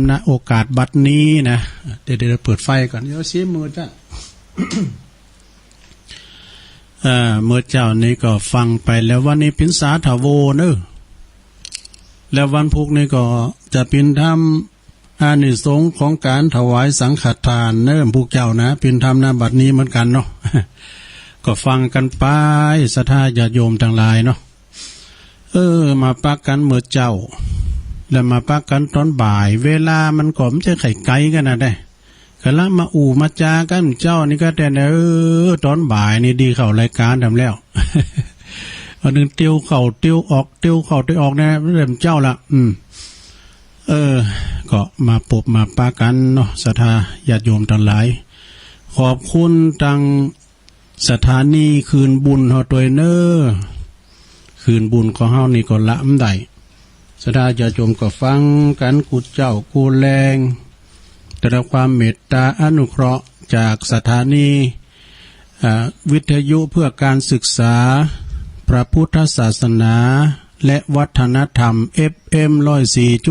ณโอกาสบัดนี้นะเดี๋ยวเปิดไฟก่อนเดี๋ยวชี้มือจ้ะ เมื่อเจ้านี้ก็ฟังไปแล้ววันนี้เป็นสาธโวเนอะแล้ววันพุธนี้ก็จะเป็นธรรมอานิสงส์ของการถวายสังฆทานเนอะพวกเจ้านะเป็นธรรมนาบัดนี้เหมือนกันเนาะ ก็ฟังกันไปศรัทธาญาติโยมทั้งหลายเนาะมาปักกันเมื่อเจ้าแล้วมาปักกันตอนบ่ายเวลามันก็ไม่ใช่ไข่ไก่กันนะได้กะละมามาจากันเจ้านี่ก็แต่ตอนบ่ายนี่ดีเข้ารายการทำแล้ว อันนึงเตียวเข่าเตียวออกเตียวเข่าเตียวออกนะเริ่มเจ้าละก็มาปบมาปากันเนาะศรัทธาญาติโยมทั้งหลายขอบคุณตังสถานีคืนบุญเฮาตัวเนอคืนบุญของเฮานี่ก็ละได้ศรัทธาญาติโยมก็ฟังกันกูเจ้ากูแรงแต่ละความเมตตาอนุเคราะห์จากสถานีวิทยุเพื่อการศึกษาพระพุทธศาสนาและวัฒนธรรม FM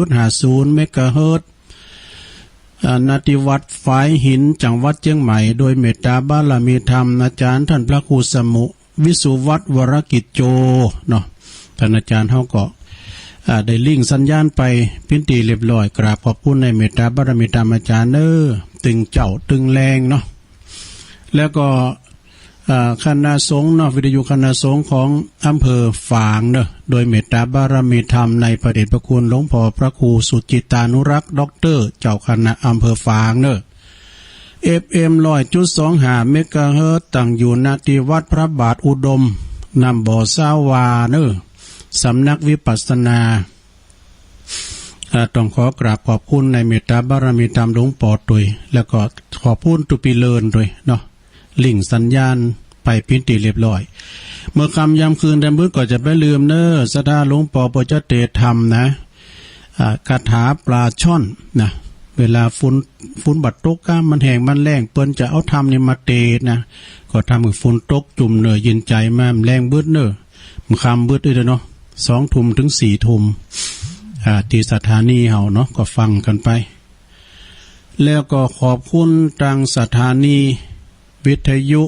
104.50 เมกะเฮิรตซ์ณที่วัดฝายหินจังหวัดเชียงใหม่โดยเมตตาบารมีธรรมอาจารย์ท่านพระครูสมุวิสุวัฒน์วรกิจโจเนาะท่านอาจารย์เฮาก็ได้ลิงก์สัญญาณไปพิธีเรียบร้อยกราบขอบคุณในเมตตาบารมีธรรมอาจารย์ตึงเจ้าตึงแรงเนาะแล้วก็คณะสงฆ์เนาะวิทยุคณะสงฆ์ของอำเภอฝางเนาะโดยเมตตาบารมีธรรมในพระเดชพระคุณหลวงพ่อพระครูสุจิตานุรักษ์ด็อกเตอร์เจ้าคณะอำเภอฝางเนาะ FM 100.25 เมกะเฮิรตซ์ตั้งอยู่ณที่วัดพระบาทอุดมนำบ่อสาวาเนาะสำนักวิปัสสนาต้องขอกราบขอบคุณในเมตตาบารมีธรรมหลวงปู่ตุยแล้วก็ขอบคุณตุปีเลินด้วยเนาะลิงก์สัญญาณไปพิธีเรียบร้อยเมื่อคำยามคืนแดมมืดก็จะไปลืมเนอสถาหลวงปู่ปจเตธรรมนะคาถาปลาช่อนนะเวลาฝนบัดตกก้ามมันแห้งมันแรงเปิ้นจะเอาธรรมนี่มาเตะนะก็ทำให้ฝนตกจุ่มเนอยินใจมาแรงบืดเนอมันคำบืดด้วยเนาะ2 ทุ่มถึง4 ทุ่มที่สถานีเฮาเนาะก็ฟังกันไปแล้วก็ขอบคุณทางสถานีวิทยุ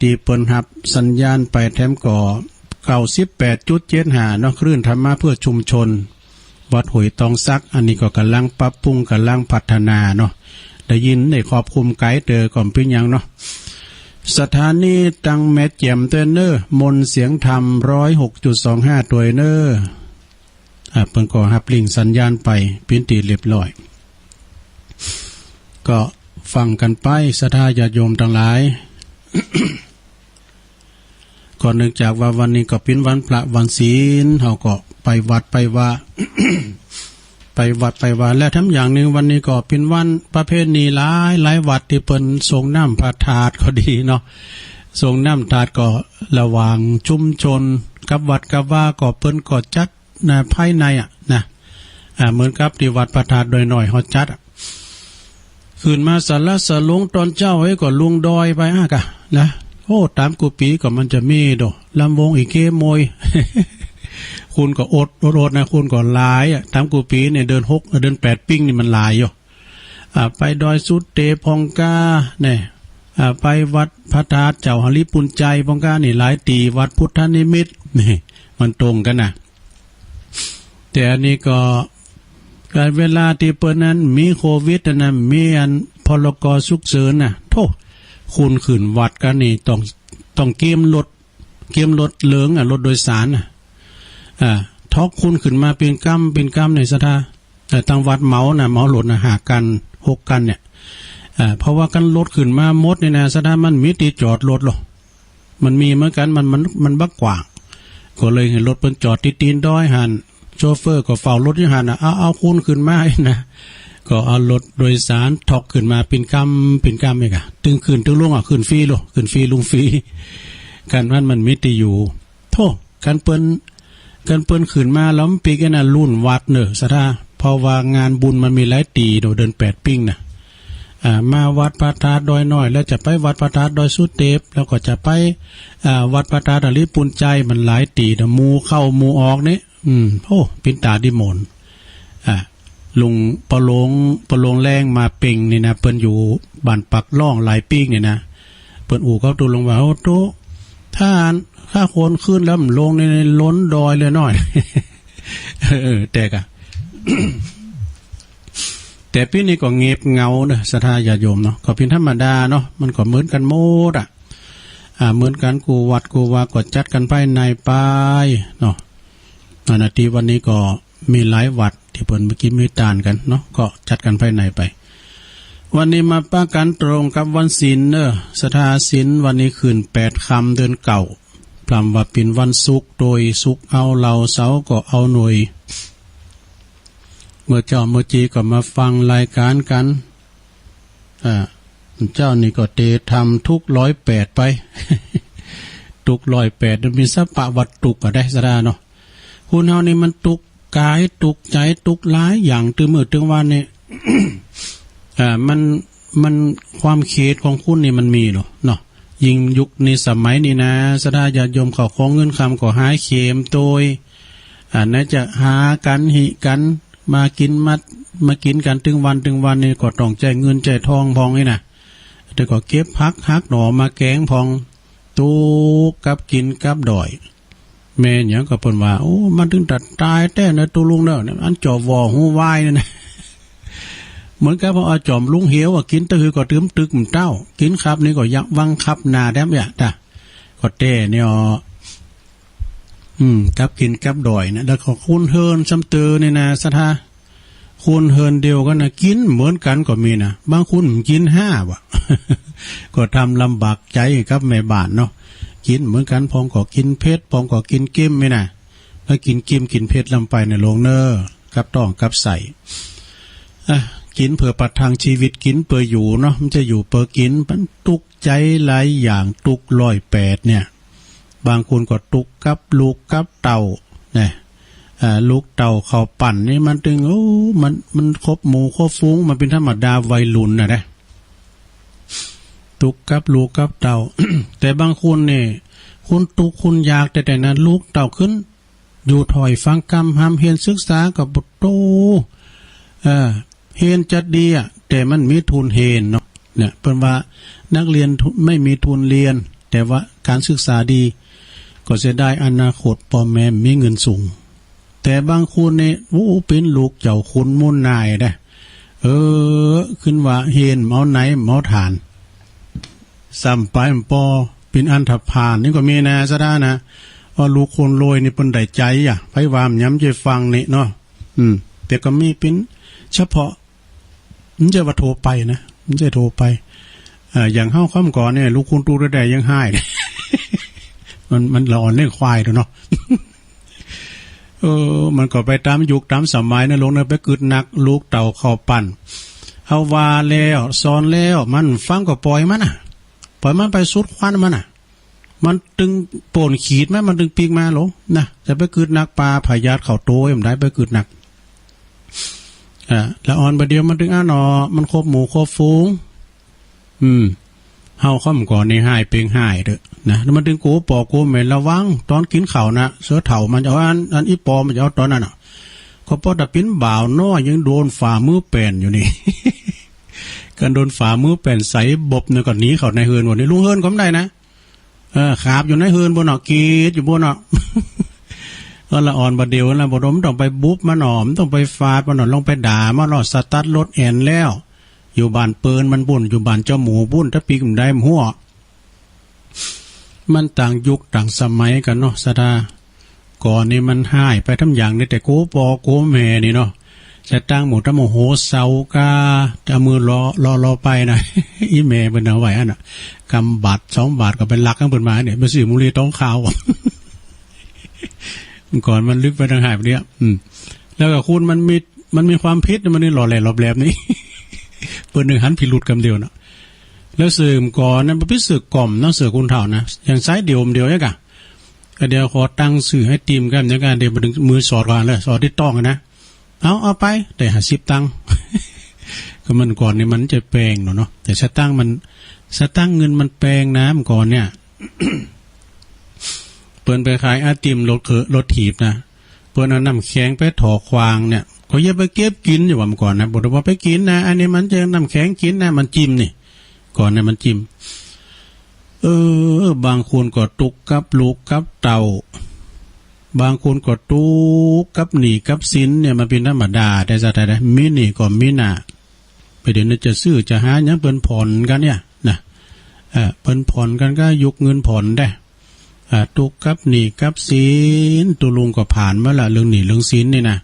ที่เปิ้นรับสัญญาณไปแถมก่อ 98.75 เนาะคลื่นธรรมะเพื่อชุมชนวัดห้วยตองซักอันนี้ก็กำลังปรับปรุงกำลังพัฒนาเนาะได้ยินได้ขอบคุมไกด์เตอก่อนเป็นหยังเนาะสถานีตังแม่แจ่มเตเนอร์มนเสียงธรรม 106.25 ตัวเนอร์เพิ่นก็รับลิงก์สัญญาณไปพิธีเรียบร้อยก็ฟังกันไปศรัทธาญาติโยมทั้งหลาย ก่อนเนื่องจากว่าวันนี้ก็เป็นวันพระวันศีลเฮาก็ไปวัดไปว่า ไปวัดไปว่าและทั้งอย่างหนึ่งวันนี้ก็เป็นวันประเพณีหลายวัดที่เปิ้นส่งน้ำพระธาตุก็ดีเนาะส่งน้ำธาตุก็ระหว่างชุมชนกับวัดกับว่าก็เปิ้นก็จัดภายในนะเหมือนกับที่วัดพระธาตุโดยหน่อยเฮาจัดขึ้นมาสารสลงตอนเจ้าไว้ก็ลุงดอยไปกะนะโอ้ตามกูปีก็มันจะมีดอกลำวงอีกเกมวย คุณก็อดนะคุณก็หลายตามกูปีเนี่ยเดิน6เดิน8ปิ้งนี่มันหลายอยู่ไปดอยสุดเตพองกาเนี่ยไปวัดพระธาตุเจ้าหริปุญใจพองกานี่หลายตีวัดพุทธนิมิตรนี่มันตรงกันนะแต่อันนี้ก็การเวลาที่เปิ้นนั้นมีโควิดนะมีอันพลกฉุกเฉินน่ะโธ่คุณขึ้นวัดกันนี่ต้องเกมรถเหลืองรถโดยสารทอกคุณขึ้นมาเป็นกำในศรัทธาแต่ทางวัดเหมารถหากัน6 กันเนี่ยเพราะว่ากันรถขึ้นมาหมดนี่นะศรัทธามันมีที่จอดรถหรอมันมีเหมือนกันมันบักกว่างก็เลยเห็นรถเปิ้นจอดตีนดอยหันโชเฟอร์ก็เฝ้ารถอยู่หันเอาคุณขึ้นมานะก็เอารถโดยสารถอกขึ้นมาเป็นกำเองตึงขึ้นตึงลงขึ้นฟรีโลขึ้นฟรีลุงฟรีการมันมิติอยู่โธ่การเปิ้นขึ้นมาแล้วปีกันน่ะรุ่นวัดเนอะศรัทธาเพราะว่างานบุญมันมีหลายตีเดิน8ปิ้งนะมาวัดพระธาตุดอยน้อยแล้วจะไปวัดพระธาตุดอยสุเทพแล้วก็จะไปวัดพระธาตุหริปุญใจมันหลายตีหมู่เข้าหมู่ออกนี่โอ้ปินตาดิมน ลุงปะโลงแรงมาเป่งนี่นะเปิ้นอยู่บ้านปักล่องหลายปีกนี่นะเปิ้นอู่เขาตูลงว่าโอ้โตถ้าคนขึ้นแล้วมันลงในล้นดอยเลยหน่อย แต่กะ แต่พี่นี่ก็เงียบเงาเนอะศรัทธาญาติโยมเนาะก็เป็นธรรมดาเนาะมันก็เหมือนกันหมดเหมือนกันกูวัดกูว่าก็จัดกันไปในไปเนาะนาทีวันนี้ก็มีหลายวัดที่เพิ่นเมื่อกี้มีตานกันเนาะก็จัดกันไปในไปวันนี้มาป้ากันตรงกับวันศีลเนอะศรัทธาศีลวันนี้คืน8 ค่ำเดือนเก่าพร่ำว่าเป็นวันศุกร์โดยศุกร์เอาเราเสาร์ก็เอาหน่วยเมื่อเจ้าเมื่อจีก็มาฟังรายการกันเจ้านี่ก็เตทำทุก108ไป ทุก108มีสัพพะวัดตุกก็ได้สระเนาะคุณเฮานี่มันตุกกายตุกใจตุกหลายอย่างตึงมือตึงวันนี่ มันความเขตของคุณนี่มันมีเนาะยิ่งยุคในสมัยนี้นะสระญาติโยมเขาของเงินคำก็หายเข็มโดยน่าจะหากันหิกันมากินกันถึงวันนี่ก็ต้องใจเงินใจทองพองนี่นะแต่ก็เก็บพักฮักหน่อมาแกงพองตูกับกินกับดอยแม่เนี่ยก็เพิ่นว่าโอ้มันถึงตัดตายแต่นะตูลุงเด้ออันจอบวอหูวายนี่นะ เหมือนกับว่าจอมลุงเหียวกินตะหือก็ตึมตึกมันเต้ากินครับนี่ก็ยักวังคับนาแดมเนี่ยจ้ะก็เต้เนี่ยกับกินกับดอยนะแล้วก็คุณเฮินซ้ำเตอนี่นะศรัทธาคุณเฮินเดียวกันนะกินเหมือนกันก็มีนะบางคุณกิน5ว่ะ ก็ทำลำบากใจกับแม่บ้านเนาะกินเหมือนกันพองก็กินเผ็ดพองก็กินเค็มไม่นะแล้วกินเค็มกินเผ็ดลำไปในโรงเนอกับต้องกับใส่กินเพื่อประทังชีวิตกินเพื่ออยู่เนาะมันจะอยู่เพื่อกินมันตุกใจหลายอย่างตุก108เนี่ยบางคนก็ตุกกับลูกกับเต่าเนี่ยลูกเต่าเขาปั่นนี่มันตึงมันครบหมู่ครบฟุ้งมันเป็นธรรมดาวัยรุ่นนะตุกกับลูกกับเต่า แต่บางคนเนี่ยคุณตุกคุณอยากแต่นั้นลูกเต่าขึ้นอยู่ถอยฟังกรรมห้ามเฮียนศึกษากับบุตรโตเฮียนจัดดีแต่มันมีทุนเฮียนเนาะเนี่ยเป็นว่านักเรียนไม่มีทุนเรียนแต่ว่าการศึกษาดีก็จะได้อนาคตพ่อแม่มีเงินสูงแต่บางคนเนี่ยเป็นลูกเจ้าคุณมุ่นนายได้ขึ้นว่าเฮียนเมาไหนเมาฐานซ้ำไปปอเป็นอันธพาลนี่ก็มีนะซะได้นะว่าลูกคนรวยนี่เป็นได้ใจไผวามย้ำใจฟังนี่เนาะแต่ก็มีเป็นเฉพาะมันจะว่าโทรไปนะมันจะโทรไปอย่างเข้าข้อมก่อนเนี่ยลูกคุณตูได้ยังให้ มันละอ่อนเล่นควายเนาะ มันก็ไปตามยุคตามสมัยนะลงนะไปกึดหนักลูกเต่าเข้าปั่นเอาว่าแล้วสอนแล้วมันฟังก็ปล่อยมันปล่อยมันไปสุดควันมันมันตึงโป่นขีดไหมมันตึงปีกมาหรอนะจะไปกึดหนักปลาพยาธิเข่าโตมันได้ไปกึดหนักแล้วอ่อนประเดี๋ยวมันถึงมันครบหมู่ครบฟูงเฮาข้อมก่อนในหายเปงหายเด้อนะแล้วมันถึงโกปอโกแม่ระวังตอนกินข้าวนะเสือเถ่ามันจะเอาอันอีปอมันจะเอาตอนนั้นก็พอตะปิ้นบ่าวน้อยยังโดนฝ่ามือแป่นอยู่นี่ กันโดนฝ่ามือแป่นใส่บบเนี่ยก็หนีเข้าในเฮือนวันนี้ลุงเฮือนก็ไม่ได้นะขาบอยู่ในเฮือนบนกีดอยู่บนก็ละอ่อนบดเดียวละบดมต้องไปบุ๊บมันต้องไปฟาดมันลงไปด่ามันสตาร์ทรถแอนแล้วอยู่บ้านเปินมันบุ่นอยู่บ้านเจ้าหมูบุ่นถ้าปีกมันได้หัวมันต่างยุคต่างสมัยกันเนาะสดาก่อนนี่มันหายไปทั้งอย่างนี่แต่โกปอโกแม่นี่เนาะจะตั้งหมูตะโมโหเสากาจะมือรอไปนะ อีแม่เป็นเอาไว้กำบาท2 บาทก็เป็นหลักข้างบนมาเนี่ยไปซื้อมุลีต้องขาว ก่อนมันลึกไปทางหายไปเนี่ยแล้วก็คุณมันมีความพิษมันนี่หล่อแหล่หลอบแหลมนี่ เปิดหนึ่งหันพิรุดกำเดียวนะแล้วสื่อก่อนนั้นพิสื่อกล่อมน้องเสือคุณเถ่านะอย่างไซส์เดียวเนี่ยกะเดี๋ยวขอตั้งสื่อให้ทีมกันในการเดี๋ยวมาดึงมือสอดก่อนเลยสอดที่ต้องนะเอาไปแต่50 ตังค์ ก็มันก่อนเนี่ยมันจะแปลงเนาะแต่สตั้งเงินมันแปลงน้ำก่อนเนี่ย เปิ้นไปขายไอติมรถถีบนะเปิ้นเอาน้ำแข็งไปถอควางเนี่ย เขาอย่าไปเก็บกินอยู่ว่าก่อนนะบอกว่าไปกินนะอันนี้มันจะน้ำแข็งกินนะมันจิ้มนี่ก่อนนะมันจิ้มบางคนก็ตุกกับลูกกับเต่าบางคนก็ตุกกับหนีกับสินเนี่ยมันเป็นธรรมดาแต่จะได้มีหนีก็มีหนาไปเดี๋ยวนี้จะซื้อจะหาอย่างเปิ้นผ่อนกันเนี่ยนะเปิ้นผ่อนกันก็ยุกเงินผ่อนได้ตุกกับหนีกับสินตุลุงก็ผ่านมาละเรื่องหนีเรื่องสินนี่นะ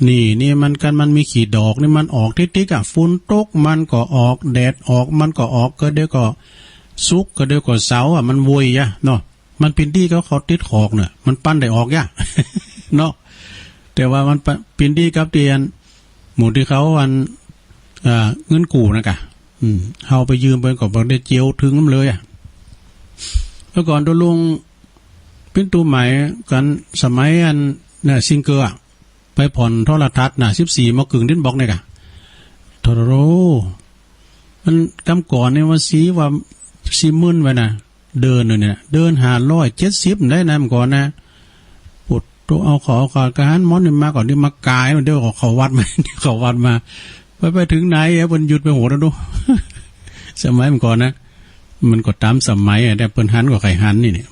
นี่มันมีขีดดอกนี่มันออกติ๊กๆฝุ่นตกมันก็ออกแดดออกมันก็ออกก็เดี๋ยวก็ซุกก็เดี๋ยวก็เสามันโวยยะเนาะมันเป็นที่เขาติดขอกเนี่ยมันปั้นได้ออกยะ เนาะแต่ว่ามันเป็นที่กับเตียนหมู่ที่เขาเงินกู้นะกะเอาไปยืมไปก็บ่ได้เจียวถึงมันเลยเมื่อก่อนตัวลุงเป็นตัวใหม่กันสมัยเนี่ยซิงเกอร์ไปผ่อนโทรทัศน์14มกึ่งดิ้นบอกเนี่ยกะโทรโรมันกำก่อนเนี่ยว่า40,000ไว้นะเดินเนี่ยเดิน570ได้นะมันก่อนนะปุดตัวเอาขอการมอนนี่มาก่อนนี่มากายมันเดี๋ยวเขาวัดมาเขาวัดมาไปถึงไหนบนหยุดไปโหแล้วดูสมัยมันก่อนนะมันก็ตามสมัยแต่เปิ้นหันก็ไข่หันนี่เนี่ย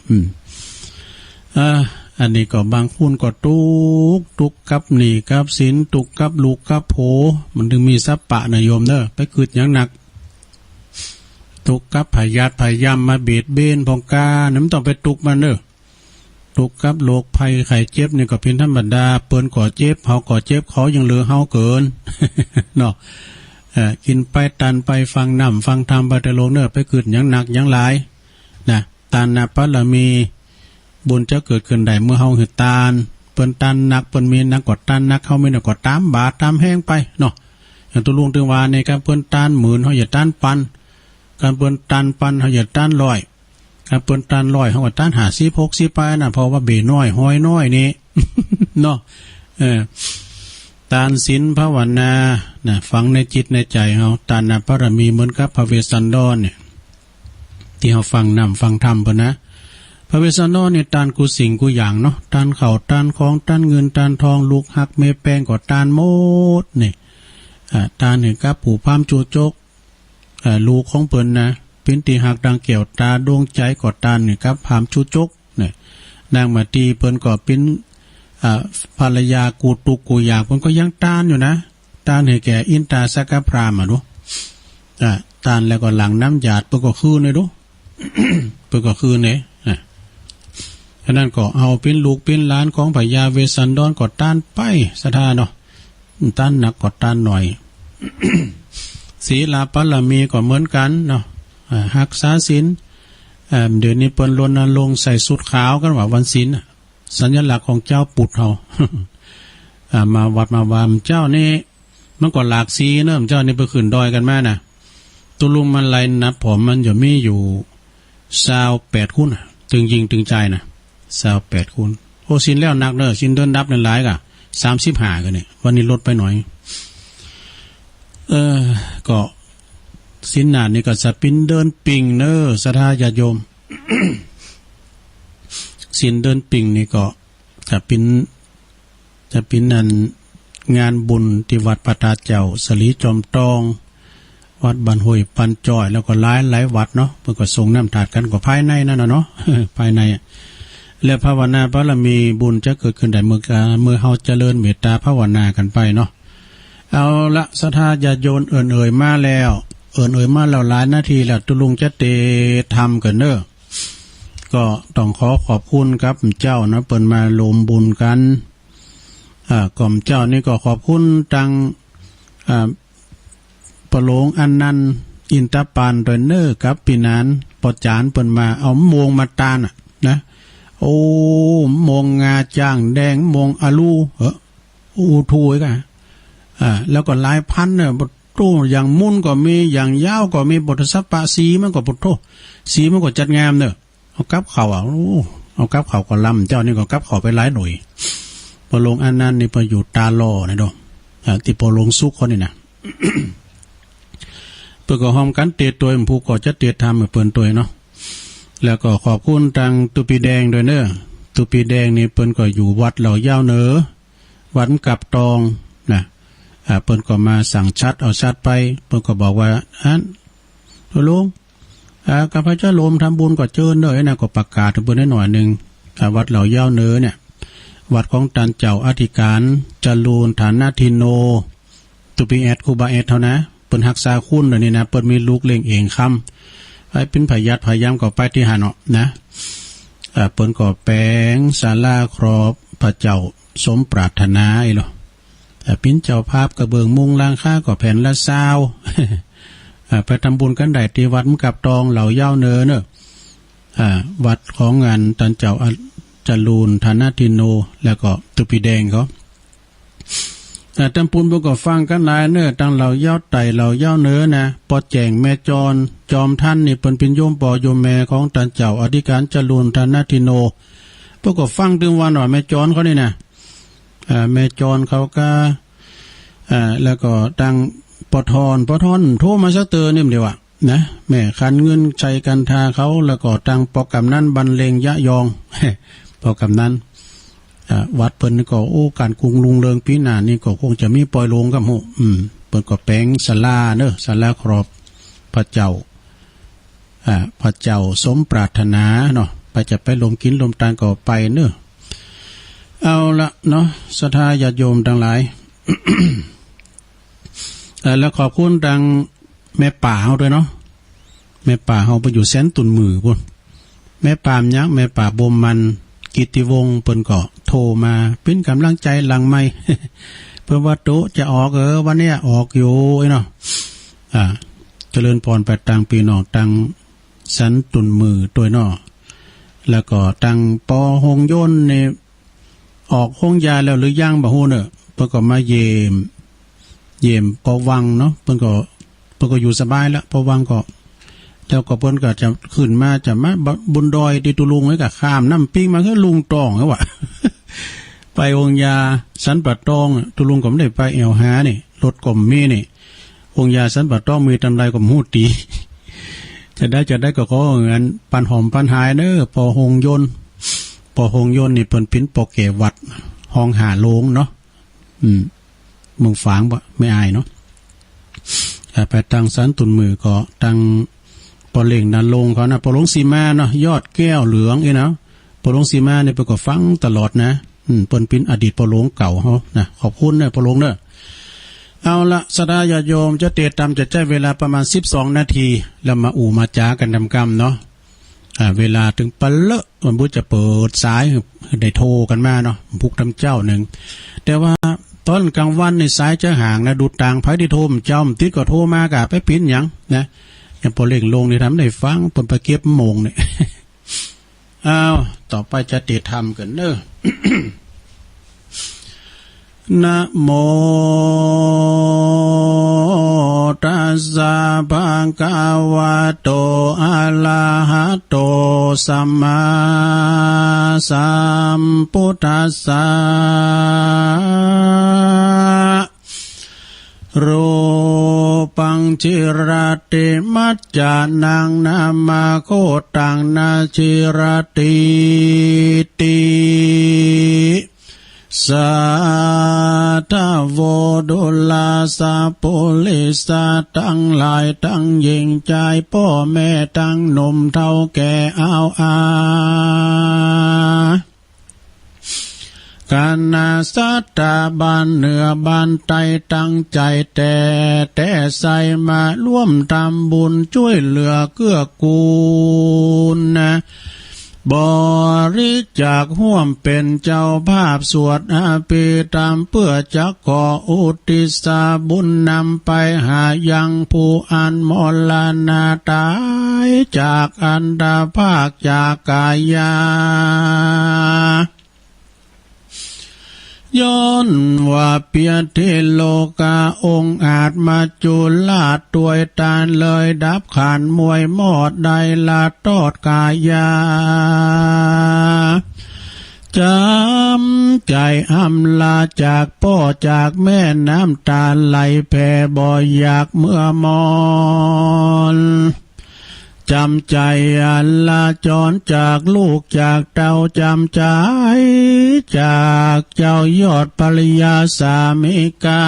อันนี้ก็บางคนก็ตุกกับหนีกับสินตุกกับลูกกับโผมันถึงมีสัพปะนะโยมเด้อไปกึดอย่างหนักตุกกับพยาธิพยามมาเบียดเบนพองกาน้ำต้องไปตุกมันเด้อตุกกับโรคภัยไข้เจ็บนี่ก็เป็นธรรมดาเปิ้นก่อเจ็บเฮาก่อเจ็บเขายังเหลือเฮาเกิน เนาะกินไปตันไปฟังน้ำฟังธรรมไปแต่โลกเด้อไปกึดอย่างหนักอย่างหลายนะตานาปะละมีบุญจะเกิดขึ้นได้เมื่อเฮาหือตานเปิ้นตันนักเปิ้นมีนักกดตันนักเฮาไม่ได้กดตามบาทตามแห้งไปเนาะอย่างตัวลุงตึงว่าในการเปิ้นตัน10,000เฮาอย่าตันปันการเปิ้นตันปันเฮาอย่าตัน100การเปิ้นตัน100เฮาก็ตัน50 60ไปน่ะเพราะว่าเบน้อยห้อยน้อยนี่ เนาะทานศีลภาวนานะฝังในจิตในใจเฮาทานบารมีเหมือนกับพระเวสสันดรเนี่ยที่เฮาฟังนำฟังธรรมเพิ่นนะพระเวสสันดรเนี่ยทานกูสิ่งกูอย่างเนาะทานข้าวทานของทานเงินทานทองลูกหักเมแป้งก็ทานหมดนี่ทานให้กับผู้พามจูจกลูกของเพิ่นนะเป็นที่หักดังแก้วตาดวงใจก็ทานนี่ครับพามจูจกนี่นางมาตีเพิ่นก็เป็นภรรยากูตุกกูอยากเพิ่นก็ยังทานอยู่นะทานให้แก่อินตาสักกะพรามดูทานแล้วก็หลังน้ำหยาดเพิ่นก็คืนเลยดู เพิ่นก็คืนเนี่ยฉะนั้นก็เอาเป็นลูกเป็นหลานของพญาเวสสันดรก็ต้านไปสถานเนาะต้านหนักก็ต้านหน่อย ศีลาปะละมีก็เหมือนกันเนาะรักษาศีลเดี๋ยวนี้เปิ้นรณรงค์ใส่สุดขาวกันว่าวันศีลสัญลักษณ์ของเจ้าปุถเฮา มาวัดมาวามเจ้านี่มันก็หลากสีเนาะเจ้านี่ไปขึ้นดอยกันมาน่ะตุลุมมันไหลนับผมมันจะมีอยู่28คุณตึงยิงตึงใจนะ28คุณโอ้สินแล้วนักเด้อสินเดินดับนั่นหลายกะ35กันนี่วันนี้ลดไปหน่อยก็สินหน้านี่ก็จะเป็นเดินปิ่งเด้อศรัทธาญาติโยม สินเดินปิ่งนี่ก็จะเป็นนั่นงานบุญที่วัดพระธาตุเจ้าสลีจอมตองวัดบันห้วยปันจ้อยแล้วก็หลายวัดเนาะเพิ่นก็ส่งน้ำถาดกันก็ภายในนั่นน่ะเนาะ ภายในและภาวนาบารมีบุญจะเกิดขึ้นได้เมื่อเฮาเจริญเมตตาภาวนากันไปเนาะเอาละศรัทธาญาติโยมเอ่ยมาแล้วมาแล้วหลายนาทีแล้วตุลุงจะเตทำกันเด้อก็ต้องขอบคุณครับเจ้านะเปิ้นมาลมบุญกันก่อมเจ้านี่ก็ขอบคุณตังปะโลงอันนันอินตาปานดอยเนอร์กับปีนานปอจานเปิ้นมาเอามวงมาตานนะโอ้มวงงาจ้างแดงมวงอาลูอูทูยกันแล้วก็หลายพันเนี่ยบทโตอย่างมุ่นก็มีอย่างยาวก็มีบทสัพปะสีมันก็บทโตสีมันก็จัดงามเนอะเอากับเข่าเอากับเข่าก็ลำเจ้านี่ก็กับเข่าไปหลายหน่วยปอลงอันนั้นนี่ไปอยู่ตาลอนะดอกที่ปอลงสุกคนนี่นะ เปิดก็ห้อมกันเตะตัวผู้ก่อจะเตะทำเปิดตัวเนาะแล้วก็ขอบคุณทางตุปีแดงด้วยเนอะตุปีแดงนี่เปิ้นก็อยู่วัดเหล่าย่าวเนอ วันกับตองนะเปิ้นก็มาสั่งชัดเอาชัดไปเปิ้นก็บอกว่าตัวลุงกับพระเจ้าโลมทำบุญก็เจิญเด้อนะก็ประกาศถึงเปิ้นได้หน่อยนึงวัดเหล่าย่าเนื้อเนี่ยวัดของตันเจ้าอธิการจรูนฐานะทินโนตุปีแอดคูบาแอดเท่านะเปิ้นรักษาคุณเด้อนี่นะเปิ้นมีลูกเลี้ยงเองคำไปเป็นพยัดพยายามก็ไปที่หาเนาะนะเปิ้นก็แปลงศาลาครอบพระเจ้าสมปรารถนาอีหรอปิ้นเจ้าภาพกระเบื้องมุงล่างค่าก็แผ่นละ20ไปทำบุญกันได้ที่วัดมกับตองเหล่าย่าเนื้อเนอะวัดของงานตันเจ้าจรูนฐานะทินโนแล้วก็ตุปีแดงเขาทำบุญก็ฟังกันหลายเนอะตั้งเหล่าย่าไต่เหล่าย่าเนื้อนะปอแจงแม่จรจอมท่านนี่เป็นโยมปอโยมแม่ของตันเจ้าอธิการจรูนฐานะทินโนพวกก็ฟังถึงวันหน่อยแม่จรเขานี่นะแม่จรเขาก็แล้วก็ตั้งปอทอนโทรมาสักเตอเนี่ยเดียวอ่ะนะแม่คันเงินใจกันทาเขาแล้วก็ตั้งปอกำนั้นบรรเลงยะยองปอกำนั้นวัดเปิ้นก็การกรุงลุงเริงปีหน้านี่ก็คงจะมีปล่อยลงกับหูเปิ้นก็แปลงศาลาเนอะศาลาครอบพระเจ้าพระเจ้าสมปรารถนาเนาะไปจะไปลมกินลมตานก็ไปเนอะเอาละเนาะศรัทธาญาติโยมทั้งหลาย แล้วขอบคุณดังแม่ป่าเฮาด้วยเนาะแม่ป่าเฮาไปอยู่แสนตุนมือพุ่นแม่ป่ามยักษ์แม่ป่าบ่มมันกิตติวงศ์เปิ้นก็โทรมาเป็นกำลังใจหลังใหม่ เพื่อว่าโตจะออกวันเนี้ยออกอยู่เนาะเจริญพรไปตังปีน้องตังสันตุนมือตัวเนาะแล้วก็ตังปอหงโยนเนี่ยออกห้องยาแล้วหรือยังบ่ฮู้เนอะเพิ่นก็มาเยี่ยมปอวังเนาะเพิ่นก็อยู่สบายแล้วปอวังก็แล้วก็เพิ่นก็จะขึ้นมาจะมาบุญดอยที่ตุลุงไว้ก็ข้ามน้ำปิ้งมาคือลุงตองแล้วว่ะ ไปองยาสันปะตองตุลุงก็ไม่ได้ไปแอวหานี่รถก็มีนี่องยาสันปะตองมีตำไรก็ฮู้ตี จะได้ก็ขอเงินปันหอมปันหายเด้อปอหงยนนี่เปิ้นปิ้นปอเกวัดห้องหาโลงเนาะเมืองฝางบ่ไม่อายเนาะไปตั้งสันตุนมือก็ตั้งปอเล่งนันลงเขานะปอลงสีมาเนาะยอดแก้วเหลืองเนาะปอลงสีมาเนี่ยเปิ้นก็ฟังตลอดนะเปิ้นปิ้นอดีตปอลงเก่าเฮานะขอบคุณนะปอลงเด้อเอาละศรัทธาญาติโยมจะเตตามจะใช้เวลาประมาณ12นาทีแล้วมามาจากันทำกรรมเนาะเวลาถึงปะเลอะมันบุจะเปิดสายได้โทรกันมาเนาะพุกทำเจ้าหนึ่งแต่ว่าตอนกลางวันในสายจะห่างนะดูต่างไผที่โทรมเจ้าติดก็โทรมากะไปปิ้นหยังนะอย่างพอเล่งลงนี่ทำได้ฟังเปิ้นไปเก็บโมงเนี่ย เอาต่อไปจะเตทำกันเด้อ นะโมตัสสะภะคะวะโตอะระหะโตสัมมาสัมพุทธัสสะรูปังจิรติมัจจานังนามาโคตังนาจิรติติสัทธโวดุลาสาปุลิสาทั้งหลายทั้งหญิงใจพ่อแม่ทั้งหนุ่มเฒ่าแก่อาการนาสัตตาบ้านเหนือบ้านใต้ตั้งใจแต่ใส่มาร่วมทำบุญช่วยเหลือเกื้อกูลนะบริจาคร่วมเป็นเจ้าภาพสวดอาภิธรรมเพื่อจะขออุทิศบุญนำไปหายังผู้อันมรณะตายจากอันดาภาคจากกายาย้อนว่าเปียเทโลกาองค์อาจมาจุลาดตัวยตาลเลยดับขันมวยมอดใดลาตอดกายาจำใจอำลาจากพ่อจากแม่น้ำตาไหลแผ่บ่อยากเมื่อมอน จำใจลาจรจากลูกจากเต้าจำใจจากเจ้ายอดภรรยาสามีกา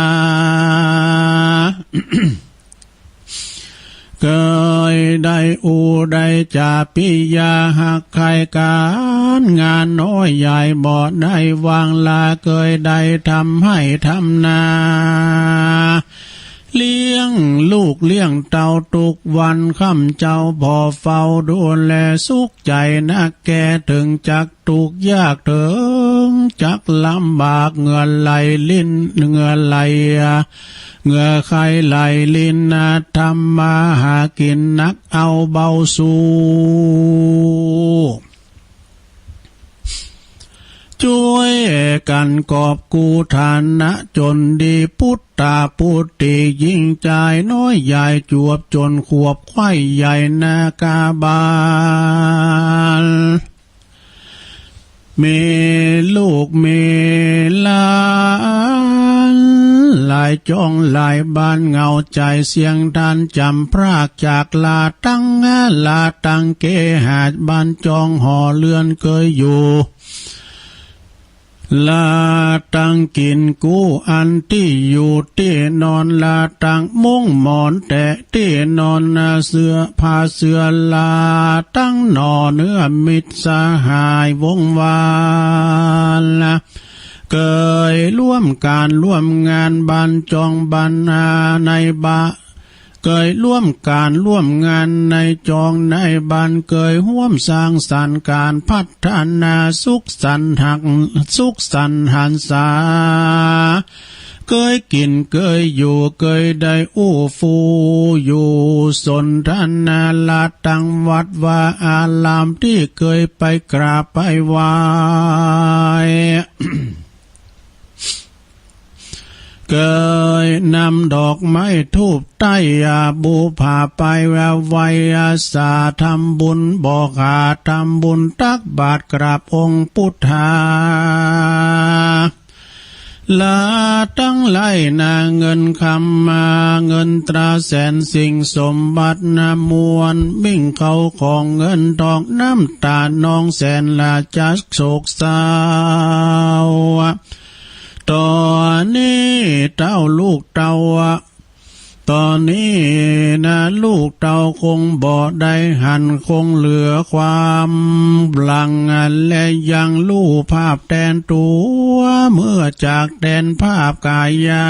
เคยได้อูได้จ่าปิยาหักใครการงานน้อยใหญ่บ่ได้วางลาเคยได้ทำให้ทำนาเลี้ยงลูกเลี้ยงเต่าทุกวันค่ำเจ้าพอเฝ้าดูแลสุขใจนักแก่ถึงจักทุกยากถึงจักลำบากเหงื่อไหลลิ้นเหงื่อไหลเหงื่อใครไหลลิ้นทำมาหากินนักเอาเบาสู้ช่วยกันกอบกูฐานะจนดีพุทธาพุทธิยิ่งใจน้อยใหญ่จวบจนขวบไข่ใหญ่นากาบาลมีลูกมีหลานหลายจ้องหลายบ้านเงาใจเสียงดันจำพรากจากลาตั้งเกหาดบ้านจองห่อเลือนเคยอยู่ลาตังกินกูอันที่อยู่ที่นอนลาตังมุ้งหมอนแต่ที่นอนเสื้อผ้าเสื้อลาตั้งหน่อเนื้อมิตรสหายวงวานเคยร่วมการร่วมงานบ้านจองบ้านในบ้านเคยร่วมการร่วมงานในจองในบ้านเคยร่วมสร้างสรรค์การพัฒนาสุขสันต์หันษาเคยกินเคยอยู่เคยได้อู้ฟูอยู่สนทนาลาตังวัดว่าอารามที่เคยไปกราบไปไหว้ เคยนำดอกไม้ทูบใต้บูผาไปแววไว้สาทำบุญบอกหาทำบุญตักบาตรกราบองค์พุทธาลาตั้งไล่นาเงินคำมาเงินตราแสนสิ่งสมบัติมวลมิ่งเขาของเงินทองน้ำตาน้องแสนลาจักโศกเศร้าตอนนี้เต้าลูกเต้าตอนนี้ลูกเต้าคงบ่ได้หันคงเหลือความหลังและยังลูกภาพแทนตัวเมื่อจากแทนภาพกายา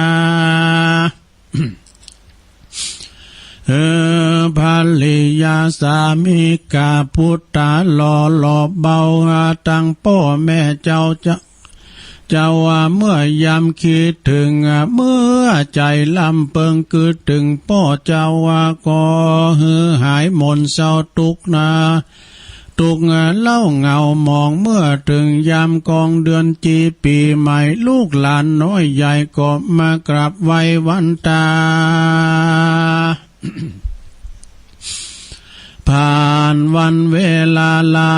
ภริยาสามีกาพุทธาหล่อเบาตั้งพ่อแม่เจ้าว่าเมื่อยามคิดถึงเมื่อใจลำเปิงคือถึงพ่อเจ้าว่าก็หายหม่นเศร้าตุกเล่าเงามองเมื่อถึงยามกองเดือนจีปีใหม่ลูกหลานน้อยใหญ่ก็มากราบไหว้วันตา ผ่านวันเวลาหลา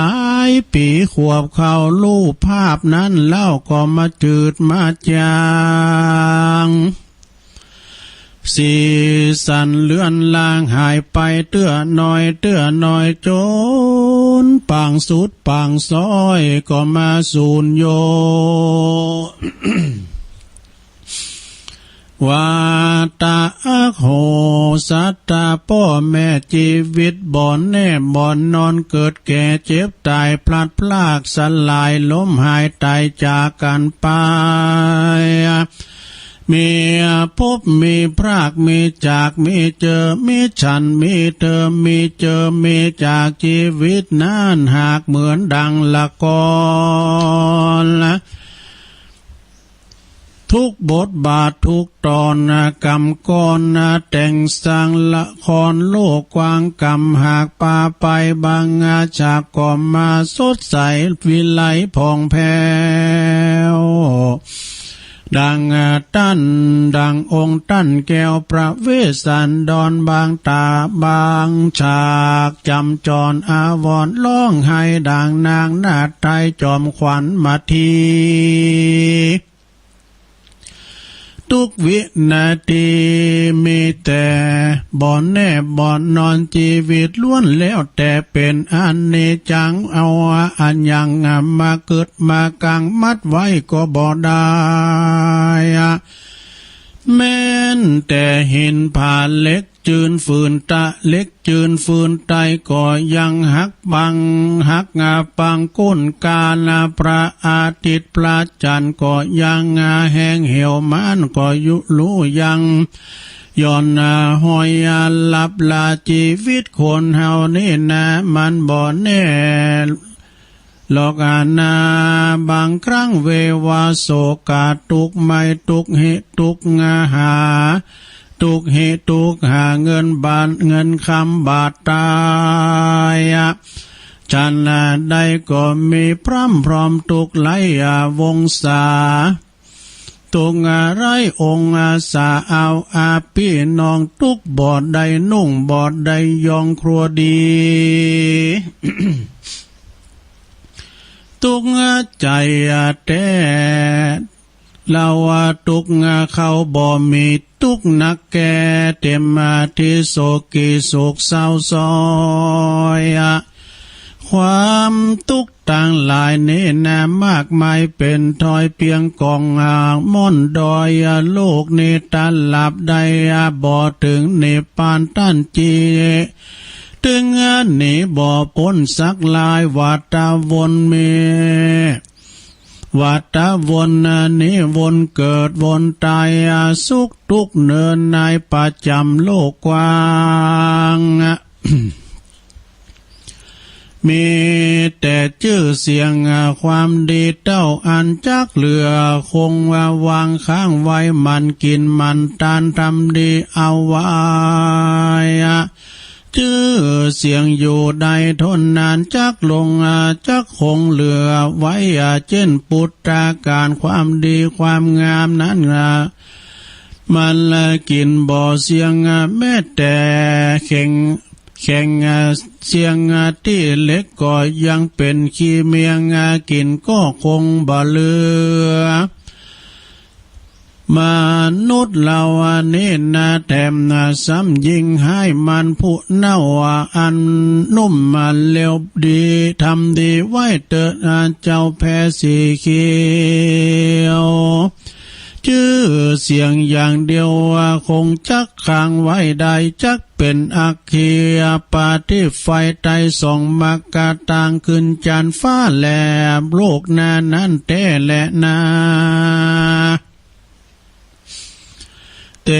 ยปีขวบเข้ารูปภาพนั้นเล่าก็มาจืดมาจางสีสันเลือนลางหายไปเตื้อน้อยจนปางสุดปางซ้อยก็มาสูญโย วาตาโหสัตตาพ่อแม่ชีวิตบ่อนแน่บ่อนนอนเกิดแก่เจ็บตายพลัดพรากสลายล้มหายตายจากกันไปมีพบมีพรากมีจากมีเจอมีฉันมีเธอมีเจอมีจากชีวิตนั้นหากเหมือนดังละครทุกบทบาททุกตอนกรรมก่อนแต่งสร้างละครโลกกว้างกรรมหากปาไปบางฉากก็มาสดใสวิไลผ่องแผ้วดังดังองค์ตั้นแก้วประเวสสันดรบางตาบางฉากจำจรอาวรณ์ร้องไห้ดังนางนาฏไทยจอมขวัญมาทีต ทุกวินาทีมีแต่บ่แน่บ่นอนชีวิตล้วนแล้วแต่เป็นอันนี้จังเอาอันยังมาเกิดมากังมัดไว้ก็บ่ได้แม้นแต่เห็นผ่าเล็กจืนฝืนตะเล็กจืนฝืนไตก็ยังหักบังหักปังก้นกาลพระอาทิตย์พระจันทร์ก็ยังแห้งเหี่ยวมันก็ยุรู้ยังย้อนหอยหลับลาชีวิตคนเฮานี่นะมันบ่แน่หลอกนาบางครั้งเววาโศกาตุกไม่ตุกเหตุตุกหาตุกเหตุตุกหาเงินบาทเงินคำบาทตายฉันได้ก็มีพร่ำพร้อมตุกไหลวงศาตุกไรองอาสาเอาพี่น้องตุกบอดใดนุ่งบอดใดยองครัวดี ตุกใจแต่เราตุกเขาบ่มีตุกนักแก่เต็มที่โศกีโศกเศร้าซอยความตุกต่างหลายนี้นะมากมายเป็นทอยเพียงกองม่อนดอยโลกนี้ตันหลับได้บ่ถึงเนปานตันจีถึงนี้บ่พ้นสักลายวัฏวนเมวัฏวนนี้วนเกิดวนตายสุขทุกเนินในประจำโลกกว้าง มีแต่ชื่อเสียงความดีเต้าอันจักเหลือคงวางค้างไว้มันกินมันตานทำดีเอาไว้ชื่อเสียงอยู่ใดทนนานจักลงจักคงเหลือไว้เช่นปุตตาการความดีความงามนั้นมันกินบ่อเสียงแม้แต่แข่งเสียงที่เล็กก็ยังเป็นขี้เมียงกินก็คงบ่เหลือมนุษย์เรานี้นะแถมซ้ำยิงให้มันผู้เน่าอันนุ่มมันเลวดีทำดีไว้เถิดเจ้าแพ้สีเขียวชื่อเสียงอย่างเดียวคงจักค้างไว้ได้จักเป็นอักขีปาฏิไฟไตส่องมากาต่างขึ้นจานฟ้าแหลมโลกนานั้นแต่แหละนาเต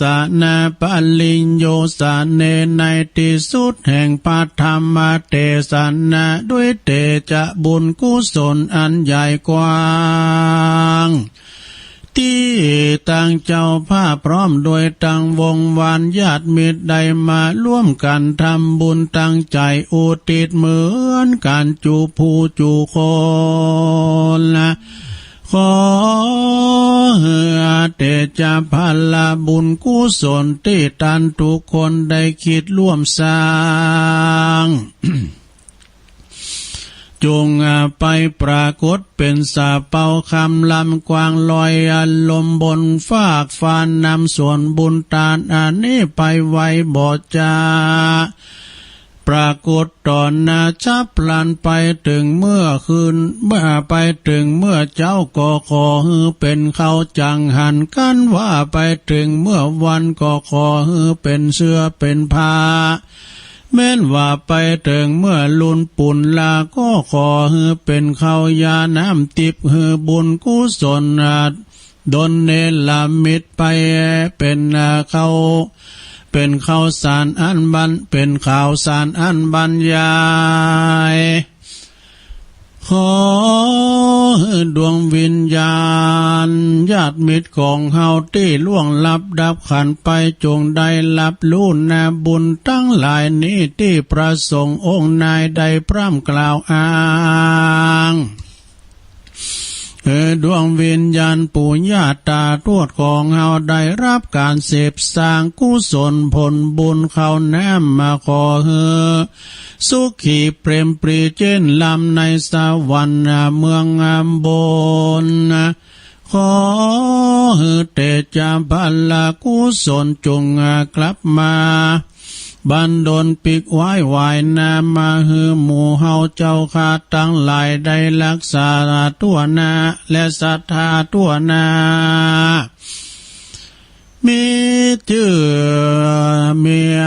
สะนาปัลลิโยสะเนในที่สุดแห่งพระธรรมเตสะนาด้วยเตจะบุญกุศลอันใหญ่กว้างที่ตั้งเจ้าผ้าพร้อมโดยตั้งวงวานญาติมิตรได้มาร่วมกันทำบุญตั้งใจอุทิศเหมือนการจูผู้จูคนขอเตจะพลาบุญกุศลที่ตันทุกคนได้คิดร่วมสร้าง จงไปปรากฏเป็นสาเป่าคำลำกวางลอยลมบนฟากฟานนำส่วนบุญตานอันนี้ไปไว้บ่จาปรากฏตอนนาชับพลันไปถึงเมื่อคืนไปถึงเมื่อเจ้าก็ขอฮือเป็นเขาจังหันกันว่าไปถึงเมื่อวันก็ขอฮือเป็นเสื้อเป็นผ้าแม้นว่าไปถึงเมื่อลุนปุ่นลาก็ขอฮือเป็นเขายาน้ำติบฮือบุญกุศลดนเนลามิตรไปเป็นเขาเป็นข้าวสารอันบันเป็นข่าวสารอันบรรยายขอดวงวิญญาณญาติมิตรของเฮาที่ล่วงลับดับขันไปจงได้รับรู้นาบุญทั้งหลายนี้ที่พระสงฆ์องค์นายได้พร่ำกล่าวอ้างดวงวิญญาณปู่ย่าตาทวดของเฮาได้รับการเสพสร้างกุศลผลบุญเขาแนมมาขอสุขีเปรมปรีเจนลำในสวรรค์เมืองบนข อเตจาบัลลากุศลจงกลับมาบันดลปิกไว้วายนามาหือหมู่เฮาเจ้าข้าตั้งหลายได้รักษาตัวนาและศรัทธาตัวนามีชื่อเมีย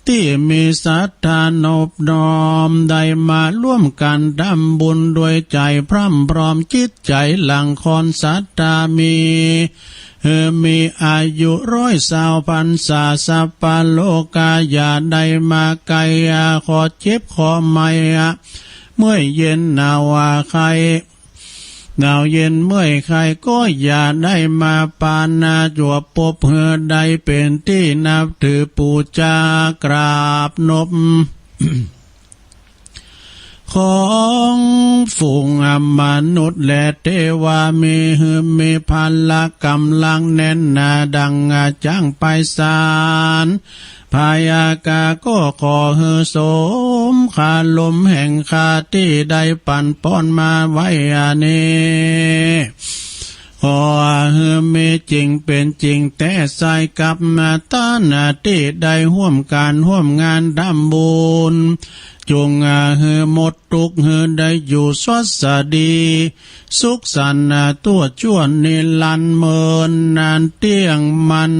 ที่มีศรัทธานอบน้อมได้มาร่วมกันทำบุญด้วยใจพร่ำพร้อมจิตใจหลังคอนศรัทธามีอายุ120 พรรษาสัพพะโลกาอย่าได้มาไกลขอเจ็บขอไม่เมื่อเย็นหนาวใครหนาวเย็นเมื่อยใครก็อย่าได้มาปานาจวบปบใดเป็นที่นับถือปูชากราบนบ ของฝูงมนุษย์และเทวามีพละกำลังแน่นหนาดังจังไปศาลพายากาก็ขอสมขาลมแห่งคาที่ได้ปั่นป้อนมาไว้ขอมีจริงเป็นจริงแต่ใส่กับมาตานาที่ได้ร่วมการร่วมงานทำบุญจงหมดทุกได้อยู่สวัสดีสุขสันต์ตัวชั่วนิรันดร์เมินนานเตียงมัน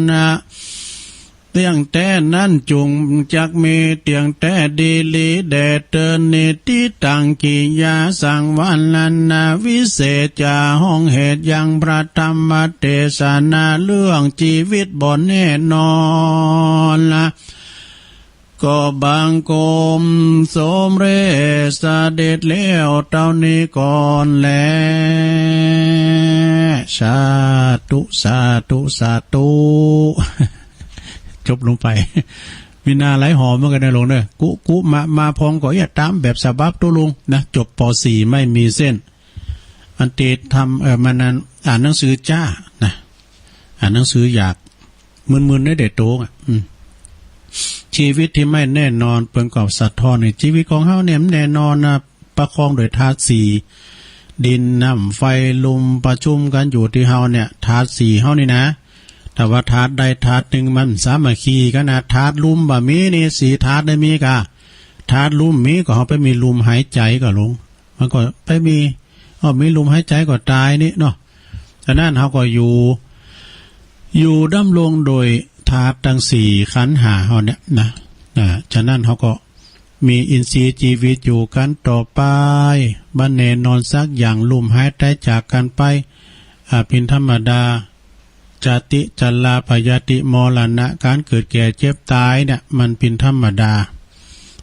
เตียงแต่นั้นจุงจักมีเตียงแต่ดีลีแดเตินนิติตังกิยาสังวันลันนาวิเศษจาห้องเหตุยังพระธรรมเทศนาเรื่องชีวิตบ่แน่นอนก็บางกรมสมเรสเด็จแล้วเท่านี้ก่อนแลสาธุสาธุสาธุจบลงไปมีนาไหลหอมเหมือนกันนะลงเนอะกุมาพองก็อย่าตามแบบสบับตัวลุงนะจบป .4 ไม่มีเส้นอันติทำมันนั้นอ่านหนังสือจ้านะอ่านหนังสืออยากมึนๆได้เด็ดโตอ่ะชีวิตที่ไม่แน่นอนเปิงกอบสัตว์ทอในชีวิตของเฮาเนี่ยแน่นอนนะประคองโดยธาตุสี่ดินน้ำไฟลมประชุมกันอยู่ที่เฮาเนี่ยธาตุสี่เฮานี่นะแต่ว่าธาตุใดธาตุหนึ่งมันสามัคคีกันนะธาตุลมบะมีนี่สี่ธาตุได้มีกะธาตุลมมีก็เฮาไปมีลมหายใจก็ลงมันก็ไปมีมีลมหายใจก็ตายนี่เนาะฉะนั้นเฮาก็อยู่ดำรงโดยธาตุทั้งสี่ขันธ์ห้าเฮาเนี่ยนะฉะนั้นเขาก็มีอินทรีย์ชีวิตอยู่กันต่อไปบันเนนอนสักอย่างลุ่มหายใจจากกันไปเป็นธรรมดาจติจัลลาพยาติมรณะการเกิดแก่เจ็บตายเนี่ยมันเป็นธรรมดา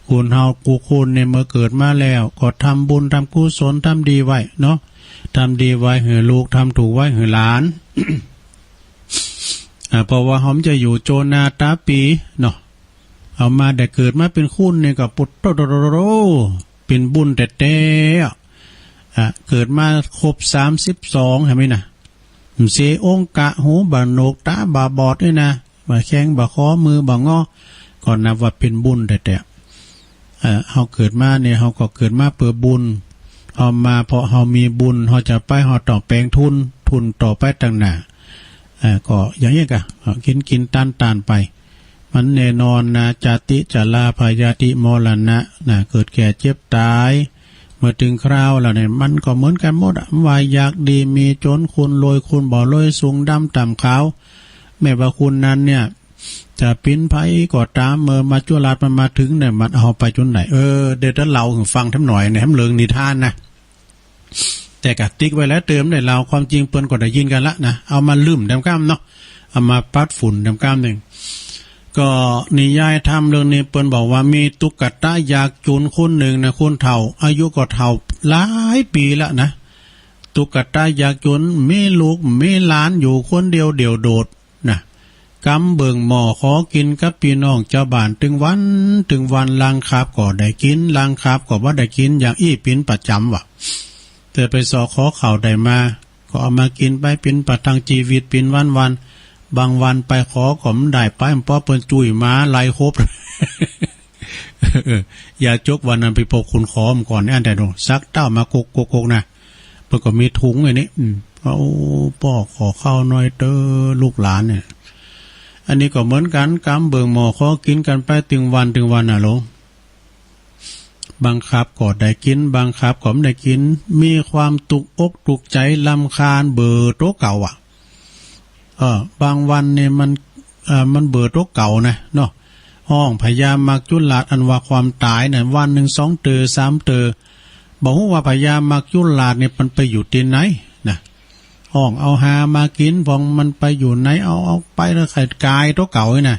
คุณเฮากูคุณในเมื่อเกิดมาแล้วก็ทำบุญทำกุศลทำดีไว้เนาะทำดีไว้ให้ลูกทำถูกไว้ให้หลาน เพราะว่าหอมจะอยู่โจนาตาปีเนาะเอามาแต่เกิดมาเป็นคุณเนี่ยกับปุตโตโรเป็นบุญแต่เกิดมาครบ32เห็นไหมนะเสียองกะหูบะโนกตาบาบอดด้วยนะบะแข้งบะคอมือบะงอก่อนนับว่าเป็นบุญแต่เขาเกิดมาเนี่ยเขาก็เกิดมาเปิดบุญเอามาเพราะเขามีบุญเขาจะไปเขาต่อแปลงทุนต่อไปต่างหน้าก็อย่างนี้กะกินต้านไปมันแน่นอนนะจติจลาพยาติมรณะนะเกิดแก่เจ็บตายเมื่อถึงคราวแล้วเนี่ยมันก็เหมือนกันหมดวายอยากดีมีจนคุณรวยคุณบ่รวยสูงดำต่ำขาวแม้ว่าคุณนั้นเนี่ยจะปิ้นไผก็ตามเมื่อมาจุฬามันมาถึงเนี่ยมันเอาไปจนไหนเดี๋ยวเราฟังทั้งหน่อยเนี่ยทั้งเรื่องนิทานนะแต่กะติ๊กไว้แล้วเติมในเราความจริงเปิ้นก็ได้ยินกันละนะเอามาลืมดำก้ามเนาะเอามาปัดฝุ่นดำก้ามหนึ่งก็นิยายทำเรื่องนี้เปิ้นบอกว่ามีตุ๊กตาอยากจุนคนหนึ่งนะคนเฒ่าอายุก็เฒ่าหลายปีละนะตุ๊กตาอยากจุนมีลูกมีหลานอยู่คนเดียวโดดนะกำเบิ่งหม้อขอกินกับพี่น้องเจ้าบ้านถึงวันลางคาบก็ได้กินลางคาบก็บ่ได้กินอย่างอี้ปินประจำว่ะแต่ไปสอขอข่าวได้มาก็เอามากินไปเป็นประทังชีวิตเป็นวันบางวันไปขอก็มันได้ไปเพราะเปิ้นจุ้ยมาไล่ครบ อย่าจกวันนั้นไปพกคุณขอมก่อนนี่อันแต่ดงซักเต้ามาโกกนะ เพิ่นก็มีถุงไอ้นี่เอาพ่อขอข้าวหน่อยเด้อลูกหลานเนี่ยอันนี้ก็เหมือนกันกำเบิ่งหมอขอกินกันไปถึงวันน่ะลงบังคับก็ได้กินบังคับก็ไม่ได้กินมีความตุกอกตุกใจลำคาญเบื่อโต๊ะเก่าบางวันเนี่ยมันเบื่อโต๊ะเก่านะเนาะห้องพยายามมักจุลาดอันว่าความตายเนี่ยวันหนึ่ง2 เตอ3 เตอบอกว่าพยายามมักจุลาดเนี่ยมันไปอยู่ที่ไหนนะห้องเอาหามากินพองมันไปอยู่ไหนเอาไปแล้วไข่กายโต๊ะเก่าเนี่ยนะ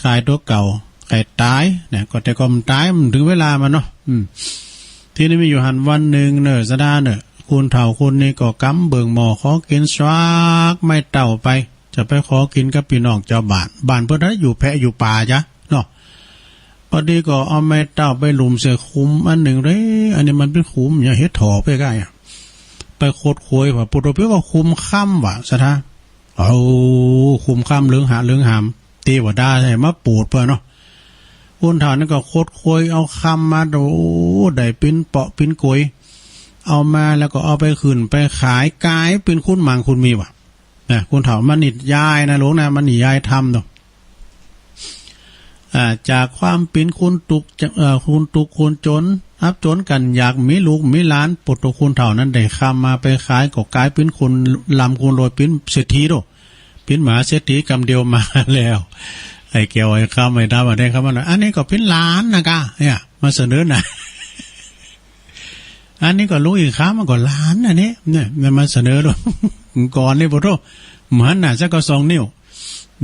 กายโต๊ะเก่าไข่ตายเนี่ยก็แต่ก็มันตายมันถึงเวลามันเนาะที่นี่มีอยู่หันวันหนึ่งเนอะสดาเนอะคุณเฒ่าคุณนี่ก็กำเบิ่งหมอขอกินสวากไม่เต่าไปจะไปขอกินกับพี่น้องเจ้าบ้านเพื่อนอยู่แพะอยู่ป่าจ้ะเนาะพอดีก็เอาไม่เต่าไปหลุมเสือคุ้มอันหนึ่งเลยอันนี้มันเป็นคุ้มอย่าเฮ็ดถอไปใกล้ไปโคตรคุยว่าปุถุเพื่อว่าคุ้มค่ำว่ะสะท้าเอาคุ้มค่ำเรื่องหามตีว่าได้ใช่มาปูดเพื่อเนาะคุณเฒ่านี่ก็โคตรคุยเอาคำมาดูได้ปิ้นเปาะปิ้นกุยเอามาแล้วก็เอาไปขึ้นไปขายกายเป็นคุณมังคุณมีว่ะนะคุณเฒ่ามันนิดยายนะหลวงนะมันนิยายทำเนาะจากความเป็นคุณตุกคุณตุกคุณจนอับจนกันอยากมีลูกมีหลานปุถุคุณเฒ่านั้นได้คำมาไปขายก็กลายเป็นคุณลำคุณโรยเป็นเศรษฐีโดเป็นหมาเศรษฐีกำเดียวมาแล้วไอ้เกี่ยวไอ้ข้ามไม่ได้มาได้ครับว่าอันนี้ก็เป็นล้านนะกะเนี่ยมาเสนอหน่ะอันนี้ก็รู้อีกครั้งมันก็ล้านอันนี้เนี่ยมาเสนอด้วยก่อนนี่พุทโธเหมือนน่ะสักก็2 นิ้ว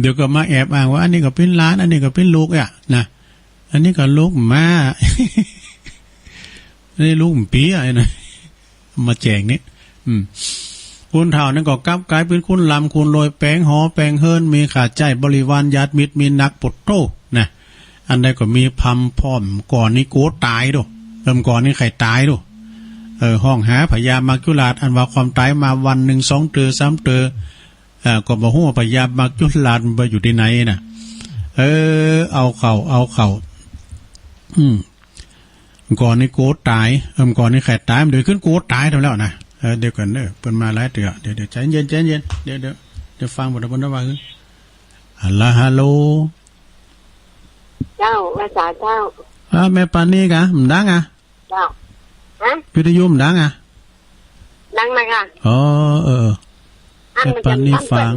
เดี๋ยวก็มาแอบอ้างว่าอันนี้ก็เป็นล้านอันนี้ก็เป็นลูกนะอันนี้ก็ลูกมาอันนี้ลูกปีไอ้นะมาแจกนี่คุณเฒ่านั่นก็กลับกลายเป็นคุณลำคุณโรยแปลงหอแปลงเฮิรนมีขาดใจบริวารญาติมิตรมีนักปดโตนะอันใดก็มีพำพร้อมก่อนนี้โกตายดูก่อนนี้ไข่ตายดูห้องหาพยามักจุลาดอันว่าความตายมาวันหนึ่ง2 เตอ3 เตอก็บอกว่าพยามักจุลาดไปอยู่ที่ไหนน่ะเอาเข่าก่อนนี้โกตายก่อนนี้ไข่ตายมันเดือดขึ้นโกตายทำแล้วนะเดี๋ยวกันเปิดมาหลายเตือเดี๋ยวใจเย็นเดี๋ยวฟังบทบรรว่าคือฮัลโหลเจ้าภาษาเจ้าแม่ปานี่กะมันดังเจ้าวิทยุมันดังดังไหมค่ะแม่ปานี่ฟัง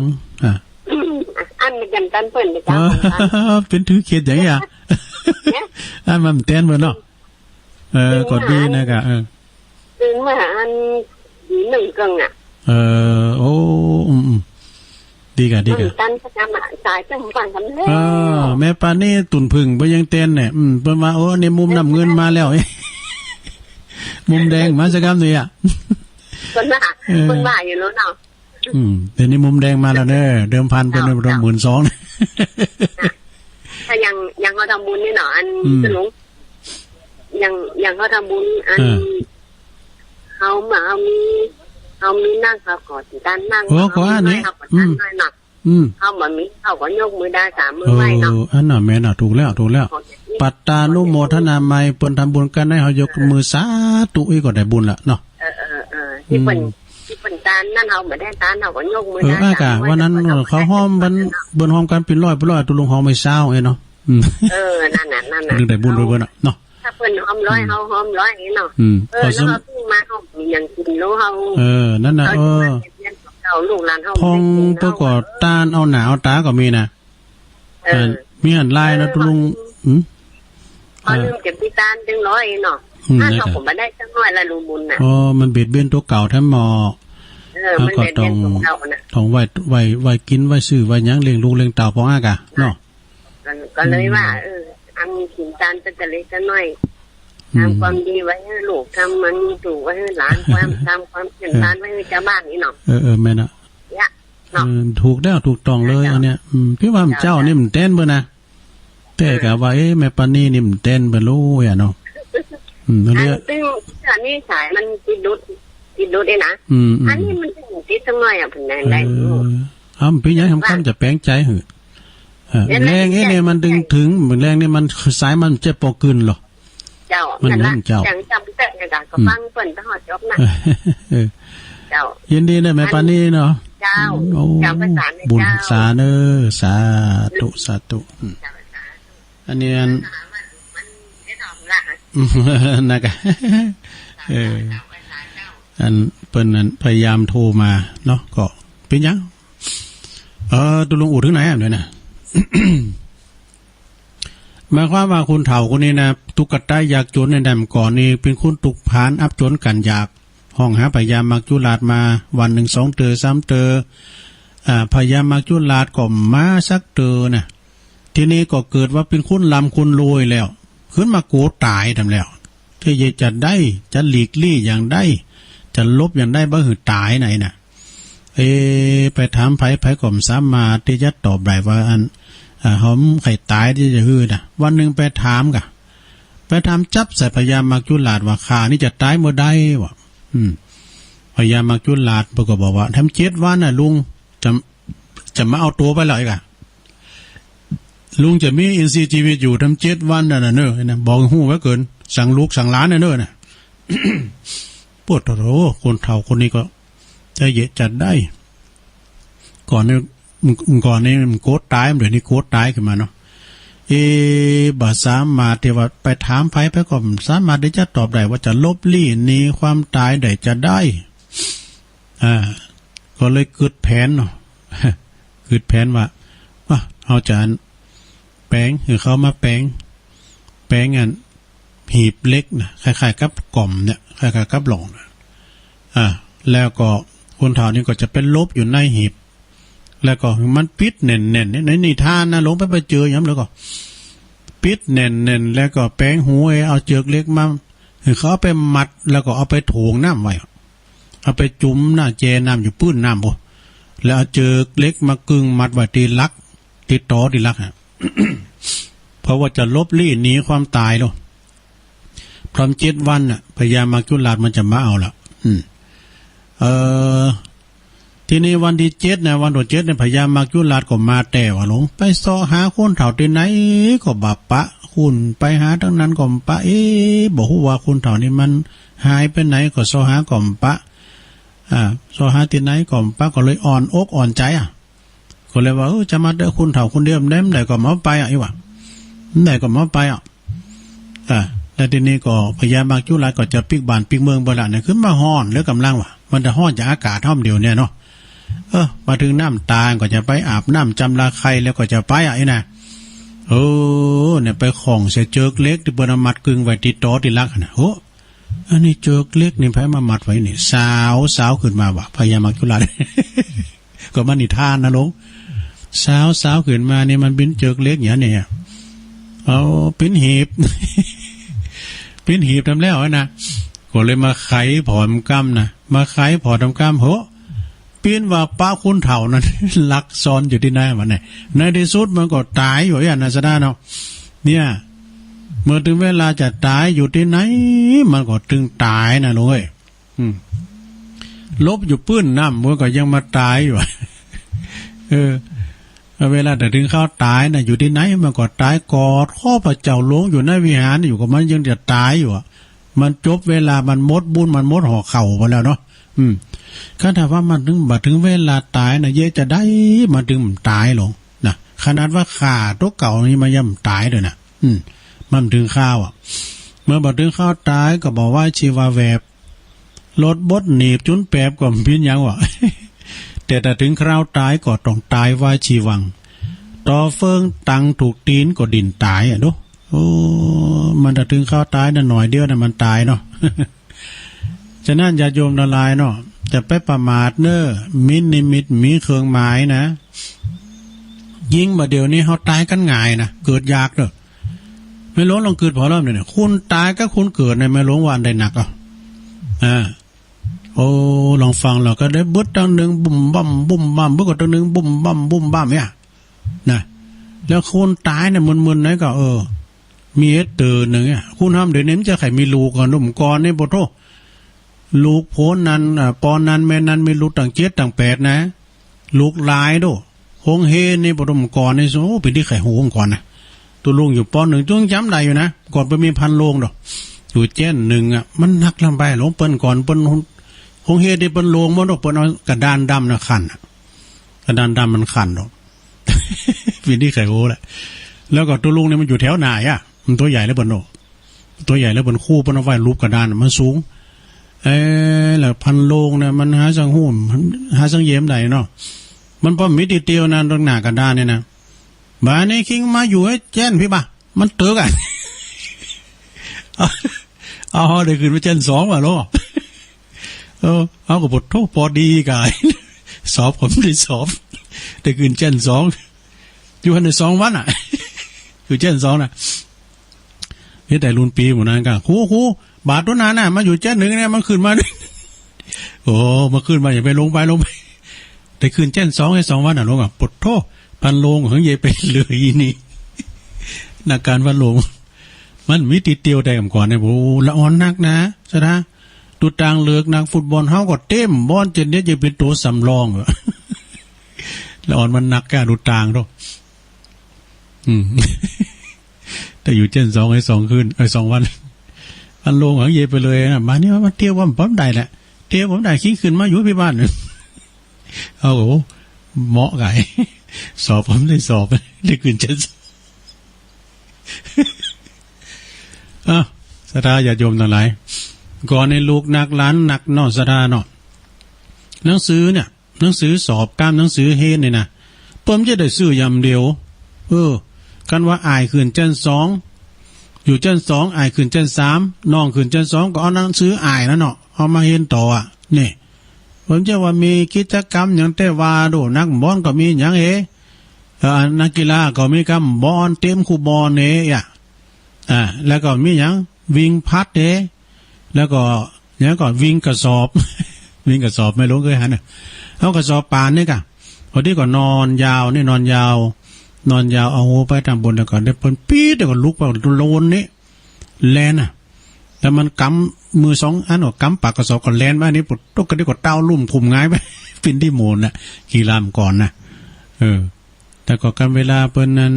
อันมันกันตันเปิ่นเจ้าเป็นถือเขียดอย่างเงี้ยอันมันเต้นเหมือนเนาะก็ดีนะกะถึงมาอัน1 กึ่งโอ้ดีกะตันประจำสายจังฟังกันเลยแม่ปานี่ตุ่นพึ่งไปยังเต้นเนี่ยเพิ่นว่าโอ้ในมุมน้ำเงินมาแล้วมุมแดงมาสักคำหนึ่งคนว่าอยู่แล้วเนาะแต่นี่มุมแดงมาแล้วเด้อเดิมพันเป็นประมาณ12,000ถ้ายังเขาทำบุญนี่เนาะอันสนุกยังเขาทำบุญอันเขามาเอามีนั่งเขากอดด้านนั่งเขาอันนี้เขาเหมือนมีเขาก็ยกมือได้3 มือไหว้เนาะอันน่ะแม่น่ะถูกแล้วปัตตานุโมทนาไมเปิ้นทำบุญกันให้เขายกมือสาธุอีกก็ได้บุญละเนาะที่เปิ้นตานนั่นเขาไม่ได้ตานเขาก็ยกมือได้กะวันนั้นเขาห้อมบนห้อมกันเป็นร้อยตุลุงห้อมไม่เศร้าเนาะนั่นน่ะนึกได้บุญด้วยเนาะถ้าเปิ้นห้อมร้อยเขาห้อมร้อยนี่เนาะแล้วเขาพิ่งมาเขามีอย่างกินรู้เขานั่นน่ะลูกหลานเขาพองตัวก่อตานเอาหนาเอาตาก็มีนะมีหันลายนะตุลุงเขาลืมเก็บที่ตานจังร้อยเนาะถ้าเขาผมมาได้จังน้อยละรูบุญน่ะมันเบียดเบียนตัวเก่าแท้หมอมันเบียดเบียนตัวเก่าน่ะต้องไว้กินไว้ซื้อไว้ยังเลี้ยงลูกเลี้ยงเต่าพองอากะเนาะก็เลยว่าทำขินตานจะเล็กจะน้อยทำความดีไว้ให้ลูกทำมันถูกไว้ให้หลานทำความเพียรตานไว้ให้ชาวบ้านนี่เนาะแม่น่ะถูกแล้วถูกต้องเลยอันเนี้ยพี่ว่าเจ้านี่มันเต้นเบอร์นะแต่กะว่าแม่ปานี่นี่มันเต้นเบอร์รู้อ่ะเนาะอันนี้อันนี้สายมันติดดุดเลยนะอันนี้มันติดสักหน่อยผลงานได้พี่ยังทำคำจะแปลงใจเหอะแรงเนี่ยมันดึงถึงเหมือนแรงเนี่ยมันสายมันจะปอกกึนหรอเจ้ามันเล่นเจ้าอย่างจำ แต่เนี่ยก็ฟังเปิ้นตลอดจบนะเจ้ายินดีได้ไหมปานนี้เนาะเจ้าเจ้าประสานบุญเจ้าสาเนอสาธุสาธุอันนี้มันได้ดอกละนะกะอันเปิ้นนั้นพยายามโทรมาเนาะก็เป็นยังตุลุงอู่ถึงไหนอ่ะเนี่ยนะหมายความว่าคุณเฒ่าคนนี้นะตุกตะอยากจนในแดมก่อนนี่เป็นคุณตุกผานอับจนกันอยากห้องหาพยายามมักจุลาดมาวันหนึ่ง2 เตอ3 เตอพยายามมักจุลาดก็มาสักเตอนะทีนี้ก็เกิดว่าเป็นคุณลำคุณรวยแล้วขึ้นมาโกตายทำแล้วที่จะได้จะหลีกลี่อย่างได้จะลบอย่างได้บ่หือตายไหนน่ะไปถามไผก่อมสามารถที่จะตอบได้ว่าอันหอมไข่ตายที่จะฮือน่ะวันหนึ่งไปถามจับใส่พยามักจุลาดว่าขานี่จะตายเมื่อใดวะพยามักจุลาดก็บอกว่าทำ7 วันน่ะลุงจะมาเอาตัวไปเลยกะลุงจะมีอินทรีย์ชีวิตอยู่ทำ7 วันน่ะเนอะนะบอกหู้ไว้เกินสั่งลูกสั่งหลานน่ะเนอะน่ะ ปวดโรคนเฒ่าคนนี้ก็จะเยะจัดได้ก่อนนี้มันโกดตายเดี๋ยวนี้โกดตายขึ้นมาเนาะบาสามารถที่ว่าไปถามไผก็สามารถที่จะตอบได้ว่าจะลบลี่หนีความตายได้จะได้ก็เลยเกิดแผนเนาะ เกิดแผนว่าเอาจานแป้งคือเขามาแป้งอันหีบเล็กนะคล้ายๆกับกล่อมเนี่ยคล้ายๆกับหลงนะแล้วก็คนเฒ่านี่ก็จะเป็นลบอยู่ในหีบแล้วก็มันปิดแน่นๆในนิทานนะลงไปเจอย้ำแล้วก็ปิดแน่นๆแล้วก็แป้งหูเอาเจือกเล็กมาคือเขาเอาไปมัดแล้วก็เอาไปโถงน้ำไว้เอาไปจุ่มหน้าแจน้ำอยู่ปื้นน้ำบ่แล้วเอาเจือกเล็กมากึ่งมัดไว้ตีลักติดต่อตีลักฮะ เพราะว่าจะลบลี่หนีความตายแล้วพร้อม7 วันน่ะพยายามมักจุลาดมันจะมาเอาละทีนี้วันที่7นะวันที่7เนี่ยพยายามมักจุลาดก็มาแต่ว่าหลงไปซ้อหาคนเฒ่าที่ไหนก็บาปะคุณไปหาทั้งนั้นก็ปะบอกว่าคนเฒ่านี่มันหายไปไหนก็ซ้อหาก็ปะซ้อหาที่ไหนก็ปะก็เลยอ่อนอกอ่อนใจก็เลยว่าจะมาได้คุณเฒ่าคนเดียวได้ก็มาไปอีว่าได้ก็มาไปแล้วทีนี้ก็พยายามมักจุลาดก็จะปิกบ้านปิกเมืองบ่ล่ะเนี่ยขึ้นมาฮ้อนหรือกำลังว่ะมันจะฮ้อนจากอากาศท่อมเดียวเนี่ยเนาะมาถึงน้ำตาก็จะไปอาบน้ำจำลาไข่แล้วก็จะไปนะเนี่ยไปของเสียเจิกเล็กที่บนมัดกึ่งไว้ติดต่อติลักนะอันนี้เจิกเล็กนี่ไผมามัดไว้นี่สาวขึ้นมาว่ะพยายามมักจุลาด ก็มันนิทานนะลงสาวขึ้นมานี่มันเป็นเจิกเล็กอย่างนี้เอาเป็นหีบ เป็นหีบทำแล้วนะก็เลยมาไขผอมกำนะมาไขผอมกำเปลี่ยนว่าป้าคุณเฒ่านั้นลักซ้อนอยู่ที่ไหนมันไหนในที่สุดมันก็ตายอยู่อย่างนั้นซะได้เนาะเนี่ยเมื่อถึงเวลาจะตายอยู่ที่ไหนมันก็ถึงตายนะลุงลบอยู่ปื้นน้ำมันก็ยังมาตายอยู่ เวลาแต่ถึงเข้าตายนะอยู่ที่ไหนมันก็ตายกอดข้อพระเจ้าหลวงอยู่ในวิหารอยู่กับมันยังจะตายอยู่มันจบเวลามันมดบุญมันมดห่อเข่าไปแล้วเนาะถ้าว่ามันถึงเวลาตายนะเยอะจะได้มาถึงตายลงนะขนาดว่าขาตัวเก่านี่มาย่ำตายเลยนะมันถึงข้าวเมื่อบัดถึงข้าวตายก็บอกว่าชีวาแวบรถบดหนีบจุนแปบก็พินยังวะ แต่ถึงคราวตายก็ต้องตายว่าชีวังต่อเฟิงตังถูกตีนก็ดินตายดูมันถึงข้าวตายน่ะหน่อยเดียวน่ะมันตายเนาะ ฉะนั้นอย่าโยมละลายเนาะจะไปประมาทเน้อมิตรนิมิตมีเครื่องหมายนะยิ่งมาเดี๋ยวนี้เขาตายกันง่ายนะเกิดยากเด้อไม่รู้ลองเกิดพอรอบเนี่ยคุณตายก็คุณเกิดในไม่รู้ว่าอันใดหนักลองฟังเราก็ได้บึ้ดตั้งหนึ่งบุ่มบั่มบุ่มบั่มบึ้ดก็ตั้งหนึ่งบุ่มบั่มบุ่มบั่มเนี่ยนะแล้วคุณตายเนี่ยมึนๆไหนก็มีตื่นหนึ่งคุณทำเดี๋ยวนี้มันจะไข่มีลูกก่อนนุ่มก่อนนี่ปะโทลูกโพนนั้นปอนนั้นแม่นั้นมีลูกต่าง7ต่าง8นะลูกลายดูหงเฮนี่ปฐมก่อนนี่เป็นที่ไข่หูก่อนนะตัวลุงอยู่ปอน1จ้วงจำได้อยู่นะก่อนไปมีพันโลงดอก อยู่เจนหนึ่งอ่ะมันหนักลำไปหลงเปิ้นก่อนเปิ้นคงเฮ็ดได้เปิ้นโลงบ่ดอกเปิ้นเอากระดานดำน่ะคั่นกระดานดำมันคั่นดอก วินนี่ไข่โอ้แหละแล้วก็ตัวลุงเนี่ยมันอยู่แถวไหนอ่ะมันตัวใหญ่แล้วเปิ้นโนตัวใหญ่แล้วเปิ้นคู่เปิ้นเอาไว้รูปกระดานมันสูงแล้วพันโลงเนี่ยมันหาสังหูหาสังเยี่ยมได้เนาะมันพอมีติเตียวนั่นตรงหน้ากระดานเนี่ยนะบ้านนี้คิงมาอยู่ให้แจ้นพี่บ่ามันเตือกอ่ะ เอาได้ขึ้นไปแจ้น2ว่ะโลเอาก็บทโทษพอดีกาย สอบผมได้สอบได้ขึ้นแจ้น2อยู่ใน2 วันอ่ะ คือแจ้น2น่ะนี่แต่รุ่นปีหมดนั้นก็ครูบาทตัวนั้นน่ะมาอยู่แจ้น1เนี่ยมันขึ้นมา โอ้มาขึ้นมาอย่าไปลงไปได้ขึ้นแจ้น2ให้2 วันอ่ะลงอ่ะปดโทษพันโลงของเยไปเลยนี่นักการพันโลงมันมีติเตียวได้ก่อนเนี่ยโอ้ละอ่อนนักนะใช่ไหมดูต่างเลือกนักฟุตบอลเฮาก็เต็มบอลเจนเนี่ยจะเป็นตัวสำรองเหรอ ละอ่อนมันนักแก่ดูต่างด้วยแต่อยู่เจน2ให้2 คืน2 วันพันโลงของเยไปเลยนะมาเนี่ยมาเที่ยวว่าผมได้แหละเที่ยวผมได้ขี้ขึ้นมาอยู่ที่บ้านเอาโหเหมาะไงสอบผมได้สอบได้ขึ้นเจนศรัทธาญาติโยมทั้งหลายก่อนในลูกนักล้านนักนอกศรัทธาเนาะหนังสือเนี่ยหนังสือสอบกล้ามหนังสือเฮนเนี่ยนะผมจะได้ซื้อยำเดียวกันว่าอายขึ้นเจน2อยู่เจน2อายขึ้นเจน3น้องขึ้นเจน2ก็เอาหนังสืออายแล้วเนาะเอามาเฮนต่ออ่ะนี่ผมจะว่ามีกิจกรรมอย่างแต่ว่าดูนักบอลก็มีอย่างนักกีฬาก็มีกำบอลเต็มคูบอลเนี่ยแล้วก็มีอย่างวิ่งพัดแล้วก็อย่างก็วิ่งกระสอบ วิ่งกระสอบไม่รู้เคยหันเนี่ยเอากระสอบปานนี่กะพอที่ก็นอนยาวนี่นอนยาวเอาหัวไปทางบนแล้วก็ได้เพิ่นปี๊ดแล้วก็ลุกไปโลนนี่แลนอ่ะแล้วมันกำมือ2 อันกำปากกระสอบก็แลนมานี่ปวดตกกันนี่ก็เต้าลุ่มคุมง่ายไป ปินที่โมนน่ะกีฬามก่อนนะแต่ก็กันเวลาเปิ้นนั้น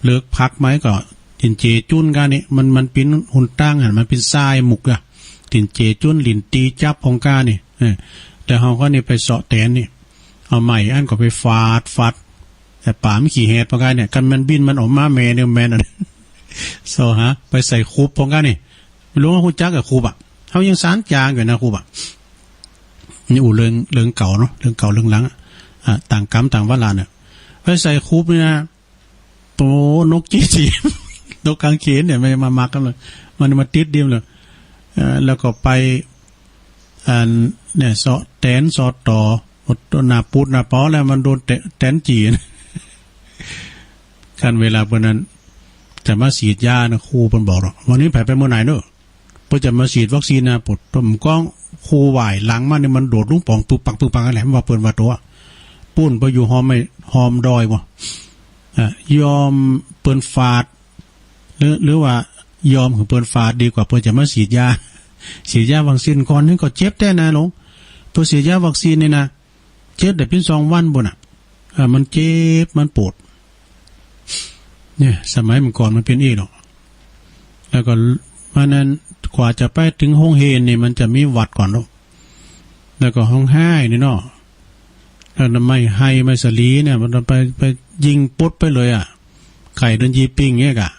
เลิกพักไหมก็ตินเจจุนกันนี่มันเป็นหุ่นตั้งหันมันเป็นทรายหมุกอะตินเจจุนหลินตีจับของกานี่แต่เฮาก็นี่ไปเสาะแตนนี่เอาใหม่อันก็ไปฟาดแต่ป่าไม่ขี่แหดของกาเนี่ยกันมันบินมันออกมาแม่เนี่ยแม่น่ะ โซฮะไปใส่คูบของกานี่ไม่รู้ว่าฮู้จักกับคูบอ่ะเฮายังสานจางอยู่นะคูบอ่ะนี่เรื่องเก่าเนาะเรื่องเก่าเรื่องหลังต่างกรรมต่างวาระเนี่ยไปใส่คูบนี่นะโตนกจีนกกางเขนเนี่ยไม่มามักกันเลยมันมาติดเดียวเลยแล้วก็ไปเนี่ยเสาะแตนสอดต่อต้นนาปูดนาป้อแล้วมันโดนแตนจีนกันเวลาเมื่อนั้นจะมาฉีดยานะครูเพิ่นบอกหรอกวันนี้ไปเมื่อไหร่เนอะเพื่อจะมาฉีดวัคซีนนะปวดต้มก้องครูไหวหลังมันเนี่ยมันโดดลุงป่องปึกปังอะไรมันว่าเปิ่นว่าตัวปุ้นไปอยู่หอมดอยบ่ยอมเปิ่นฟาดหรือว่ายอมของเปิ่นฟาดดีกว่าเปิ่นจะมาฉีดยาวัคซีนก่อนนี่ก็เจ็บแท้นะหลงเปิ่นฉีดยาวัคซีนนี่นะเจ็บได้เป็น2 วันบ่น่ะมันเจ็บมันปวดเนี่ยสมัยมันก่อนมันเป็นอีหรอกแล้วก็มันนั้นกว่าจะไปถึงห้องเฮนนี่มันจะมีวัดก่อนแล้วก็ห้องห้ายนี่เนาะแล้วไม่สลีเนี่ยมันไปยิงปุ๊ดไปเลยไข่เดินยีปิ้งเงี้ยกะ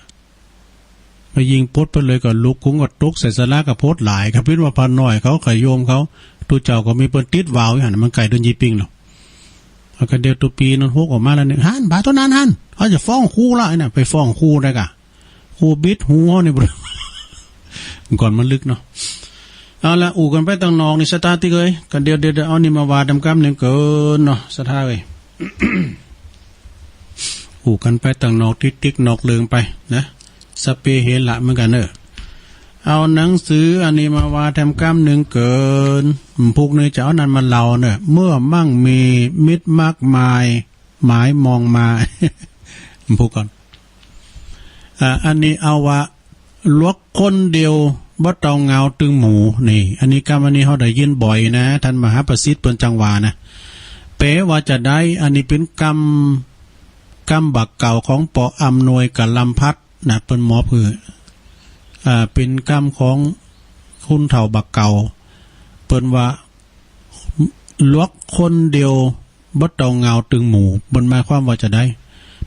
ไปยิงปุ๊ดไปเลยก็ลุกกุ้งก็ตุกใส่สลากกับโพดหลายครับพิษว่าพันหน่อยเขาไข่โยมเขาตัวเจ้าก็มีเปิ้นติดวาวอยู่หั่นมันไก่เดินยีปิ้งหรอกแล้วก็เดี๋ยวตัวปีนั้นฮกออกมาแล้วเนี่ยหันบาตัวนั้นหันเขาจะฟ้องครูละเนี่ยไปฟ้องครูได้กะครูบิดหัวนี่บ่ก่อนมันลึกเนาะเอาละอู่กันไปตั้งนองนี่สตาร์ติเลยกันเดี๋ยวเอานี่มาวาดำกำหนึ่งเกินเนาะสตาร์เลย อู่กันไปตั้งนอกติ๊กนอกเลืองไปนะสเปเฮละเหมือนกันเอาหนังสืออันนี้มาวาดำกำหนึ่งเกินพวกนี้จะเอานั้นมาเล่าเนี่ยเมื่อมั่งมีมิตรมากมายหมายมองมาพูดก่อนอันนี้เอาว่าลวกคนเดียวบ่ต้องเงาตึงหมูนี่อันนี้กรรมอันนี้เขาได้ยินบ่อยนะท่านมหาประสิทธิ์เปิ้นจังหวานะเป๋ว่าจะได้อันนี้เป็นกรรมบักเก่าของปออำนวยกับลำพัดนะเปิ้นหมอเพื่อ เป็นกรรมของคุณเฒ่าบักเก่าเปิ้นว่าลวกคนเดียวบ่ต้องเงาตึงหมู่บนหมายความว่าจะได้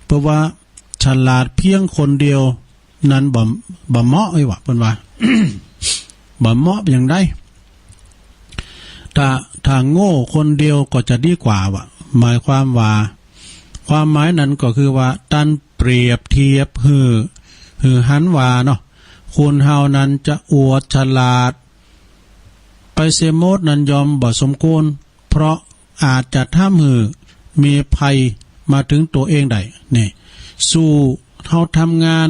เพราะว่าฉลาดเพียงคนเดียวนั้นบ่เหมาะวะเปิ้นว่า บ่เหมาะอย่างใดถ้าโง่คนเดียวก็จะดีกว่าวะหมายความว่าความหมายนั้นก็คือว่าตันเปรียบเทียบหือหันว่าเนาะคนเฮานั้นจะอวดฉลาดไปเสโมดนั้นยอมบ่สมควรเพราะอาจจะทำให้มีภัยมาถึงตัวเองได้นี่สู้เฮาทำงาน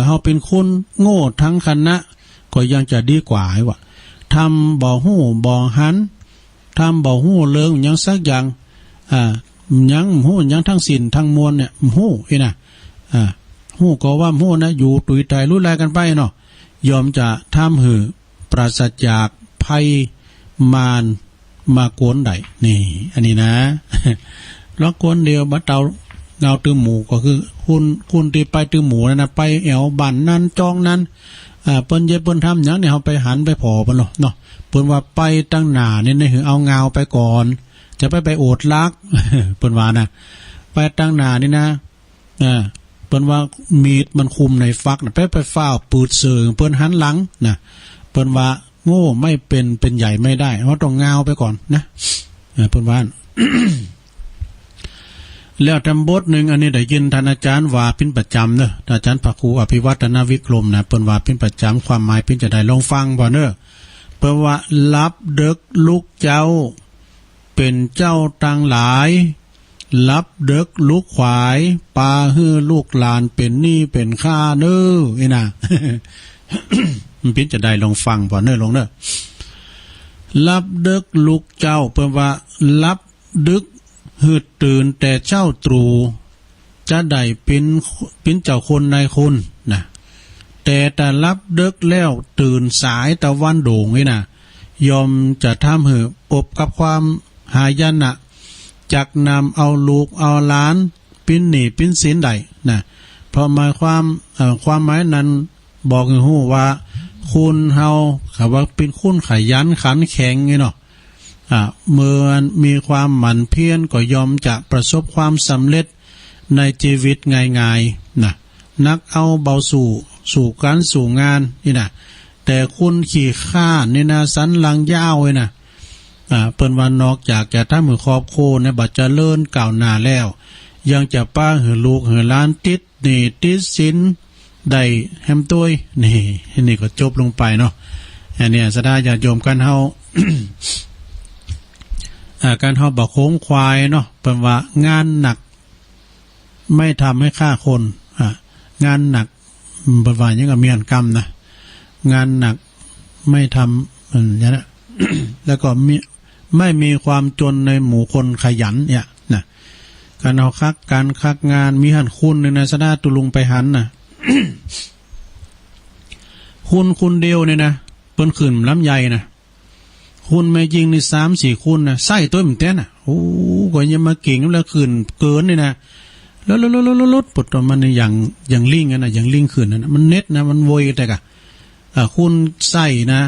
เฮาเป็นคนโง่ทั้งคณะก็ยังจะดีกว่าว่ะทำบ่ฮู้บ่หันทำบ่ฮู้เรื่องยังสักอย่างยังฮู้ยังทั้งสิ้นทั้งมวลเนี่ยฮู้นะฮู้ก็ว่าฮู้นะอยู่ตุยตายรู้แลกันไปเนาะยอมจะทำให้ปราศจากภัยมารมากวนได้นี่อันนี้นะ แล้วกวนเดียวบัดเตาเงาตื้อหมูก็คือคุณที่ไปตื้อหมูนั่นนะไปแอวบ้านนั้นจองนั้นเปิ้นเย็บเปิ้นทำหยังเนี่ยเฮาไปหันไปพอเปิ้นเนาะเปิ้นว่าไปตั้งหน้านี่ให้เอาเงาไปก่อนจะไปโอดลัก เปิ้นว่านะไปตั้งหน้านี่นะเปิ้นว่ามีดมันคุมในฟักน่ะไปฟ้าวปืดเสิงเปิ้นหันหลังนะเปิ้นว่าโง่ไม่เป็นใหญ่ไม่ได้เพราะต้องเงาไปก่อนนะเปิ้นว่า แล้วทำบทหนึ่งอันนี้ได้ยินท่านอาจารย์ว่าเป็นประจำเนอะอาจารย์ภาครูอภิวัฒนวิกรมนะเปิ้นว่าเป็นประจำความหมายเป็นจะได้ลองฟังบ่เนอะเปิ้นว่ารับเด็กลูกเจ้าเป็นเจ้าต่างหลายรับเด็กลูกขวายปาฮื้อลูกหลานเป็นหนี้เป็นค่าเนอะไอ้น่ะ มันเป็นจะได้ลองฟังบ่เนอะลงเนอะรับเด็กลูกเจ้าเปิ้นว่ารับดึกหืดตื่นแต่เจ้าตรูจะได้เป็นเจ้าคนนายคนนะแต่รับเด็กแล้วตื่นสายตะวันโด่งนี่นะยอมจะทำให้ปบกับความหายนะจักนำเอาลูกเอาหลานปิ้นหนีปิ้นสินใดนะเพราะหมายความหมายนั้นบอกให้ฮู้ว่าคุณเฮาเขาว่าเป็นคุณขยันขันแข็งไงเนาะเมื่อมีความหมั่นเพียรก็ยอมจะประสบความสำเร็จในชีวิตง่ายๆนะนักเอาเบาสู่การสู่งานนี่นะแต่คุณขี่ข้านี่นะสันหลังยาวเลยนะเปิ้นว่านอกจากจะทำให้ครอบครัวในบัดเจริญก้าวหน้าแล้วยังจะป้าหือลูกหือหลานติดหนี้ติดสินได้แฮมต้วยนี่ก็จบลงไปเนาะอันนี้สดาญาติโยมกันเฮา การเฮาบอกโค้งควายเนาะเป็นว่างานหนักไม่ทำให้ฆ่าคนงานหนักเป็นว่าอย่างกับมีอันกรรมนะงานหนักไม่ทำอย่างนั้น แล้วก็ไม่มีความจนในหมู่คนขยันเนี่ยนะการเอาการคักงานมีหันคุณในสดาตุลุงไปหันนะ คุณเดียวเนี่ยนะเปิ้นขืนลำใหญ่นะคุณไม่ยิงใน3-4คุณนะไส้ตัวมันเต้นโอ้ก็ยังมาเก่งแล้วขืนเกินนี่นะแล้วลดปดมันอย่างลิงนะอย่างลิงขืนนะมันเน็ตนะมันโวยแต่กะคุณไส้นะ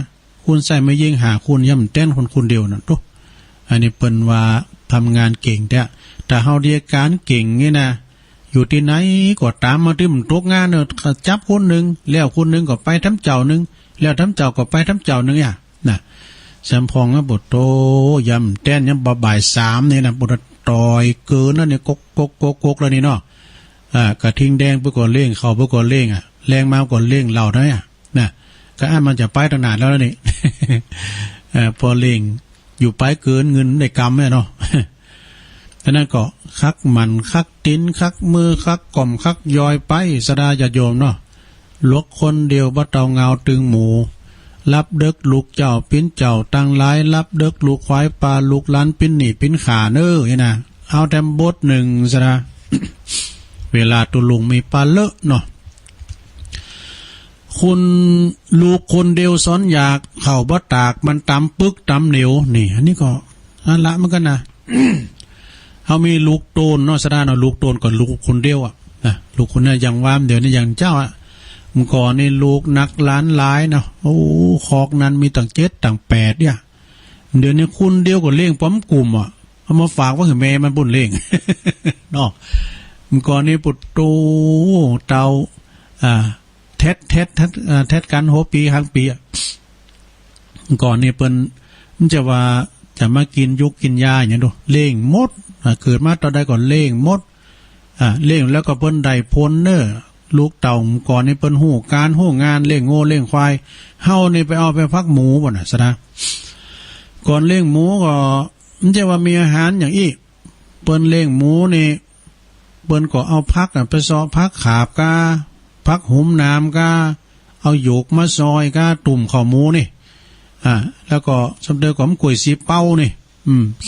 คุณไส้ไม่ยิงหาคุณย่ำเต้นคนเดียวนะทุกอันนี้เปิ้นว่าทำงานเก่งแต่เฮาเรียกการเก่งนี่นะอยู่ที่ไหนก็ตามมาที่มันตกงานเนอะจับคนหนึ่งแล้วคนหนึ่งก็ไปทำเจ้าหนึ่งแล้วทำเจ้าก็ไปทำเจ้าหนึ่งอ่ะนะแซมพองนะบทโตยำแต้นยำบ่าย3นี่นะบทต่อยเกินนั่นเนี่ยกกแล้วนี่เนาะกระทิงแดงเพื่อก่อนเล่งเขาเพื่อก่อนเล่งแรงมาก่อนเล่งเราเนี่ยนะก็มันจะไปตั้งนานแล้วนี่ พอเล่งอยู่ไปเกินเงินได้กำแม่เนาะ ฉะนั้นก็คักมันคักติ้นคักมือคักกล่อมคักยอยไปสดาญาติโยมเนาะลวกคนเดียวบ่เตาเงาตึงหมูรับเด็กลูกเจ้าปิ้นเจ้าตั้งหลายรับเด็กลูกควายปลาลูกล้านปิ้นหนีปิ้นขาเน้อนี่นะเอาแต้มบทหนึ่งซะนะ เวลาตุลุงมีปลาเลอะเนาะคุณลูกคนเดียวซ้อนอยากเข่าบ่ตากมันตำปึกตำเหนียวนี่อันนี้ก็อันละมันกันนะ เขามีลูกโตนเนาะสดาเนาะลูกโตนก่อนลูกคนเดียวนะลูกคนนั้นอย่างวามเดี๋ยวนี้อย่างเจ้า มื่อก่อนนี่ลูกนักล้านหลายเนาะโอ้คอกนั้นมีตั้ง7ตั้ง8เนี่ยเดี๋ยวนี้คุณเดียวก็เลี้ยงป้อมกลุ่มอ่ะเอามาฝากว่าคือแม่มันบุญเลี้ยง เนาะเมื่อก่อนนี่ปุตโตเตาเท็ดกันโหปีครั้งปีอ่ะเมื่อก่อนนี่เปิ้นมันจะว่าจะมากินยุกกินยาอย่างนี้ดูเลี้ยงมดเกิดมาตอนใดก่อนเลี้ยงมดเลี้ยงแล้วก็เปิ้นได้พ้นเน้อลูกเต่าก่อนนี่เปิ้นหู้การหู้งานเลี้ยงโง่เลี้ยงควายเฮานี่ไปเอาไปพักหมูบ่น่ะซะนะก่อนเลี้ยงหมูก็มันจะว่ามีอาหารอย่างอีกเปิ้นเลี้ยงหมูนี่เปิ้นก็เอาพักไปซอพักขาบกาพักหุมน้ำกาเอาโยกมาซอยกาตุ่มข้าวหมูนี่แล้วก็สำเร็จก็มกล้วยสีเป้านี่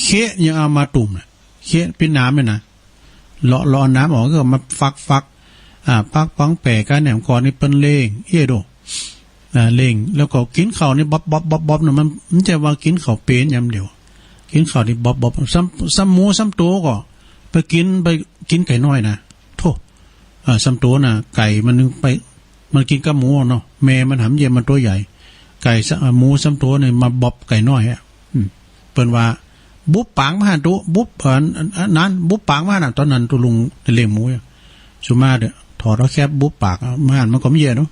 เคะยังเอามาตุ่มน่ะเคะเป็นน้ำเนี่ยนะเลาะน้ำออกก็มาฟักปักปังแปะกันแหนมก่อนนี่เปิ้นเล่งโดเล่งแล้วก็กินข้าวนี่บ๊อบน่ะมันจะว่ากินข้าวเป็นยำเดียวกินข้าวนี่บ๊อบซ้ำหมูซ้ำโตก็ไปกินไก่น้อยนะโธ่ซ้ำโตน่ะไก่มันนึงไปมันกินกับหมูเนาะแม่มันหำเย็นมันตัวใหญ่ไก่หมูซ้ำโตนี่มาบ๊อบไก่น้อยอ่ะเปิ้นว่าบุบปางมาหันตุบุบนั้นบุบปางมาหันตอนนั้นตุลุงเลี้ยงหมูสุมาเด้อถอดเอาแคบบุบปากมาหันมันก็ไม่เยอะเนาะ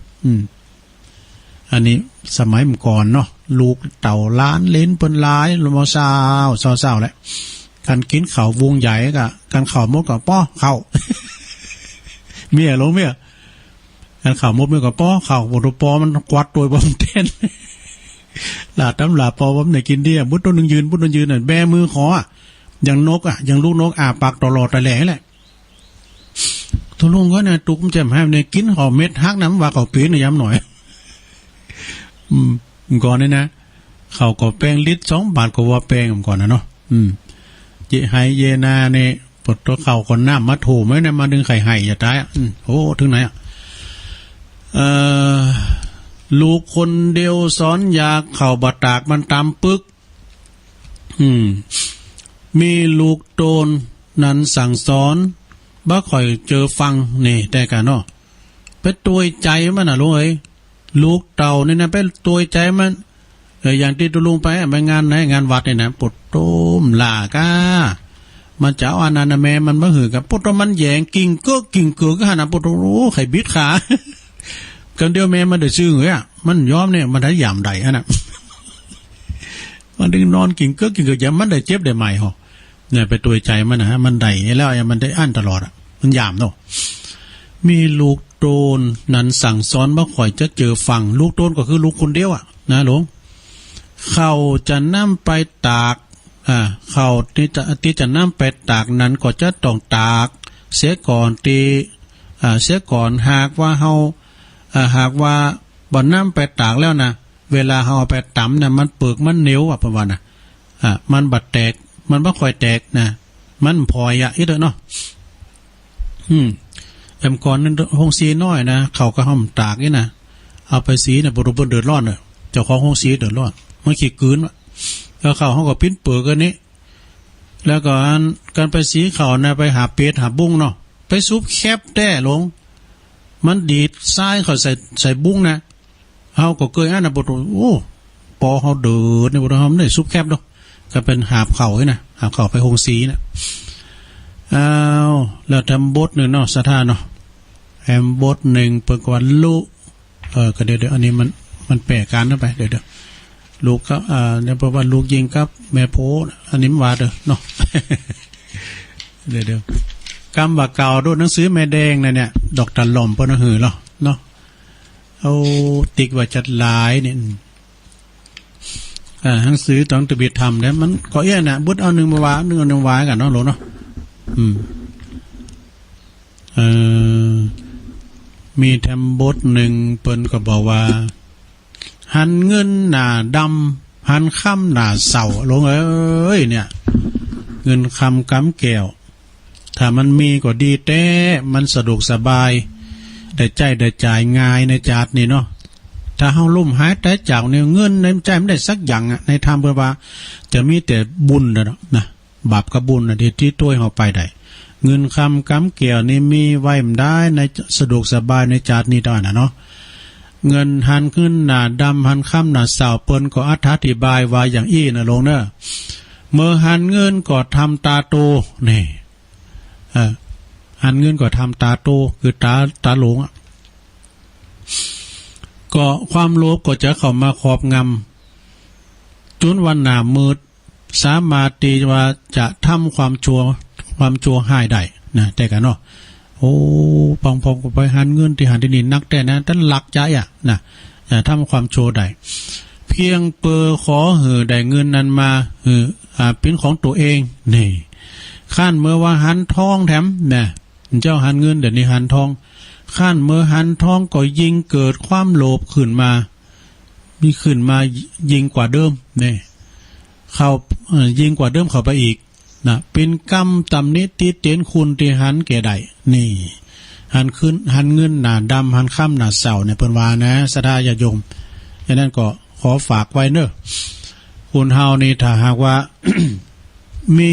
อันนี้สมัยก่อนเนาะลูกเต่าล้านเล่นเปิ้นหลายลมซาวแหละการกินข้าววงใหญ่กะการข้าวมดกับป้อข้าว เมียลงเมียการข้าวมดเมียกับป้อข้าวบ่ปอมันกวาดตัวบ่เต้นหลาตำหลาปอบ่ได้กินเดียบุดต้นนึงยืนน่ะแบมือขออย่างนกอย่างลูกนกปากตลอดตะแหล่แหละทุลุงก็เนี่ยตุกมันจะให้เนี่ยกินข้าวเม็ดฮักน้ำว่าข้าวปีนย้ำหน่อยก่อนนี่นะข้าวก็แป้งลิตร2 บาทก็ว่าแป้งก่อนนะเนาะเจไฮเยนาเนี่ยปดตัวข้าวคนน้ำมาถูไม่เนี่ยมาดึงไข่ไห่อย่าตายโอ้ถึงไหนลูกคนเดียวสอนยาเข่าบาดตากมันตามปึกมีลูกโตนนั้นสั่งสอนบ่ค่อยเจอฟังนี่แต่กันเนาะเป็นตัวใจมันน่ะลุงเอ้ยลูกเต่านี่นะเป็นตัวใจมันอย่างที่ตุลุงไปงานไหนงานวัดนี่นะปุดโต้มลากามันจะเอาอนันต์แม่มันมาหือกับปุดโต้มันแยงกิ่งเกือก็หานะปุดโต้ไข่บิดขากันเดียวแม่มันได้ซื้อเหรอมันยอมเนี่ยมันได้ยามใดฮะน่ะมันดึงนอนกิ่งเกืออย่ามันได้เจ็บได้ใหม่หรอเนี่ยไปตัวใจมันนะฮะมันได้แล้วมันได้อั้นตลอดอ่ะมันยามเนาะมีลูกโตนนั้นสั่งสอนบ่ค่อยจะเจอฟังลูกโตนก็คือลูกคนเดียวอ่ะนะหลวงเขาจะนำไปตากเขาที่จะนำไปตากนั้นก็จะต้องตากเสียก่อนเสียก่อนหากว่าบ่นำไปตากแล้วนะเวลาเฮาเอาไปตำน่ะมันเปลือกมันเหนียวอ่ะประมาณน่ะมันบัดแตกมันบ่ค่อยแตกนะมันพอยอ่ะอีเด้อเนาะก่อนนั้นห้องสีน้อยนะเขาก็ห้อมตากนี่นะเอาไปสีน่ะบ่เดือดร้อนเด้อเจ้าของห้องสีเดือดร้อนมันขี้กืนว่ะแล้วเขาก็ปิ้นเปลือกอันนี้แล้วก็การไปสีเขานะไปหาเป็ดหาบุ้งเนาะไปซุปแคบแต้ลงมันดีดทรายเขาใส่บุ้งนะเฮาก็เคยนะบ่โอ้ปอเฮาเดือดนี่บ่เฮาได้ซุปแคบดอกก็เป็นหาบเข่าให้นะหาบเข่าไปโฮงสีนะแล้วทำบทนึงเนาะสถานเนาะแอมบทนึงเปิดกว่าลูกก็เดี๋ยวอันนี้มันแปลการเข้าไปเดี๋ยวลูกก็เนี่ยเพราะว่าลูกยิงกับแม่โพอันนี้ว่าเด้อเนาะ เดี๋ยวกำบักเก่าด้วยหนังสือแม่แดงเนี่ยดอกตันหล่อมเปิ้นหือเนาะเอาติ๊กว่าจัดหลายเนี่ยหนังสือต้องตะเบียดทำเนี่ยมันก็เอี้ยน่ะบุดเอา1 มาว่า1 เอา 1 วากันเนาะโหลเนาะมีแถมบทหนึ่งเปิ้นก็บอกว่าหันเงินหน้าดำหันค่ำหน้าเสาลงเอ้ยเนี่ยเงินคำกำแก้วถ้ามันมีก็ดีแต่มันสะดวกสบายได้ใจได้จ่ายง่ายในจาดนี่เนาะถ้าเฮาลุ่มหายแต่จากเนี่ยเงินในใจไม่ได้สักอย่างอ่ะในธรรมเพื่อว่าจะมีแต่บุญนะบาปกับบุญนะที่ตัวเฮาไปได้ เงินคำกำเกี่ยวนี่มีไว้ไม่ได้ในสะดวกสบายในจาดนี้ได้นะเนาะเงินหันขึ้นหน้าดำหันค่ำหน้าเสาเปิ้นก็อธิบายว่าอย่างอี้นะลงเนอะเมื่อหันเงินก็ทำตาโตนี่หันเงินก็ทำตาโตคือตาหลงก็ความโลภก็จะเข้ามาครอบงำจนวันหน้ามืดสามารถที่ว่าจะทำความชั่วให้ได้นะแต่กันเนาะโอ้ปองก็ไปหันเงินที่หันที่นี่นักแต่นะท่านหลักใจนะทำความชั่วได้เพียงเปอขอได้เงินนั้นมาเป็นของตัวเองนี่ขั้นเมื่อว่าหันทองแถมเนี่ยเจ้าหันเงินเดี๋ยวนี้หันทองขั้นเมื่อหันทองก็ยิ่งเกิดความโลภขึ้นมามีขึ้นมายิ่งกว่าเดิมเนี่ยเขายิ่งกว่าเดิมเข้าไปอีกนะเป็นกรรมตำนิติเตียนคุณที่หันแก่ใดนี่หันขึ้นหันเงินหนาดำหันค่ำหนาเสาเนี่ยเปิ้นว่านะสดาญาโยมฉะนั้นก็ขอฝากไว้เนอะคุณเฮานี่ถ้าหากว่า มี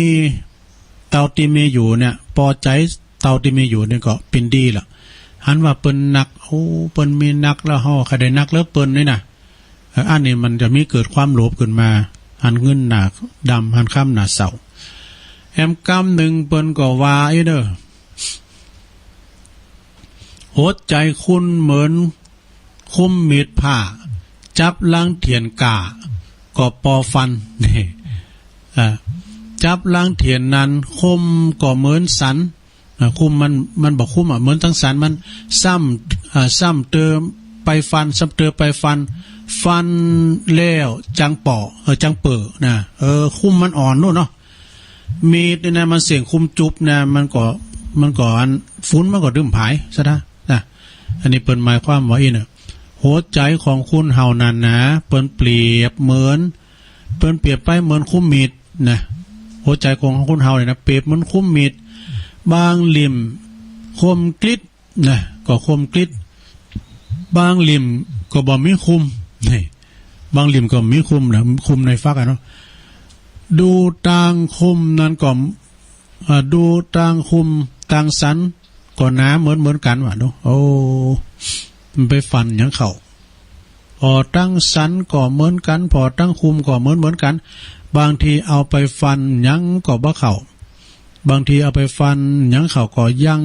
เตาที่มีอยู่เนี่ยพอใจเตาที่มีอยู่เนี่ยก็เป็นดีล่ะหันว่าเปิ้นนักโอ้เปิ้นมีนักแล้วเฮาใครได้นักแล้วเปิ้นนี่น่ะอันนี้มันจะมีเกิดความโลภขึ้นมาหันเงินหนาดำหันค่ำหนาเสาแอมกำหนึ่งเปิ้นก็ว่าไอ้เด้อหัวใจคุณเหมือนคุ้มมีดผ้าจับลังเถียนกาก็ปอฟันนี่จับลังเถียนนั้นคมก็เหมือนสันคุมมันบอกคุมเหมือนทั้งสันมันซ้ำเติมไปฟันซ้ำเติมไปฟันแล้วจังปอจังเปิดนะคุมมันอ่อนโน่นเนาะมีดเนี่ยมันเสียงคุมจุบเนี่ยมันก็อันฟุ้นมันก็ดื่มผายซะนะอันนี้เปิ้นหมายความว่าอีเนี่ยหัวใจของคุณเฮานั้นนะเปิ้นเปรียบไปเหมือนคุ้มมีดนะหัวใจของคุณเฮาเนี่ยนะเปรียบเหมือนคุ้มมีดบางลิมคมกริดนะก็คมกริดบางลิมก็บ่มีคุมนี่บางลิมก็มีคุมนะคุมในฟักเนาะดูต่างคุมนั้นก็ดูต่างคุมต่างสันก็หนาเหมือนกันว่ะเนาะโอ้มันไปฟันอย่างเขาพอตั้งสันก็เหมือนกันพอตั้งคุมก็เหมือนกันบางทีเอาไปฟันยังก็บ่เข้าบางทีเอาไปฟันยังเขาก็ยัง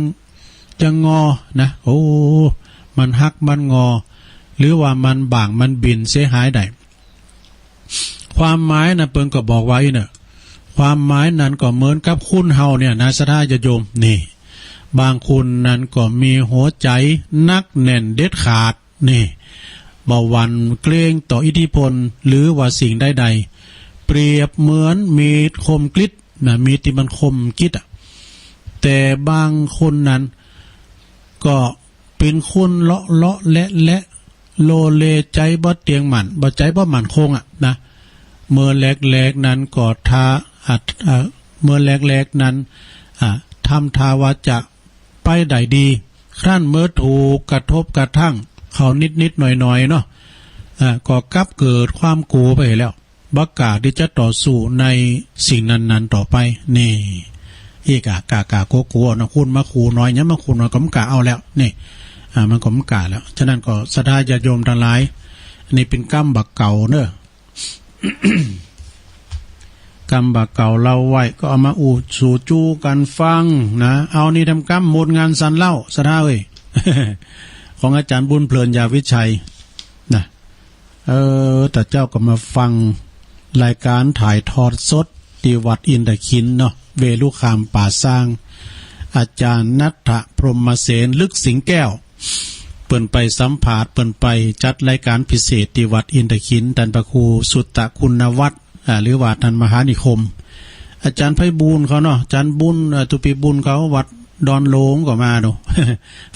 จะงอนะโอ้มันหักมันงอหรือว่ามันบางมันบินเสียหายได้ความหมายนะเปิ้นก็บอกไว้เนี่ยความหมายนั้นก็เหมือนกับคุณเฮาเนี่ยนะสถาญาโยมนี่บางคุณนั้นก็มีหัวใจนักแน่นเด็ดขาดนี่บ่หวั่นเกรงต่ออิทธิพลหรือว่าสิ่งใดๆเปรียบเหมือนมีดคมกริดนะมีที่มันคมกิดแต่บางคนนั้นก็เป็นคนเลาะและโลเลใจบ่เตียงหมันบ่ใจบ่หมันคงนะเมื่อแรกๆนั้นก็เมื่อแรกๆนั้นทำทาวาจะไปได้ดีครั้นเมื่อถูกกระทบกระทั่งเขานิดหน่อยเนาะก็กลับเกิดความกลัวไปแล้วบักกาที่จะต่อสู้ในสิ่งนั้นต่อไปนี่อีกกาโกๆนะคุณมาคูน้อยเนี่ยมาคูน้อยก็มกะเอาแล้วนี่มันก็มกะแล้วฉะนั้นก็ศรัทธาญาติโยมทั้งหลายอันนี้เป็นกรรมบักเก่าเนอะ กรรมบักเก่าเราไว้ก็เอามาอูสู่จูกันฟังนะเอานี่ทำกรรมหมดงานสันเล่าศรัทธาเอ้ย ของอาจารย์บุญเพลินยาวิชัยนะแต่เจ้าก็มาฟังรายการถ่ายทอดสดที่วัดอินทคินเนาะเวลุคามป่าสร้างอาจารย์ณัฐพรหมเสนลึกสิงแก้วเปิ่นไปสัมภาษณ์เปิ่นไปจัดรายการพิเศษที่วัดอินทคินท่านพระครูสุตตะคุณวัฒน์หรือว่าท่านมหานิคมอาจารย์ไพบูลย์เขาเนาะอาจารย์บุญตุปีบุญเขาวัดดอนโลงก็มาเนาะ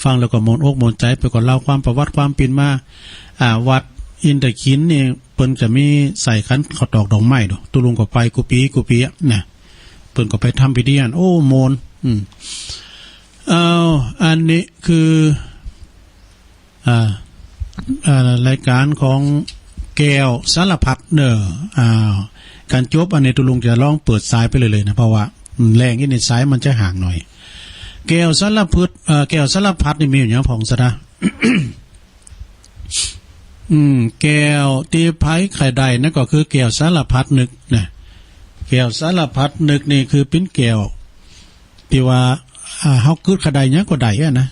ฟังแล้วก็มนอกมนใจไปก็เล่าความประวัติความเป็นมาวัดอินทคินนี่เปิ้นจะมีใส่ขันข้าวตอกดอกไม้เนาะตุลุงก็ไปกุปีนะเปิ้นก็ไปทำพิธีโอ้โมนอันนี้คือรายการของแก้วสารพัดเนอะการจบอันนี้ตุลุงจะลองเปิดสายไปเลยนะเพราะว่าแรงนี่ในสายมันจะห่างหน่อย แก้วสารพัดแก้วสารพัดนี่มีอยู่อย่างของสะดา แก้วตีไผ่ไข่ใดนั่นก็คือแก้วสารพัดนึกนะแก้วสารพัดนึกนี่คือเป็นแก้วที่ว่าเฮาคือไข่ใดเนี้ยก็ได้นะ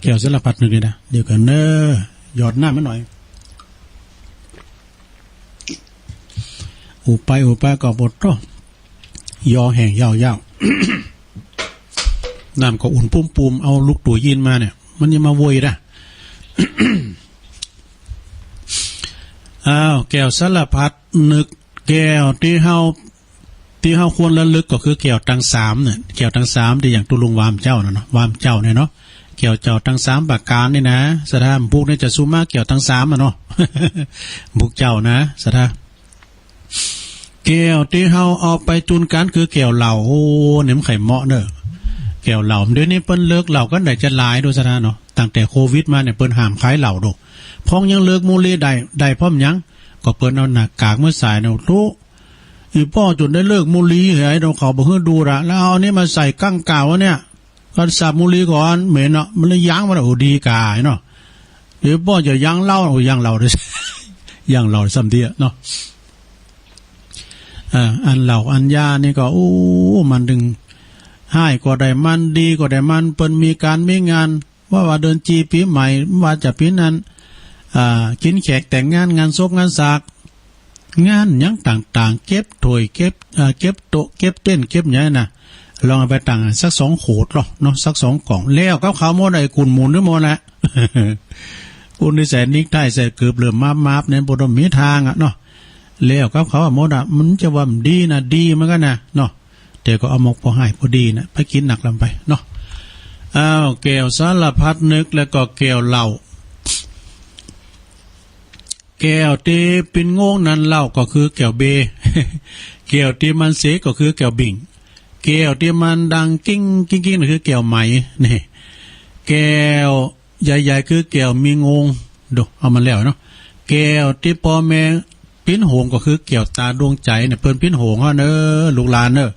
แก้วสารพัดนึกนี่นะเดี๋ยวกันเน้อหยอดน้ำมาหน่อยอูไปก็บดก็ยอแห้งยาวๆ น้ำก็อุ่นปุ่มๆเอาลูกตัวยินมาเนี่ยมันยังมาโวยนะอ้าวแก้วสารพัดนึกแก้วที่เฮาควรระลึกก็คือแก้วตังสามเนี่ยแก้วตังสามที่อย่างตุลุงวามเจ้านะเนาะวามเจ้าเนี่ยเนาะแก้วเจ้าตังสามปากการนี่นะสถานพวกนี้จะสู้มากแก้วตังสามอ่ะเนาะ บุกเจ้านะสถานแก้วที่เฮาเอาไปจุนกันคือแก้วเหล่าโอ้เนี่ยมันไข่เหมาะเนอะแก้วเหล่าเดี๋ยวนี้เปิ้นเลิกเหล่ากันได้จะหลายโดยสถานเนาะตั้งแต่โควิดมาเนี่ยเปิ้นห้ามขายเหล่าดอกพ้องยังเลิกมูลีได้พร้อมยังก็เปิ้นเอาหน้ากากเมื่อสายเนาะทุอีป้อจนได้เลิกมูลีเหรอเราเขาบ่ฮื้อดูละแล้วเอานี่มาใส่กั้งกาวเนี่ยก็สับมูลีก่อนเหม็นเนาะมันเลยยั้งมันโอ้ดีกาเนาะเดี๋ยวป้อจะยั้งเหล้าโอ้ยั้งเหล้าได้ ยั้งเหล้าซ้ำเดียเนาะอันเหล่าอันยานี่ก็โอ้มันดึงให้ก็ได้มันดีก็ได้มันเปิ้นมีการมีงานว่าเดินจีปีใหม่ว่าจะปีนั้นกินแขกแต่งงานศพงานสากงานยังต่างๆเก็บถ้วยเก็บโต๊ะเก็บเต้นเก็บหยังน่ะลองเอาไปต่างสัก2 โขดหรอเนาะสัก2 กล่องแล้วกับเขาหมดไอ้กุนหมุนหรือหมดแหละ กุนที่แสนนิกได้ใส่เกือบเหลือมาบๆในบ่ต้องมีทางอ่ะเนาะแล้วกับเขาหมดอ่ะมันจะว่ามันดีนะดีเหมือนกันนะเนาะแต่ก็เอาหมกพอให้พอดีนะไปกินหนักลำไปเนาะอ้าวแก้วสารพัดนึกแล้วก็แก้วเหล้าแก้วที่เป็นโง่นั้นเหล้าก็คือแก้วเบ แก้วที่มันเสก็คือแก้วบิ่งแก้วที่มันดังกิ้งกิ้งนั่นคือแก้วไหมนี่แก้วใหญ่ๆคือแก้วมีงงดูเอามาแล้วเนาะแก้วที่พ่อแม่ปิ้นโหงก็คือแก้วตาดวงใจเนี่ยเพิ่นปิ้นโหงเนอะลูกหลานเนอะ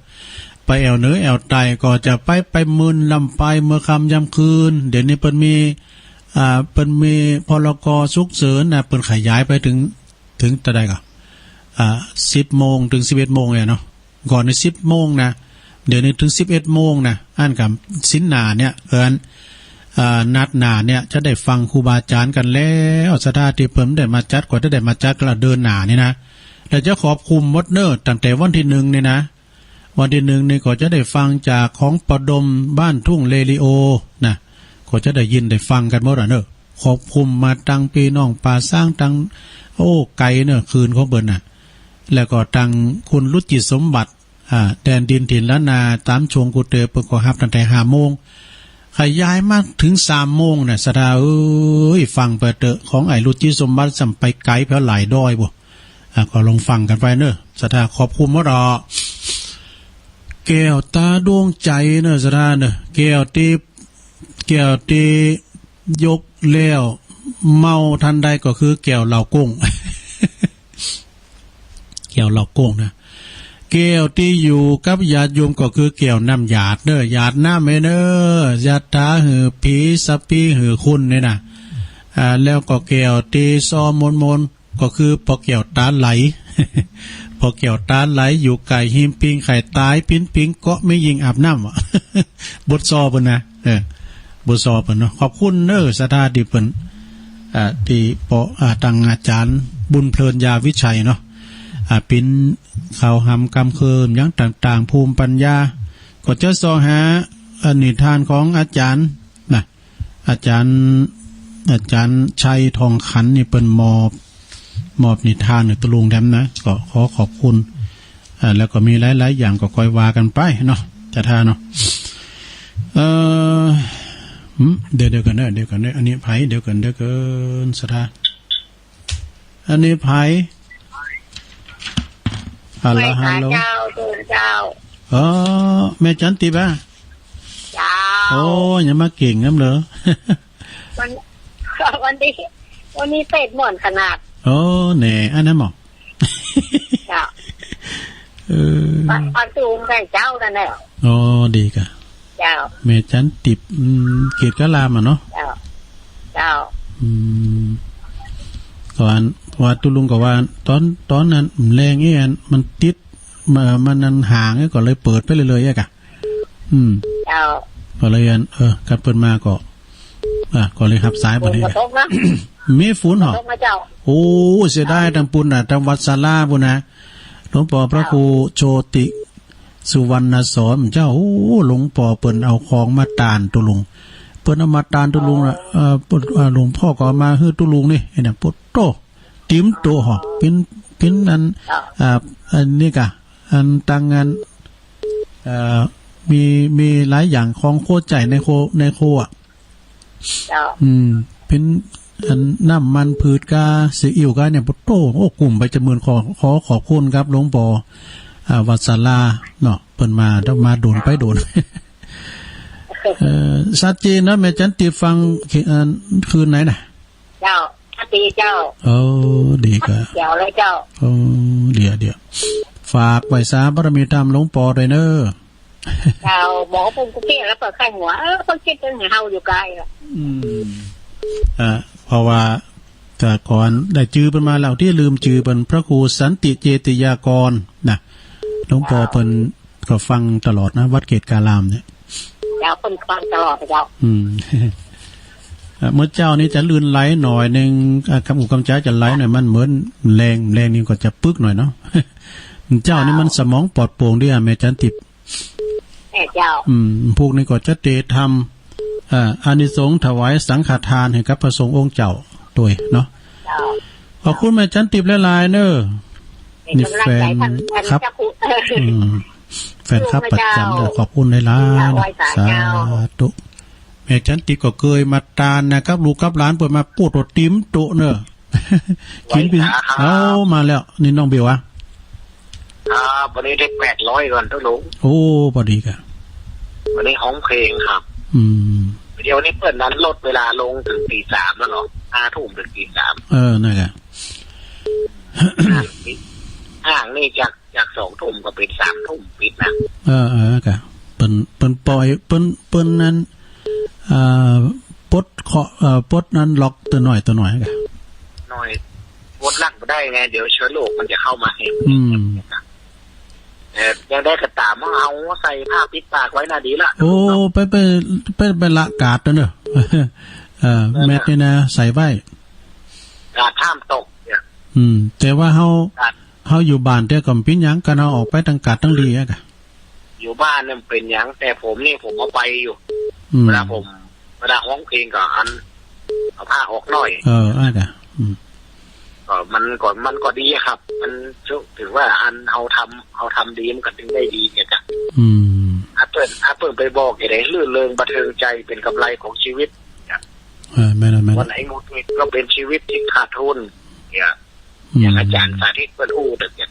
ไปแอวเหนือแอวใต้ก็จะไปมึนลำไปเมื่อค่ำยามคืนเดี๋ยวนี้เพิ่นมีพรก.ฉุกเฉินนะเพิ่นขยายไปถึงตะใดก็10 โมงถึง 11 โมงเนี่ยเนาะก่อนใน10 โมงนะเดี๋ยวนี้ถึง11 โมงนะอ่านกับสินหนาเนี่ยนัดหนาเนี่ยจะได้ฟังครูบาอาจารย์กันแล้วสถานที่เพิ่นได้มาจัดกว่าได้มาจัดก็เดินหนานี่นะแล้วจะขอบคุมมดเนอร์ตั้งแต่วันที่1นี่นะวันที่1นี่ก็จะได้ฟังจากของประดมบ้านทุ่งเลลิโอนะก็จะได้ยินได้ฟังกันหมดอ่ะเนอะขอบคุมมาตั้งปีน้องป่าสร้างตั้งโอ้ไกลเนอะคืนของเบิ่นน่ะแล้วก็ตั้งคุณรุจิตสมบัติแดนดินถิ่นล้านนาตามชวงกุเตอเปิดก็ฮับตั้งแต่5 โมงขยายมาถึง3 โมงน่ะสะดาฟังไปเตอะของไอ้รุจิตสมบัติสัมไปไกลแพ้หลายดอยบ่ก็ลองฟังกันไปเนอะสะดาขอบคุณหมดอ่ะแก้วตาดวงใจเนอะสะดาเนอะแก้วที่ยกแล้วเมาทันใดก็คือแก้วเหล่าก้ง แก้วเหล่าก้งนะแก้วที่อยู่กับญาติโยมก็คือแก้วน้ำหยาดเด้อหยาดน้ำเด้อญาติตาหือผีสัพพีหือคุณนี่นะแล้วก็แก้วที่ซอมนก็คือพอแก้วตาไหล พอแก้วตาไหลอยู่ไก่หิมปิงไข่ตายปิงก็ไม่ยิงอาบน้ำ บทซอปุ่นนะบทสอบเนาะขอบคุณเนอสถาดิเปิ้นที่ปอตังอาจารย์บุญเพลินยาวิชัยเนาะปินข่าวหำกำเคิมยังต่างๆภูมิปัญญาก็จะสอหานิทานของอาจารย์นะอาจารย์ชัยทองขันนี่เปิ้นมอบนิทานในตะลุงแดมนะก็ขอขอบคุณแล้วก็มีหลายๆอย่างก็คอยว่ากันไปเนาะจะท่าเนาะเดี๋ยวกันนะอันนี้ไผเดี๋ยวกันสถานอันนี้ไผฮัลโหลเจ้าแม่จันติบ้าเจ้าโอ้อย่ามาเก่งงั้นเหรอ วันนี้เป็ดหม่อนขนาดโอ้แหน่อันนั้นหมอเจ้าปันตูมไก่เจ้านั่นแหละโอ้ดีกะ เจ้าแม่จันติบเขตกะลามอ่ะเนาะเจ้าเจ้าก่อนว่าตุลุงก็ว่าตอนนั้นแรงเอ็นมันติดมันนั้นห่างก็เลยเปิดไปเลยๆอ่ะกะเจ้าก็เลยกันเปิดมาก็เลยหับสายบ่ได้มีฝนเหรอโอ้เสียดายทางปุ่นน่ะทางวัดศาลาพุ่นนะหลวงพ่อพระครูโชติสุวรรณสอนเจ้าโอ้หลวงพ่อเปิ้นเอาของมาตานตุลุงเปิ้นเอามาตานตุลุงน่ะหลวงพ่อก็เอามาฮื้อตุลุงนี่ไอ้น่ะปุตโตติ๋มโตหอเป็นอันอันนี้กะอันตังงานมีหลายอย่างของโคใจในโคอ่ะเป็นอันน้ำมันพืชกาซีอิ๊วกาเนี่ยปุตโตโอ้กลุ่มไปจำนวนขอขอบคุณครับหลวงพ่อวัดศาลาเนาะเปิ้นมาต้องมาโดนไปโดนชัดเจนนะแม่จันติฟังคืนไหนน่ะเจ้าชัดเจนเจ้าดีก็เดี๋ยวเลยเจ้าเดี๋ยวฝากไว้ซาบารมีธรรมหลวงพ่อด้วยเด้อเจ้าหมอปุ่มกุเปี้ยแล้วเปิดไข้หัวเพิ่นคิดถึงเฮาอยู่ไกลล่ะเพราะว่าแต่ก่อนได้จื้อเพิ่นมาแล้วที่ลืมจื้อเพิ่นพระครูสันติเจติยากรนะหลวงพ่อเพิ่นก็ฟังตลอดนะวัดเกตการามเนี่ยเจ้าเพิ่นฟังตลอดเจ้าเมื่อเจ้านี้จะลื่นไหลหน่อยนึงคำอุกคำจ้าจะไหลหน่อยมันเหมือนแรงนี่ก็จะปึกหน่อยเนาะเจ้านี่มันสมองปลอดโปร่งด้วยแม่จันติบเจ้าพวกนี้ก็จะเตทำอานิสงส์ถวายสังฆทานให้กับพระสงฆ์องค์เจ้าด้วยเนาะขอบคุณแม่จันติบหลายๆเนอะนี่แฟนครับแฟนครับประจำเลยขอบคุณหลายๆสาธุแม่จันติก็เคยมาตานนะครับลูกกับหลานเปิดมาปูดตัวติ้มโตเนอะกินเป็นมาแล้วนี่น้องเบลวะวันนี้ได้800ก่อนทุกลุงโอ้พอดีกันวันนี้ห้องเพลงครับเดี๋ยวนี้เปิดนั้นลดเวลาลงถึงตีสามแล้วเหรอ5 ทุ่มถึงตีสามนั่นแหละห้างนี่จาก2 ทุ่มก็ปิด3 ทุ่มปิดนะกะเปิ้นปล่อยเปิ้นนั้นปลดปลดนั้นล็อกตัวหน่อยกะหน่อยปลดลักบ่ได้ไงเดี๋ยวเชื้อโรคมันจะเข้ามาเองยังได้กระตามเอาใส่ผ้าปิดปากไว้น่าดีละโอ้ไปละกาดเนอะแมทนี่นะใส่ไว้กาดห้ามตกเนี่ยแต่ว่าเฮาอยู่บ้านแต่ก็ปิ้นหยังกันเอาออกไปตั้งกาดตั้งดีอ่ะอยู่บ้านเนี่ยเป็นหยังแต่ผมนี่ผมเอาไปอยู่เวลาร้องเพลงก็เอาผ้าออกหน่อยกะก็มันก็ดีครับมันถือว่าเอาทำดีมันก็ถึงได้ดีเนี่ยจ้ะเปิ้ลไปบอกอย่างไรลื่นเริงบันเทิงใจเป็นกำไรของชีวิตไม่วันไหนงดงิดก็เป็นชีวิตที่ขาดทุนเนี่ยอย่างอาจารย์สาธิตเปิ้ลอู้แต่เนี่ย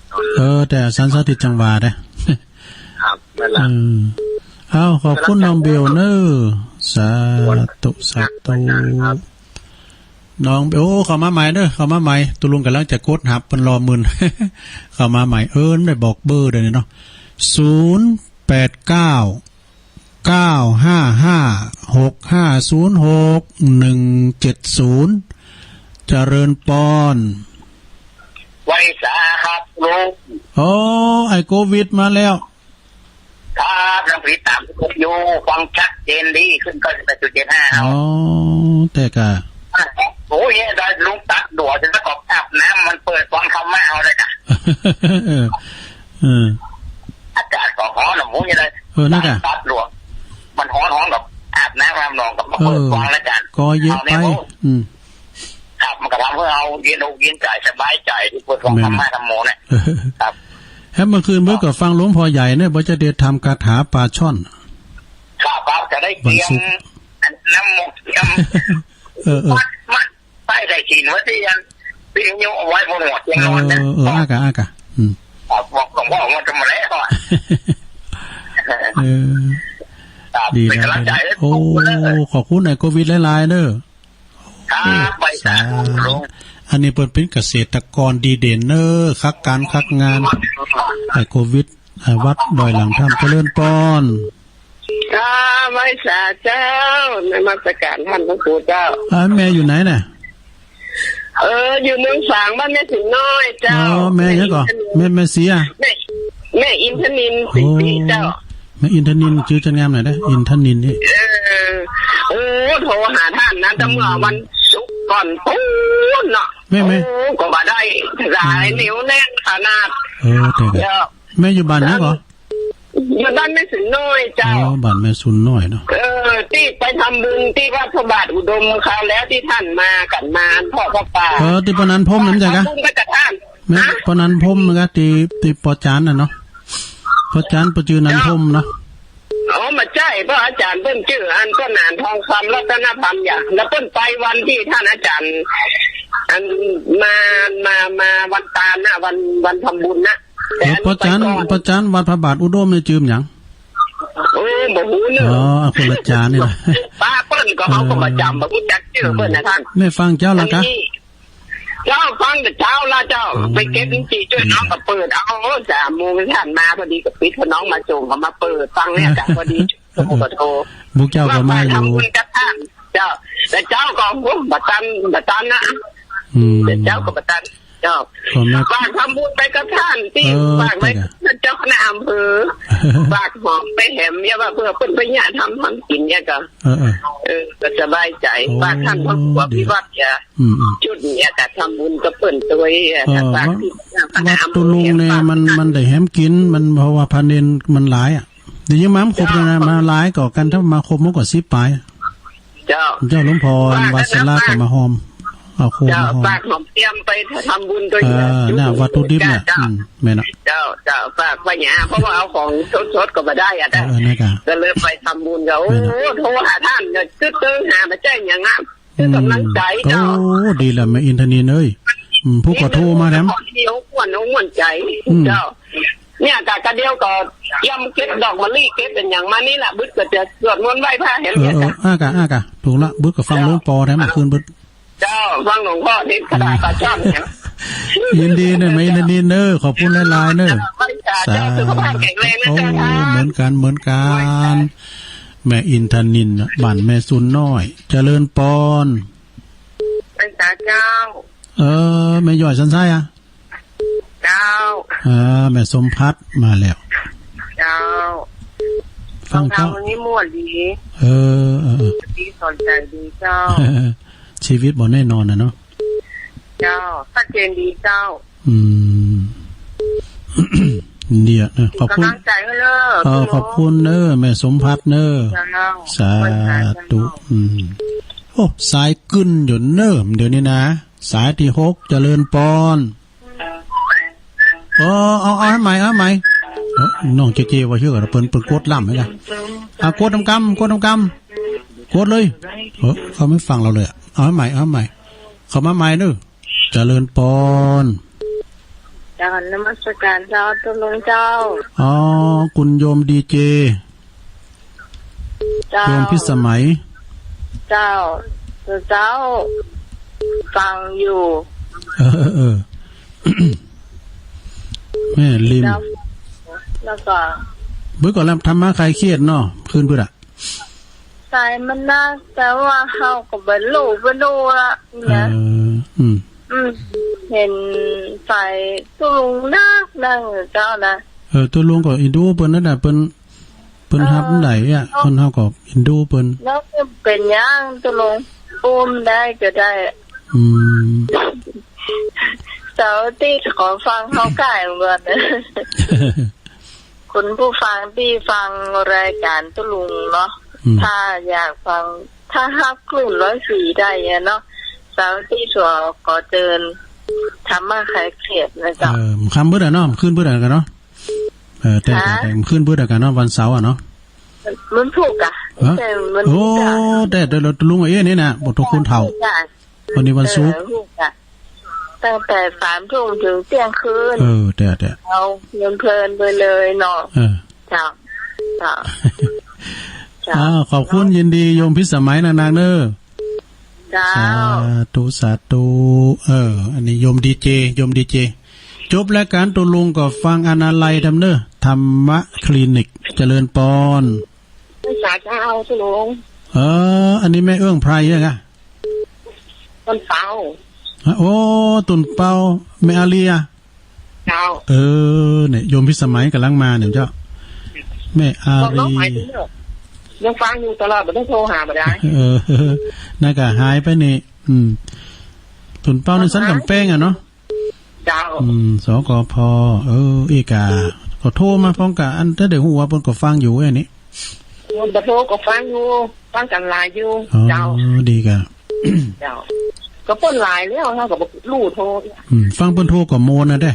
แต่สันสาธิตจังหวะครับนั่นแหละขอบคุณน้องเบลเนอร์สาธุน้องเข้ามาใหม่เด้อเข้ามาใหม่ตุลุงกำลังจะกดหับมันรอมึน เข้ามาใหม่ได้บอกเบอร์เลยเนาะ089955650610เจริญปอนไว้สาครับลุงไอโควิดมาแล้วครับน้ำพริกตามอยู่ฟังชัดเจนดีขึ้นก็แต่กะโอ้ยได้ลุงตัดดัวจะประกอบอาบน้ำมันเปิดฟังคำไม่เอาเลยจ้ะอากาศก็ร้อนหนูยังไงตัดดัวมันร้อนกับอาบน้ำรำนองกับมาเปิดฟังแล้วกันก็เยอะไปครับมันก็ทำเพื่อเอาเย็นใจสบายใจที่เปิดฟังคำไม่ทำโมเนี่ยครับเมื่อคืนเมื่อก็ฟังหลวงพ่อใหญ่เนี่ยว่าจะเดททำคาถาปลาช่อนครับจะได้เตรียมน้ำหมกเตรียมมันใต้ได้กินว่าที่ยังโยเอาไว้บนหัวยังนอนนะอากะบอกหลวงพ่อมันจะมาแล้วดีนะขอบคุณไอ้โควิดหลายๆเด้อไปสาอันนี้เป็นเกษตรกรดีเด่นเนอคักการคักงานไอ้โควิดวัดดอยหลังถ้ำเจริญปอน ไว้สาเจ้านมัสการท่านพระครูเจ้าแม่อยู่ไหนน่ะอยู่เมืองฝางบ้านแม่สิงน้อยเจ้าแม่ยังก่อนแม่เสียแม่อินทนินสิปีเจ้าแม่อินทนินชื่อจันงามหน่อยได้อินทนินนี่โทรหาท่านนะตั้งแต่วันศุกร์ก่อนปุ๊บเนาะแม่ก็มาได้สายเหนียวแน่นขนาดแต่แม่อยู่บ้านนี้ก่ออยู่บ้านแม่สุนน้อยเจ้าบ้านแม่สุนน้อยเนาะที่ไปทำบุญที่วัดพระบาทอุดมคราวแล้วที่ท่านมากันมาพ่อพระป่าที่ปนันพรมนั่นจ้ะกะแม่ปนันพรมนะที่ปอจานน่ะเนาะปอจานปจือนันพรมเนาะมาใช่เพราะอาจารย์เพิ่นชื่ออันก็นานทองคำรัตนธรรมอย่างแล้วเพิ่นไปวันที่ท่านอาจารย์อันมาวันตาลนะวันทำบุญนะปอจานวัดพระบาทอุดมในจืมหยังบ่ฮู้เนอะคนละจานนี่แหละป้าเปิ้นก็เขาก็มาจำบ่รู้จักชื่อเปิ้นนะท่านไม่ฟังเจ้าละกะเจ้าฟังแต่เช้าละเจ้าไปเก็บจีช่วยน้องก็เปิดเอา3 โมงท่านมาพอดีก็ปิดน้องมาส่งก็มาเปิดฟังเนี่ยจ้ะพอดีก็โทรบุกเจ้าก็มาอยู่เจ้าแต่เจ้าก็บัตันนะแต่เจ้าก็บัตันเจ้าฝากทำบุญไปกับท่านที่ฝากไว้เจ้าคณะอำเภอฝากหอมไปแหมเนี่ยว่าเพื่อเป็นประหยัดทำกินเนี่ยก็ก็สบายใจฝากท่านพระครูพิวัตรอย่าจุดเนี่ยแต่ทำบุญก็เปิ่นตัวฝากที่วัดตุลุงเนี่ยมันได้แหมกินมันเพราะว่าพันเดนมันหลายอ่ะเดี๋ยวยังม้ามครบเลยนะมาหลายก่อกันถ้ามาครบมากกว่า10 ปลายเจ้าหลวงพ่อวัดสลากับมาหอมเอาโคมาฝากหอมเตรียมไปทำบุญตัวน่ะวัตถุดิบเนี่ยแม่นะเจ้าฝากไปเนี่ยเพราะว่าเอาของสดๆก็มาได้อ่ะก็เลยไปทำบุญก็โทรหาท่านก็ตื้อหามาแจ้งอย่างงั้นคือกำลังใจเจ้าดีแล้วแม่อินทนีเอ้ยผู้ก็โทรมาแล้วเดียวอ้วนใจเจ้าเนี่ยกะเดียวก็ย่ำเก็บดอกมะลิเก็บเป็นอย่างมานี่แหละบึ้ดก็จะสวดมนต์ไหว้พระเห็นไหมจ๊ะอากะถูกละบึ้ดก็ฟังหลวงปอได้มาคืนบึ้ดเจ้าฟังหลวงพ่อที่กระดาษปลาช่อนเนี่ยยินดีเนอะไม่ยินดีเนอะขอบคุณหลายๆเนอะสาธุสุขภาพแข็งแรงนะจ๊ะเหมือนกันแม่อินทนินบ้านแม่สุนน้อยเจริญปอนเป็นสาเจ้าแม่ย่อยสันไส้อ่ะเจ้าแม่สมพัฒน์มาแล้วเจ้าฟังเจ้าวันนี้ม่วนดีดีสนใจดีเจ้าชีวิตบ่แน่นอนนะเนาะเจ้าชัดเจนดีเจ้าเนี่ยขอบคุณขอบคุณเนอะแม่สมพัฒน์เนอะสาธุโอ้สายกึ้นอยู่เนอะเดี๋ยวนี้นะสายที่6เจริญปอนเอาให้ใหม่น้องเจว่าชื่อเปิ้นกดล่ำไหมล่ะกดทำกรรมกดเลยเขาไม่ฟังเราเลยเอาให้ใหม่เขามาใหม่เนอะเจริญปอนเจ้านมัสการเจ้าตุลงเจ้าคุณโยมดีเจโยมพิสมัยเจ้าฟังอยู่แม่ลิมแล้วก็บึ้ก่อนแล้วทำมาใครเครียดเนาะคืนเพื่ออะสายมันน่าแต่ว่าเฮาก็บ่รู้ละนะเห็นไฟตุลุงนั่งเจ้านะตุลุงก็อินดูเปิ้นนั่นน่ะเปิ้นฮับไหนอ่ะคนเฮาก็อินดูเปิ้นแล้วเป็นหยังตุลุงอุ้มได้ก็ได้เสาร์ที่ขอฟังเขาไก่เหมือนคุณผู้ฟังที่ฟังรายการตุลุงเนาะถ้าอยากฟังถ้าฮับคลื่น104ได้เนาะเสาร์ที่ชัวขอเชิญทำมาขายเขียดนะจ๊ะคำเบื่อเนาะขึ้นเบื่อกันเนาะแต่ขึ้นเบื่อกันเนาะวันเสาร์เนาะมันถูกอ่ะโอ้แต่เราลุงไอ้นี่นะบททุกคนเท่าวันนี้วันศุกร์ตั้งแต่3 ทุ่มถึงเที่ยงคืนแต่เอาเพลินไปเลยเนาะจ้าขอบคุณยินดีโยมพิสมัยนางเนอสาธุอันนี้โยมดีเจจบแล้วการตุลุงก็ฟังอนาลัยทำเนอธรรมะคลินิกเจริญปอน ไม่สาเจ้าสุลงอันนี้แม่เอื้องไพรยังไงต้นเปาโอ้ตุนเปาแม่อาเลียเจ้าเนี่ยโยมพิสมัยกำลังมาเนี่ยเจ้าแม่อาลียังฟังอยู่ตลอดไม่ต้องโทรหาไม่ได้น่ากะหายไปนี่ตุนเปาในสันกำแป้งอ่ะเนาะเจ้าสกพอีกาก็โทรมาพร้อมกับอันถ้าเดี๋ยวหัวเพิ่นก็ฟังอยู่อันนี้บ่โทรก็ฟังอยู่ฟังกันหลายอยู่เจ้าดีกะเจ้าก็เปิ้นหลายแล้วเฮาก็บ่รู้โทรฟังเปิ้นโทรก็โมนะเด้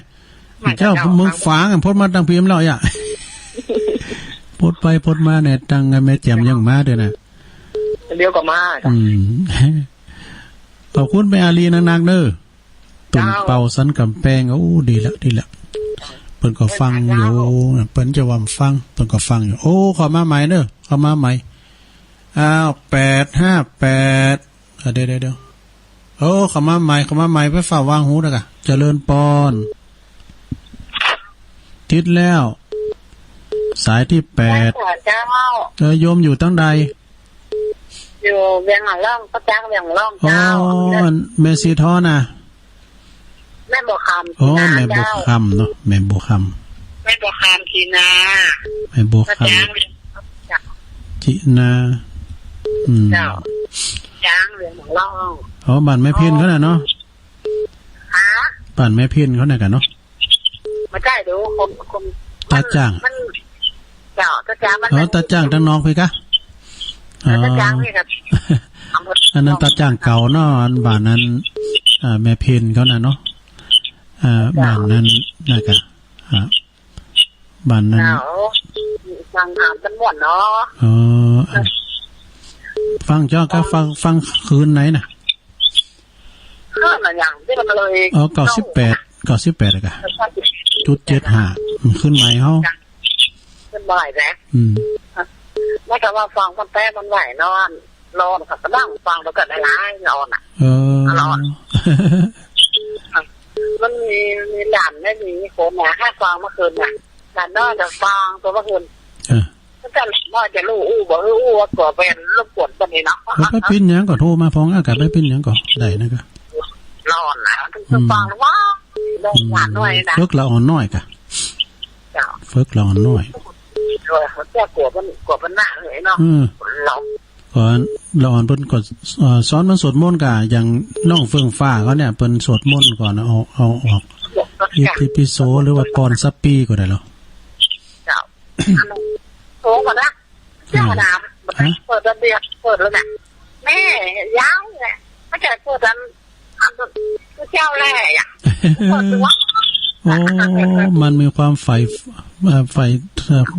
เจ้ามึงฟ้ากันพดมาตั้งพิมพ์แล้วอ่ะพดไปพดมาเนี่ยตั้งแม่แจ่มยังมาเด้อน่ะเดี๋ยวก็มาขอบคุณแม่อาลีนักๆเด้อตุ่มเป่าสันกำแพงดีละเปิ้นก็ฟังอยู่เปิ้นจะว่าฟังเปิ้นก็ฟังอยู่ขอมาใหม่เด้อขอมาใหม่858เดี๋ยวขอมาใหม่ไปฝากวางหูแล้วกะเจริญปอนทิศแล้วสายที่8โยมอยู่ตั้งใดอยู่เวียงหล่องก็จ้างเวียงหล่องเจ้าเมซีทอน่ะแม่บัวคำแม่บัวคำเนาะแม่บัวคำจีนาแม่บัวคำจีนาเจ้าจ้างเวียงหล่องบ้านแม่เพี้ยนเขาน่ะเนาะบ้านแม่เพี้ยนเขาน่ะกันเนาะมาใกล้ดูคนตาจ้างเจ้าตาจ้างมันตาจ้างตั้งน้องพี่กะตาจ้างนี่ครับอันนั้นตาจ้างเก่าเนาะบ้านนั้นแม่เพี้ยนเขาน่ะเนาะบ้านนั้นน่ะกะบ้านนั้นฟังถามกันหมดเนาะฟังเจ้าก็ฟังคืนไหนน่ะอย่างที่มันเลย98อะกะ.75ขึ้นใหม่เฮาขึ้นบ่อยแล้วไม่ก็ว่าฟังมันแป้มันไหวนอนก็นั่งฟังแล้วก็ได้ร้ายนอนนอนมันมีหลานไม่มีผมนะให้ฟังเมื่อคืนน่ะหลานน้อยจะฟังตัวเมื่อคืนก็จะน้อยจะรู้บอกว่าตัวเป็นรบกวนตัวนี้เนาะไปปิ้นยังก็โทรมาฟ้องอากาศไปปิ้นยังก็ได้นะก็นอนนะถึงฟังว่าหลานน้อยนะเฟิกละอ่อนน้อยกะเฟิกละอ่อนน้อยเขาแก้กลัวมันหนักเลยเนาะก่อนละอ่อนเพิ่นก็สอนมันสวดมนต์กะอย่างน้องเฟื่องฟ้าเขาเนี่ยเพิ่นสวดมนต์ก่อนเอาออกอิติปิโสหรือว่าปอนซัปปี้ก็ได้หรอเจ้าโตก่อนนะเจ้าน้ำเปิดระเบียบเปิดแล้วเนี่ยแม่ย้าวเนี่ยไม่ใช่เปิดเจ้าแร่อ่ะมันมีความใฝ่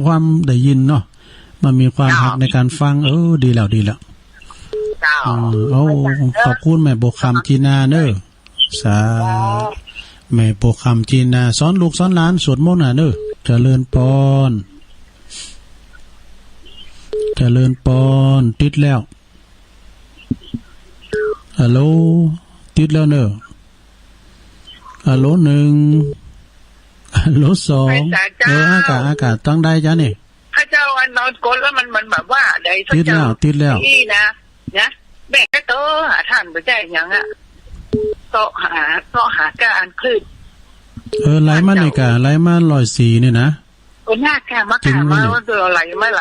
ความได้ยินเนาะมันมีความหักในการฟังดีแล้วขอบคุณแม่โบคำจีนาเนอสาแม่โบคำจีนาสอนลูกสอนหลานสวดมนต์เนอเจริญปอนติดแล้วฮัลโหลติดแล้วเนอฮัลโหล1ฮัลโหล2อากาศตั้งได้จ้ะนี่พระเจ้าอันนอนกดแล้วมันแบบว่าได้ติดแล้วนี่นะแบกก็โตหาท่านไปแจ้งยังอ่ะโตหาการคลื่นไหลมานี่กะไหลมา104นี่นะหน้าแกมาว่าตัวไหลมาไ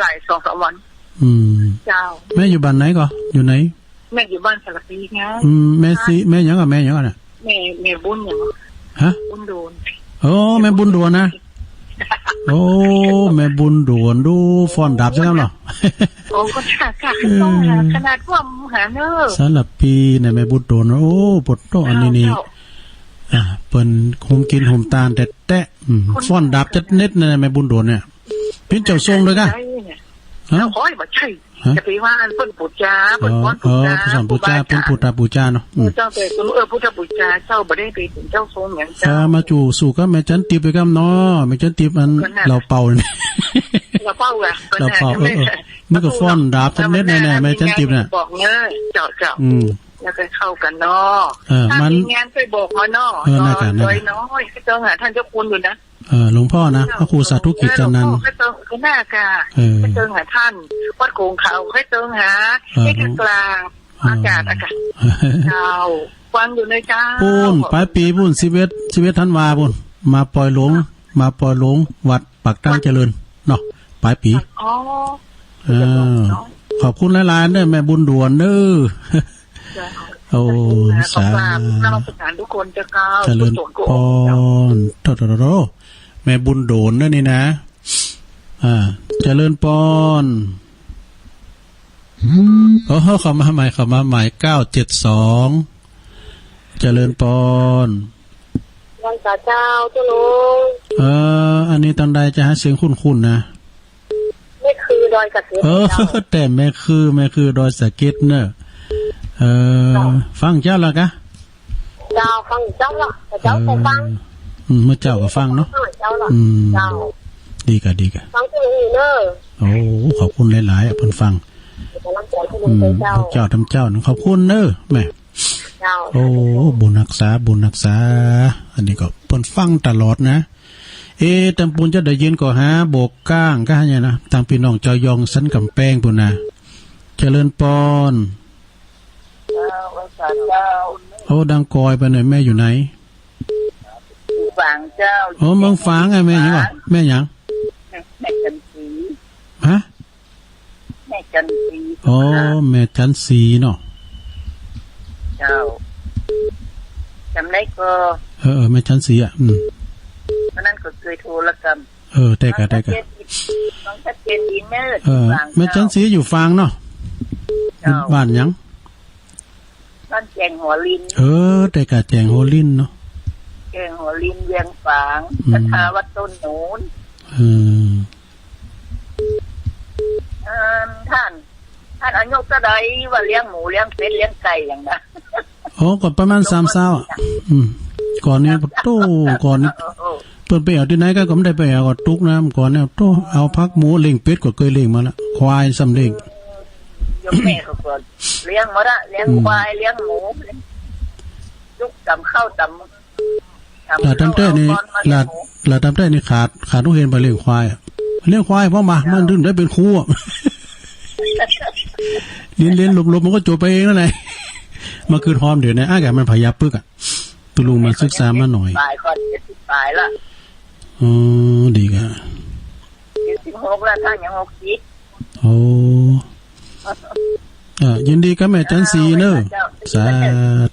หล 2-3 วันเจ้าแม่อยู่บ้านไหนก็อยู่ไหนแม่อยู่บ้านสระปีไงแม่ยังกับแม่ยังน่ะแม่บุญยังฮะบุญโดนแม่บุญโดนนะแม่บุญโดนดูฟ้อนดับใช่มั้ยเหรอก็ค่ะต้องขนาดว่าหาเนอสระปีเนี่ยแม่บุญโดนปวดโตอันนี้เปิ้นคุมกินหุมตาลแตะฟ้อนดับจัดเน็ตในแม่บุญโดนเนี่ยพี่เจ้าทรงเลยกะโอ้ยบ่ใช่จะไปว่าเปิ้นปูจาเปิ้นฟ้อนปูจาผู้สอนปูจาเปิ้นพุทธปูจาเนาะเจ้าเป็นพุทธปูจาเจ้าบ่ได้ไปถึงเจ้าทรงอย่างเจ้ามาจู่สู่ก็แม่จันติบไปกับเนาะแม่จันติบอันเราเป่านี่เราเป่าอ่ะเราเป่ามันก็ฟ้อนดับจัดเน็ตแน่ๆแม่จันติบน่ะบอกเงยเจ้าแล้วก็เข้ากันเนาะมันงานไปบอกมาเนาะน้อยน้อยเจ้าหาท่านเจ้าคุณอยู่นะ หลวงพ่อนะพระครูสาธุกิจจานันท์ให้เติมหน้ากาให้เติมหาท่านวัดโกงเขาให้เติมหาให้กลางอากาศเจ้าฟังอยู่ในเจ้าปูนปลายปีปูน11ธันวาปูนมาปล่อยหลวงวัดปากตั้งเจริญเนาะปลายปีขอบคุณหลายๆเด้อแม่บุญด่วนเด้อโอ้สาธุทุกคนจะก้าวเจริญพรโตแม่บุญโดนนั่นนี่นะเจริญพรโอ้เข้ามาใหม่972เจริญพรวันตาเจ้าเจ้าลุงอันนี้ตอนใดจะหาเสียงคุ้นๆนะไม่คือดอยสะเก็ดแต่แม่คือดอยสะเก็ดเนอะฟังเจ้าละกะเจ้าฟังเจ้าละเจ้าก็ฟังเมื่อเจ้าก็ฟังเนาะเจ้าละเจ้าดีกะฟังที่นี่เนอะโอ้ขอบคุณหลายๆเพิ่นฟังเจ้าทำเจ้าขอบคุณเนอะแม่โอ้บุญรักษาอันนี้ก็เพิ่นฟังตลอดนะตำปูนจะได้ยินก็หาโบกก้างก็เนี่ยนะทางพี่น้องจอยองสันกำแพงปุ่นนะเจริญพรโอ้ดังกอยไปหน่อยแม่อยู่ไหนฝางเจ้าโอ้เมืองฝางไงแม่ยังวะแม่ยังแม่จันทรีฮะแม่จันทรีโอ้แม่จันทรีเนาะเจ้าจำได้ก็แม่จันทรีอ่ะเพราะนั้นก็เคยโทรละกันได้กะน้องชัดเจนดีเนอแม่จันทรีอยู่ฝางเนาะบ้านยังบ้านแจงหัวลินได้กะแจงหัวลินเนาะแจงหัวลินเวียงฝางสถาวัดต้นโหนท่านอายุเท่าใดว่าเลี้ยงหมูเลี้ยงเป็ดเลี้ยงไก่อย่างนั้นก็ประมาณ30อ่ะก่อนนี้ก่อนนี้เปิดไปเอาที่ไหนก็ไม่ได้ไปเอาตุกน้ำก่อนเนี่ยโตเอาพักหมูเลี้ยงเป็ดก็เคยเลี้ยงมาแล้วควายซ้ำเลี้ยงยกแม่ก็เลี้ยงมาละเลี้ยงควายเลี้ยงหมูยุกตำข้าวตำทำได้นี่ลาทำได้นี่ขาดทุกเห็นไปเลี้ยงควายเพราะมันถึงได้เป็นครูเรียนลบมันก็จบไปเองนั่นแหละมาคืนหอมเดี๋ยวนี้อากาศมันพยาปึกอ่ะตุลุงมาศึกษามาหน่อยปลายก่อน70ปลายละดีกะ76แล้วถ้ายัง60โอ้ยินดีกับแม่จันทรีเนอะสา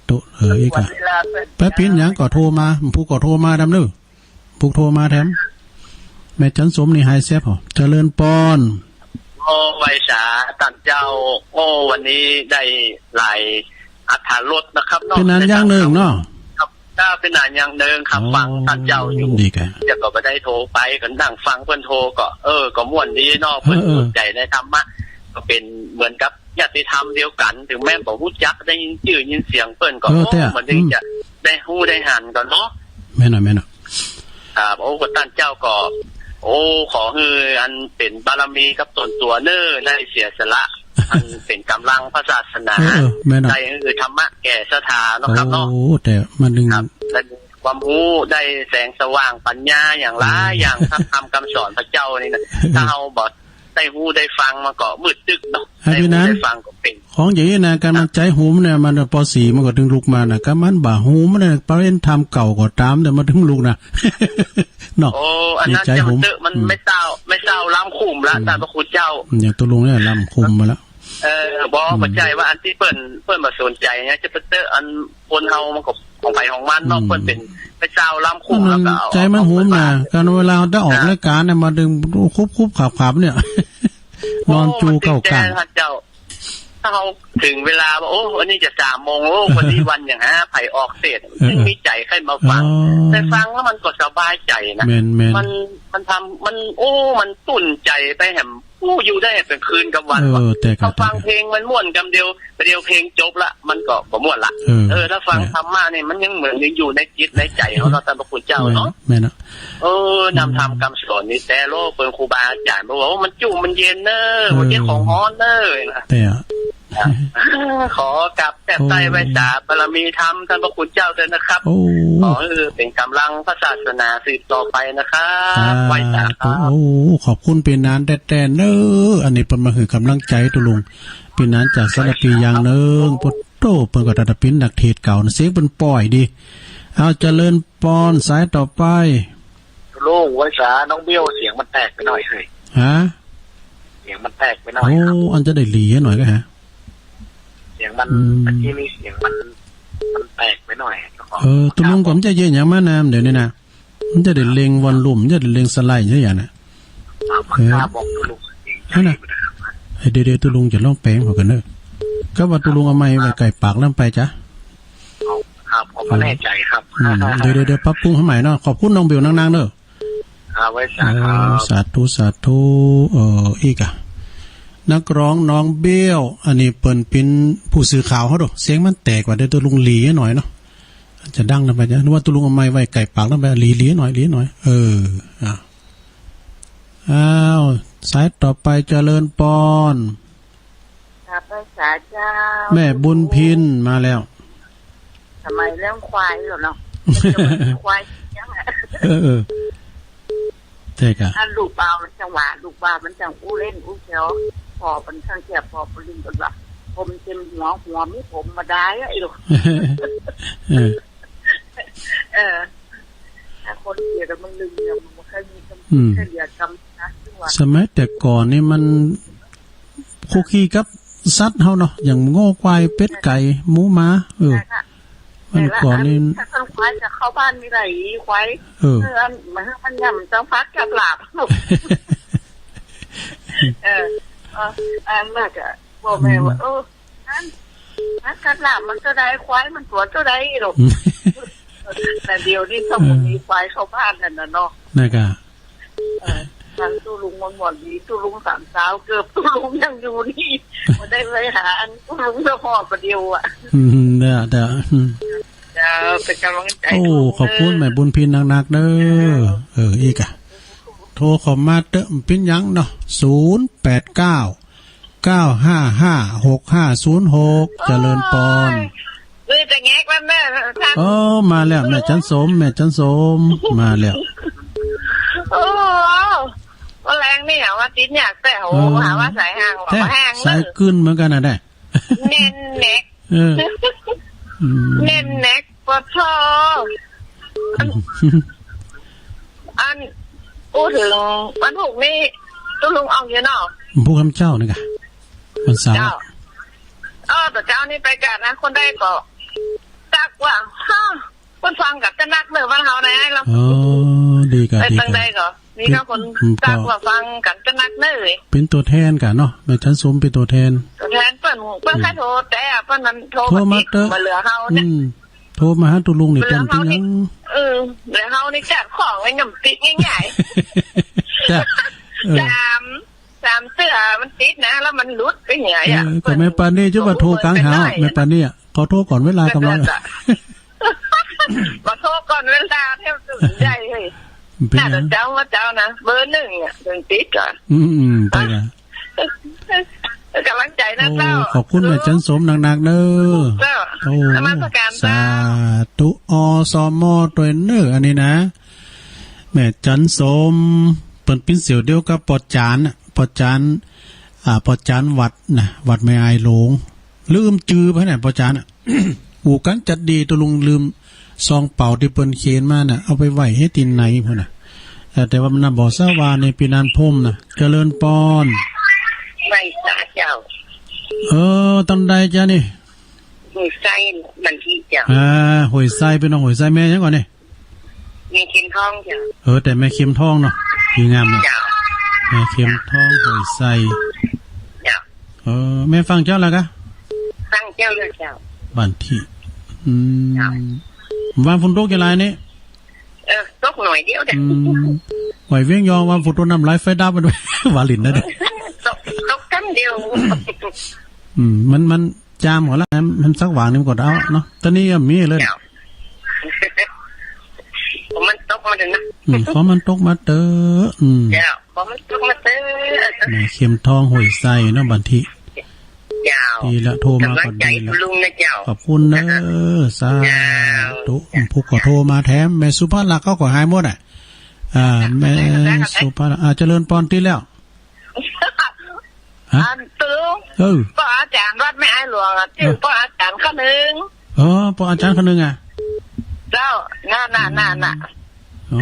ธุอีกอ่ะแป๊บปิ้นยังก็โทรมาผู้ก็โทรมาดำเนอะผู้โทรมาแถมแม่จันสมนี่หายเสียพอเจริญปอนไวสาตันเจ้าวันนี้ได้หลายอัธรสนะครับเนาะเป็นนานอย่างหนึ่งเนาะถ้าเป็นนานอย่างหนึ่งครับฟังตันเจ้าอยู่ดีแกจะก็ไม่ได้โทรไปก็นั่งฟังเพื่อนโทรก็ก็ม่วนดีเนาะเพื่อนสนใจในธรรมะก็เป็นเหมือนกับญาติธรรมเดียวกันถึงแม้บอกรู้จักได้ยินชื่อยินเสียงเพื่อนก็เหมือนที่จะได้ฮู้ได้หันก่อนเนาะแม่น่ะก็ตันเจ้าก็ขอให้อันเป็นบารมีกับตนตัวเน้อได้เสียสละอันเป็นกำลังพระศาสนาได้คือธรรมะแก่ศรัทธาเนาะครับเนาะแต่มันดึงความรู้ได้แสงสว่างปัญญาอย่างหลายอย่างทำคำสอนพระเจ้านี่นะถ้าเอาบอดได้หูได้ฟังมาก็มืดตึกเนาะได้ฟังก็เป็นของอย่างนี้นะการมันใจหูมันเนี่ยมันป.4มันก็ถึงลุกมานะก็มันบ่าหูมันเนี่ยประเด็นทำเก่าก็ตามแต่มาถึงลุกนะเนาะอันนั้นจะมันไม่เศร้าล้ำคุ้มละแต่พระคุณเจ้าอย่างตัวลุงเนี่ยล้ำคุ้มมาแล้วบอกปัจจัยว่าอันที่เปิ้นมาสนใจเนี่ยจะเป็นอันคนเฮามันก็ของไผของมันเนาะเปิ้นเป็นไปเศร้าล้ำคุ้มแล้วก็ใจมันหูมนะการเวลาได้ออกรายการเนี่ยมาดึงคุบขับเนี่ยนอนจูเก้ากันเจ้าถ้าเขาถึงเวลาว่าวันนี้จะ3 โมงวันนี้วันอย่างไผออกเสร็จซึ่งมีใจใครมาฟังแต่ฟังแล้วมันก็สบายใจนะมันทำมันมันตุ่นใจไปแหมอยู่ได้เป็นคืนกับวันเขาฟังเพลงมันม่วนกำเดียวเพลงจบละมันก็บ่ม่วนละถ้าฟังธรรมะเนี่ยมันยังเหมือนยังอยู่ในจิตในใจของเราตามพระคุณเจ้าเนาะแม่นะนำทำคำสอนนี่แต่โลกเป็นครูบาอาจารย์บอกว่ามันจุ่มมันเย็นเนอะมันเย็นของฮ้อนเนอะแต่ ขอกลับแต่ใจไว้สาบารมีธรรมท่านพระคุณเจ้าด้วยนะครับขอเป็นกำลังพระศาสนาสืบต่อไปนะครับไว้สาครับโอ้ขอบคุณเป็นนานแต่เนออันนี้เป็นมาคือกำลังใจตุลุงเป็นนานจากสารปีอย่างเนึงพุทโธเปิดกระดาษปิ้นดักเทศเก่าเสียงเป็นปล่อยดีเอาเจริญปอนสายต่อไปโล่งไว้สาน้องเบี้ยวเสียงมันแตกไปหน่อยเลยฮะเสียงมันแตกไปหน่อยโอ้อันจะได้หลีหน่อยก็ฮะเสียงมันตะกี้นี้เสียงมันแตกไปหน่อยตุลุงผมจะเย็นอย่างมานามเดี๋ยวนี้นะมันจะได้เล็งวอลลุ่มจะได้เล็งสไลด์ใช่ไหมนะบอกตุลุงนะเดี๋ยวตุลุงจะลองแปลงพอกันเนอะก็ว่าตุลุงเอาไม้ไว้ไก่ปากแล้วไปจ้ะครับผมไม่แน่ใจครับเดี๋ยวปรับปรุงให้ใหม่เนาะขอบคุณน้องเบลนางๆเนอะไว้สาธุอีกอะนักร้องน้องเบี้ยวอันนี้เปิ่นเป็นผู้สื่อข่าวเขาดูเสียงมันแตกกว่าเดี๋ยวตัวลุงหลีหน่อยเนาะจะดังนะไปจ้ะนึกว่าตัวลุงเอาไม้ไว้ไก่ปากแล้วไปหลีหน่อยอ้าวสายต่อไปเจริญปอนครับพระสาเจ้าแม่บุญพินมาแล้วทำไมเรื่องควายหรอเนาะควายยังไงใช่ค่ะถ้าลูกปลามันจังหวะลูกปลามันจังอู้เล่นอู้เขียวพอมันช่างเจ็บพอปลิงกันแบบผมเต็มหัวมีผมมาได้ไอ้ลูกถ้าคนเกลียดมันลืมเนี่ยมันแค่มีคำแค่เดียดคำนะสมัยแต่ก่อนนี่มันคุกคีกับสัตว์เฮาเนาะอย่างโง่ควายเป็ดไก่หมูม้ามันก่อนนี่ถ้าคนควายจะเข้าบ้านมีไรควายมันยำจังฟักกับหลาบมากอะบอกแม่ว่านั่นกับหลาบมันก็ได้ควายมันตัวก็ได้หรอกแต่เดียวนี่สมุนมีควายเข้าบ้านนั่นนะเนาะนี่ก็ทางตู้ลุงมันหมดดีตู้ลุงสามสาวเกือบตู้ลุงยังอยู่นี่มาได้ไปหาอันตู้ลุงจะพอประเดียวอ่ะเด้อจะเป็นกำลังใจโอ้ขอบคุณแม่บุญพินนักๆเด้ออีกอะโทรเข้ามาเติมปิ้นยังเนาะ0899556506เจริญปอนจะแงกแล้วแม่มาแล้วแม่จันสมมาแล้วโอ้แรงนี่เหรอว่าติ้นอยากแต่โหหาว่าสายห่างบอกว่าห่างสายขึ้นเหมือนกันนะได้เน้นเน็กเน้นเน็กปะทออันพูดถึงวันถูกนี่ตุ้ลุงเอาเยอะเนาะผู้คำเจ้านี่ค่ะวันเสาร์แต่เจ้านี่ไปกันนะคนได้ก็จักว่าคนฟังกับจะนักเนื้อวันเฮาไหนเราดีกันไปตั้งใจก็นี่ก็คนจักว่าฟังกันจะนักเนื้อเป็นตัวแทนกันเนาะแม่ชั้นสมเป็นตัวแทนเปิ้นใครโทรแต่เปิ้นนั้นโทรมาเหลือเฮาเนี่ยโทรมาหาตุลุงนี่เป็นจริงยังเหลือเฮานี่จัดของไว้หนุ่มติดง่ายๆ3เสื้อมันติดนะแล้วมันหลุดไปเหนื่อยอ่ะก็แม่ปานนี่จะมาโทรกลางหาแม่ปานนี่ขอโทรก่อนเวลากำลังมาโทรก่อนเวลาเท่าสุดใจเลยน่าจะเจ้านะเบอร์1อ่ะถึงติดก่อนไปละกำลังใจนะเจ้าขอบคุณแม่จันสมหนักๆเด้อสาธุสมตัวเนออันนี้นะแม่จันสมเปิ่นปิ้นเสียวเดียวกับปอดจานวัดนะวัดแม่ไอหลงลืมจื้อไปไหนปอดจานอู่กันจัดดีตัวลุงลืมซองเป่าที่เปิ้นเขียนมาน่ะเอาไปไว้ให้ตินไหนพุ่นน่ะแต่ว่ามันน่ะบ่ซะว่าในปีนันพมน่ะเจริญปอนไม่สาเจ้าตอนใดจ้ะนี่หวยไส้บันที่เจ้าหวยไส้เป็นน้องหวยไส้แม่ยังก่อนนี่แม่เข็มทองเจ้าแต่แม่เข็มทองเนาะดีงามเนาะแม่เข็มทองหวยไส้เจ้าแม่ฟังเจ้าแล้วกะฟังเจ้าเลยเจ้าบันที่วันฝนตกกี่ไรนี่ตกหน่อยเดียวเด้ไหวเวียงยองวันฝนตกน้ำไหลไฟดับมาด้วยวาลินนะเด้ตกกันเดียวมันจามหัวแล้วมันสักหวานนี่มันกดเอาเนาะตอนนี้ก็มีเลยมันตกมาเด้อนะเพราะมันตกมาเด้อเพราะมันตกมาเด้อแม่เข็มทองหวยไส้เนาะบันทียาว ดีละโทรมาก็ดีละ ลุงนะเจ้าขอบคุณเนอะสาธุผู้ก็โทรมาแถมแม่สุภาพลักษณ์เขาก็หายหมดแม่สุภาพลักษณ์เจริญปอนตีแล้วอันตึงป้าอาจารย์วัดไม่อายหลวงชื่อป้าอาจารย์คนหนึ่งป้าอาจารย์คนหนึ่งเจ้าน่ะ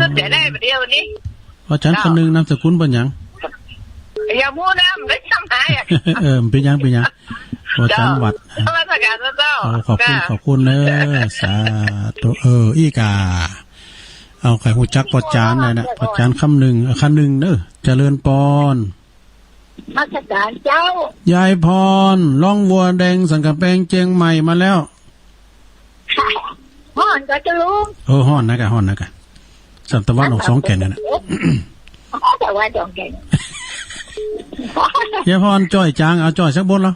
ก็จะได้ประเดี๋ยวนี้อาจารย์คนหนึ่งนามสกุลเป็นยังอย่าพูดนะมันได้ทำไมเป็นยังอาจารย์วัดขอบคุณเนอะสาธุอีกาเอาไข่หูจักปอจานเลยนะปอจานคำหนึ่งเนอะเจริญปอนมาสการเจ้ายายพรล่องวัวแดงสังกะแปงเจียงใหม่มาแล้วฮ้อนก็จะรู้ฮ้อนนะกะสัมตะวันออกสองแก่นน่ะแต่ว่าสองแก่นยายพรจ้อยจางเอาจ้อยสักบนแล้ว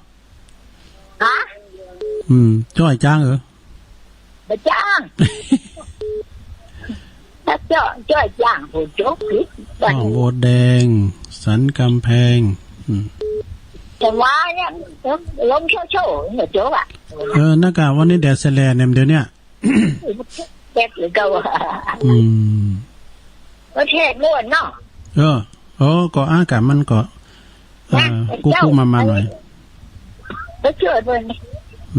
ฮะจ้อยจางบ่จ้างถ้าจ้อยจางผู้จบผิดล่องวัวแดงสันกำแพงแต่ว่าเนี่ยลมโชว์เนี่ยจบอ่ะนักกะวันนี้แดดแสลเนี่ยเดี๋ยวนี้แดดหรือเก่าประเทศล้วนเนาะก็อากาศมันก็กู้มาหน่อยแล้วเกิดวันนี้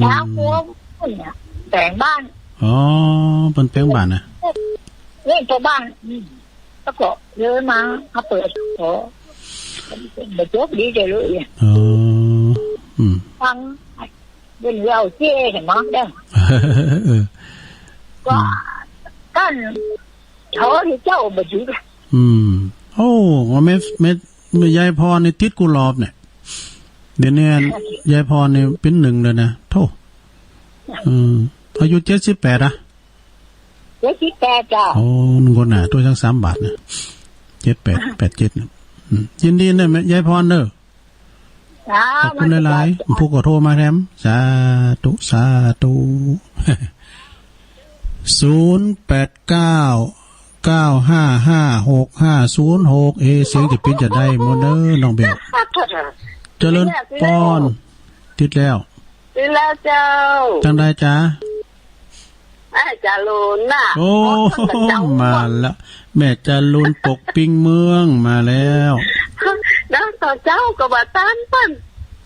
ดาวพวงเนี่ยแต่งบ้านเป็นแปลงบ้านนะเล่นตัวบ้านแล้วก็เดินมาเขาเปิดเด็กดีใจเลยฟังเป็นเราเจ๊เห็นมั้งเด้ก็กันเขาที่เจ้าบ่ถือว่าแม่ยายพรในติดกุหลาบเนี่ยเดี๋ยวนี้ยายพรเนี่ยเป็นหนึ่งเลยนะโธ่อายุ78อ่ะ78จ้ะนึงคนน่ะตัวทั้ง3 บาทนะ7887นะยินดีนะแม่ยายพรเด้อขอบคุณหลายๆผู้ก็โทรมาแถมสาธุ089955650เสียงจะปิดจะได้หมดเด้อน้องเบลเจริญปอนติดแล้วเจ้าจังได้จ้าจารุนน่ะมาแล้วแม่จารุนปกปิงเมืองมาแล้วแล้วต่อเจ้าก็บ่ตันเปิ้น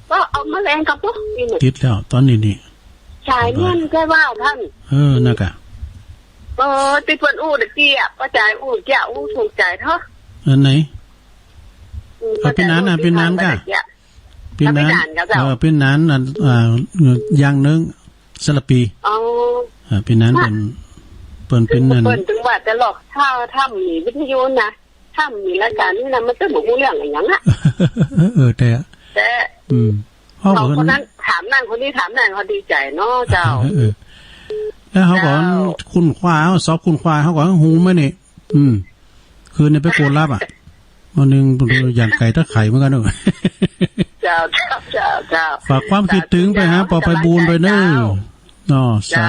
ก็เอาแมลงกับพวกนี่ติดแล้วตอนนี้ชายเงินแค่ว่าท่านนักะติดเปิ้นอู้ตะกี้อ่ะป้าจ่ายอู้แก่อู้ถูกใจเถอะอันไหนเป็นนั้นเป็นนั้นกะเป็นนั้นเป็นนั้นอย่างนึงสลับปีเป็นนั้นเป็นนั้นเปิ้นถึงว่าจะหลอกข้าวถ้ำมีวิทยุนะถ้ำมีรายการนี่นะมันจะบ่รู้เรื่องอะไรอย่างอ่ะแต่คนนั้นถามนั่นคนนี้ถามนั่นเขาดีใจเนาะเจ้าแล้วเขาบอกคุณควายเขาสอบคุณควายเขาบอกหูไหมนี่คืนนี้ไปโกนรับอ่ะวันนึงอย่างไก่ตะไข่เหมือนกันเนอะเจ้าฝากความคิดถึงไปหาปอไปบูนไปเนอะสา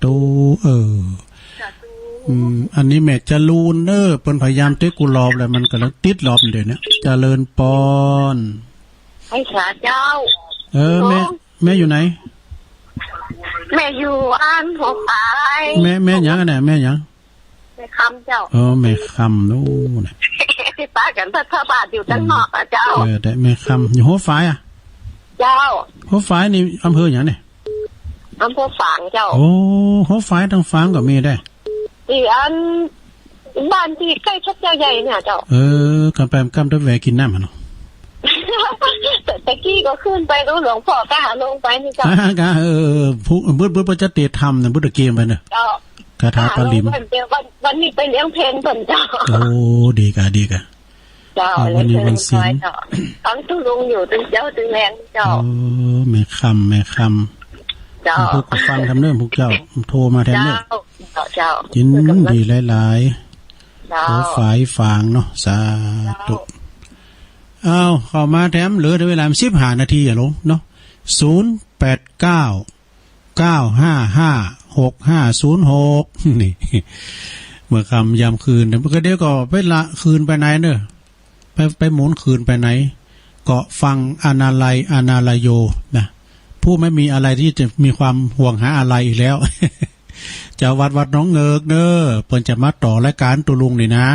ธุอันนี้แม่จะลูนเนอเปิ้นพยายามเตะกุหลาบแล้วมันก็แล้วติดหลอบเดี๋ยวนี้เจริญปอนให้ขาเจ้าแม่อยู่ไหนแม่อยู่อันหัวปายแม่หยังแม่หยังแม่คำเจ้าแม่คำนู่นที่ป้ากันพระบาทอยู่ตั้งนอกอ่ะเจ้าแต่แม่คำอยู่หัวฝายอ่ะเจ้าหัวฝายนี่อำเภออย่างเนี่ยอำเภอฝางเจ้าหัวฝายทางฝางก็มีได้ที่อันบ้านที่ใกล้ชัดเจ้าใหญ่เนี่ยเจ้ากำได้แวะกินน้ำมันเนาะตะกี้ก็ขึ้นไปรู้หลวงพ่อก็หาลงไปนี่จ้ะผู้บุญจะเตะธรรมเนี่ยบุตรเกมไปเนอะคาถาปริมวันนี้ไปเลี้ยงเพลงเพิ่นเจ้าดีกะเจ้าวันนี้วันศีลตั้งตู้ลงอยู่ตึงเจ้าตึงแรงเจ้าแม่คำพวกฟังทำเรื่องพวกเจ้าโทรมาแทนเนี่ยจินดีหลายๆโอ้ฝ่ายฟางเนาะสาธุเข้ามาแถมเหลือเวลา15 นาทีอย่าลงเนาะ089955650นี่เมื่อคำยามคืนเดี๋ยวก็ไปละคืนไปไหนเนอะไปหมุนคืนไปไหน เกาะฟังอนาลัยอนาลโยนะผู้ไม่มีอะไรที่จะมีความห่วงหาอะไรอีกแล้ว จะวัดน้องเงิกเนอเปิ้นจะมาต่อรายการตุลุงนี่นะ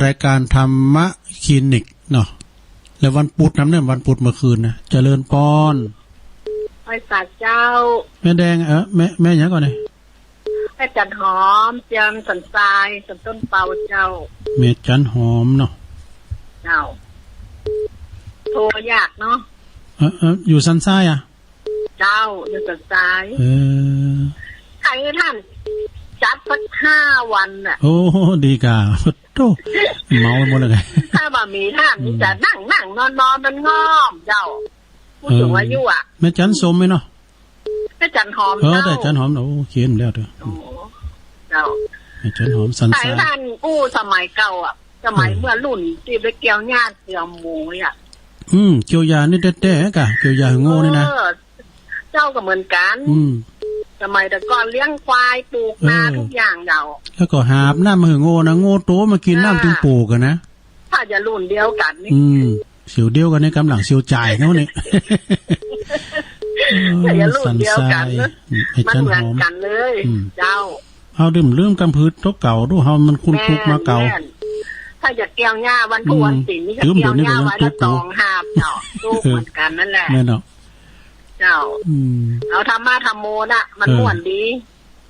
รายการธรรมะคลินิกเนาะแล้ววันพุธน้ำเนี่ยวันพุธเมื่อคืนนะเจริญปอนไปฝากเจ้าแม่แดงแม่ยังก่อนเลยแม่จันหอมเจียมสันทรายสันต้นเปาเจ้าแม่จันหอมเนาะเจ้าโทรยากเนาะอยู่สันทรายอ่ะเจ้าอยู่สันทรายใครท่านจัดสัก5 วันน่ะโอ้ดีกาโตเมาหมดเลยถ้าบ่มีท่านนี่จะนั่งนอนมันง้อมเจ้าผู้สูงอายุอ่ะแม่จันสมไหมเนาะแม่จันหอมเจ้าแต่จันหอมโอ้เขียนแล้วเด้อเจ้าแม่จันหอมสันทรายท่านกู้สมัยเก่าอ่ะสมัยเมื่อรุ่นที่ไปเกี่ยวหญ้าเกี่ยวหมูอ่ะเกี่ยวยานี่แท้ๆกะเกี่ยวยาโง่นี่นะเจ้าก็เหมือนกันสมัยแต่ก่อนเลี้ยงควายปลูกนาทุกอย่างเดาแล้วก็หาบน้ำมือโง่นะโง่โตมากินน้ำถึงปลูกกันนะถ้าจะรุ่นเดียวกันนี่เสียวเดียวกันในกำลังเสียวจ่ายเนาะนี่ถ้าจะรุ่นเดียวกันมันเหมือนกันเลยเจ้าเอาดื่มเรื่องกำพืชทกเก่าดูเฮามันคุ้นคุกมาเก่าถ้าจะเกี่ยวหญ้าวันพุธวันศิลป์นี่ก็เกี่ยวหญ้าวันละ2 หาบเนาะลูกเหมือนกันนั่นแหละแม่เนาะเจ้าเอาธรรมะธรรมโมน่ะมันม่วนดี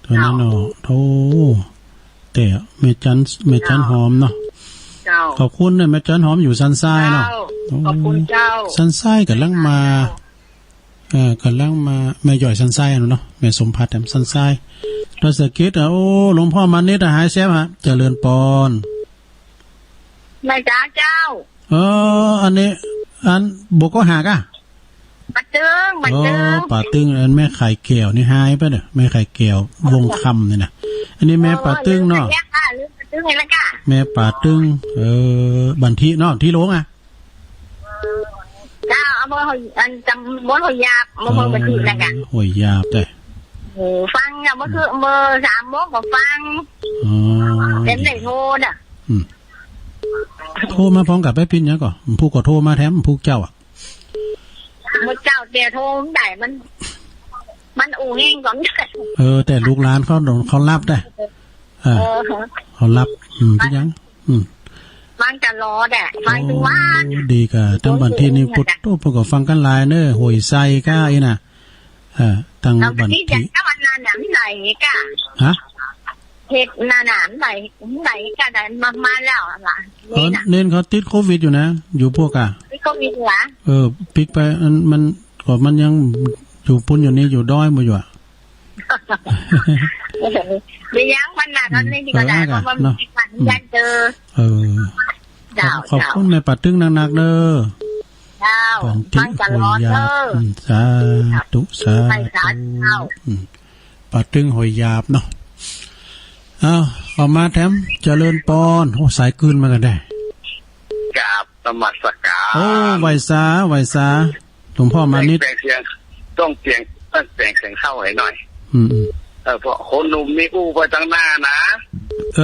เท่านั้นเนาะโธ่แต่แม่จันหอมเนาะเจ้าขอบคุณเนี่ยแม่จันหอมอยู่ซันไซเนาะขอบคุณเจ้าซันไซกำลังมากำลังมาแม่ย่อยซันไซเนาะแม่สมภัทรซันไซตะสะเก็ดโอ้หลวงพ่อมานิดหายแซ่บฮะเจริญปอนแม่จ๋าเจ้าอันนี้บกก็หากอ่ะป่าตึงป่าตึงอันแม่ไข่แก้วนี่หายไปเด้อแม่ไข่แก้ววงคำนี่นะอันนี้แม่ป่าตึงเนาะแม่ป่าตึงบันทีเนาะที่โลงอ่ะเจ้าเอามาอันจำม้วนหัวยาบมาบันทีนะกะหัวยาบได้ฟังอ่ะเมื่อคือ3 โมงก็ฟังเป็นไหนโทรน่ะโทรมาพร้อมกับไปปิ้นยังก่อนผู้ก็โทรมาแถมผู้เจ้าอ่ะผู้เจ้าเดี๋ยวโทรได้มันอู่แห้งก่อนแต่ลูกหลานเขารับได้เขารับพี่ยังมันจะรอแดดฟังดูว่าดีกะตั้งบันทีนี้พุทโตพวกก็ฟังกันหลายเน้อหวยไส้ก้าอีน่ะตั้งบันทีถ้าวันนั้นน่ะไหนกะฮะเฮ็ดนานไหนกะได้มาแล้วล่ะเน้นเขาติดโควิดอยู่นะอยู่พวกอ่ะติดโควิดเหรอปิกไปมันก็มันยังอยู่ปุ่นอยู่นี่อยู่ด้อยบ่อยู่อ่ะมียังวันนั้นนี่ก็ได้เพราะว่ามันยันเจอขอบคุณแม่ปัดตึงนักๆเด้อฟังกันร้อนเด้อสาธุปัดตึงหอยหยาบเนาะเอามาแถมเจริญปอนโอ้สายคืนมากันได้กราบนมัสการโอ้ไหวสาหลวงพ่อมานิดต้องเสียงเข้าให้หน่อยเพราะคนหนุ่มนี่อู้ไปตั้งหน้านะ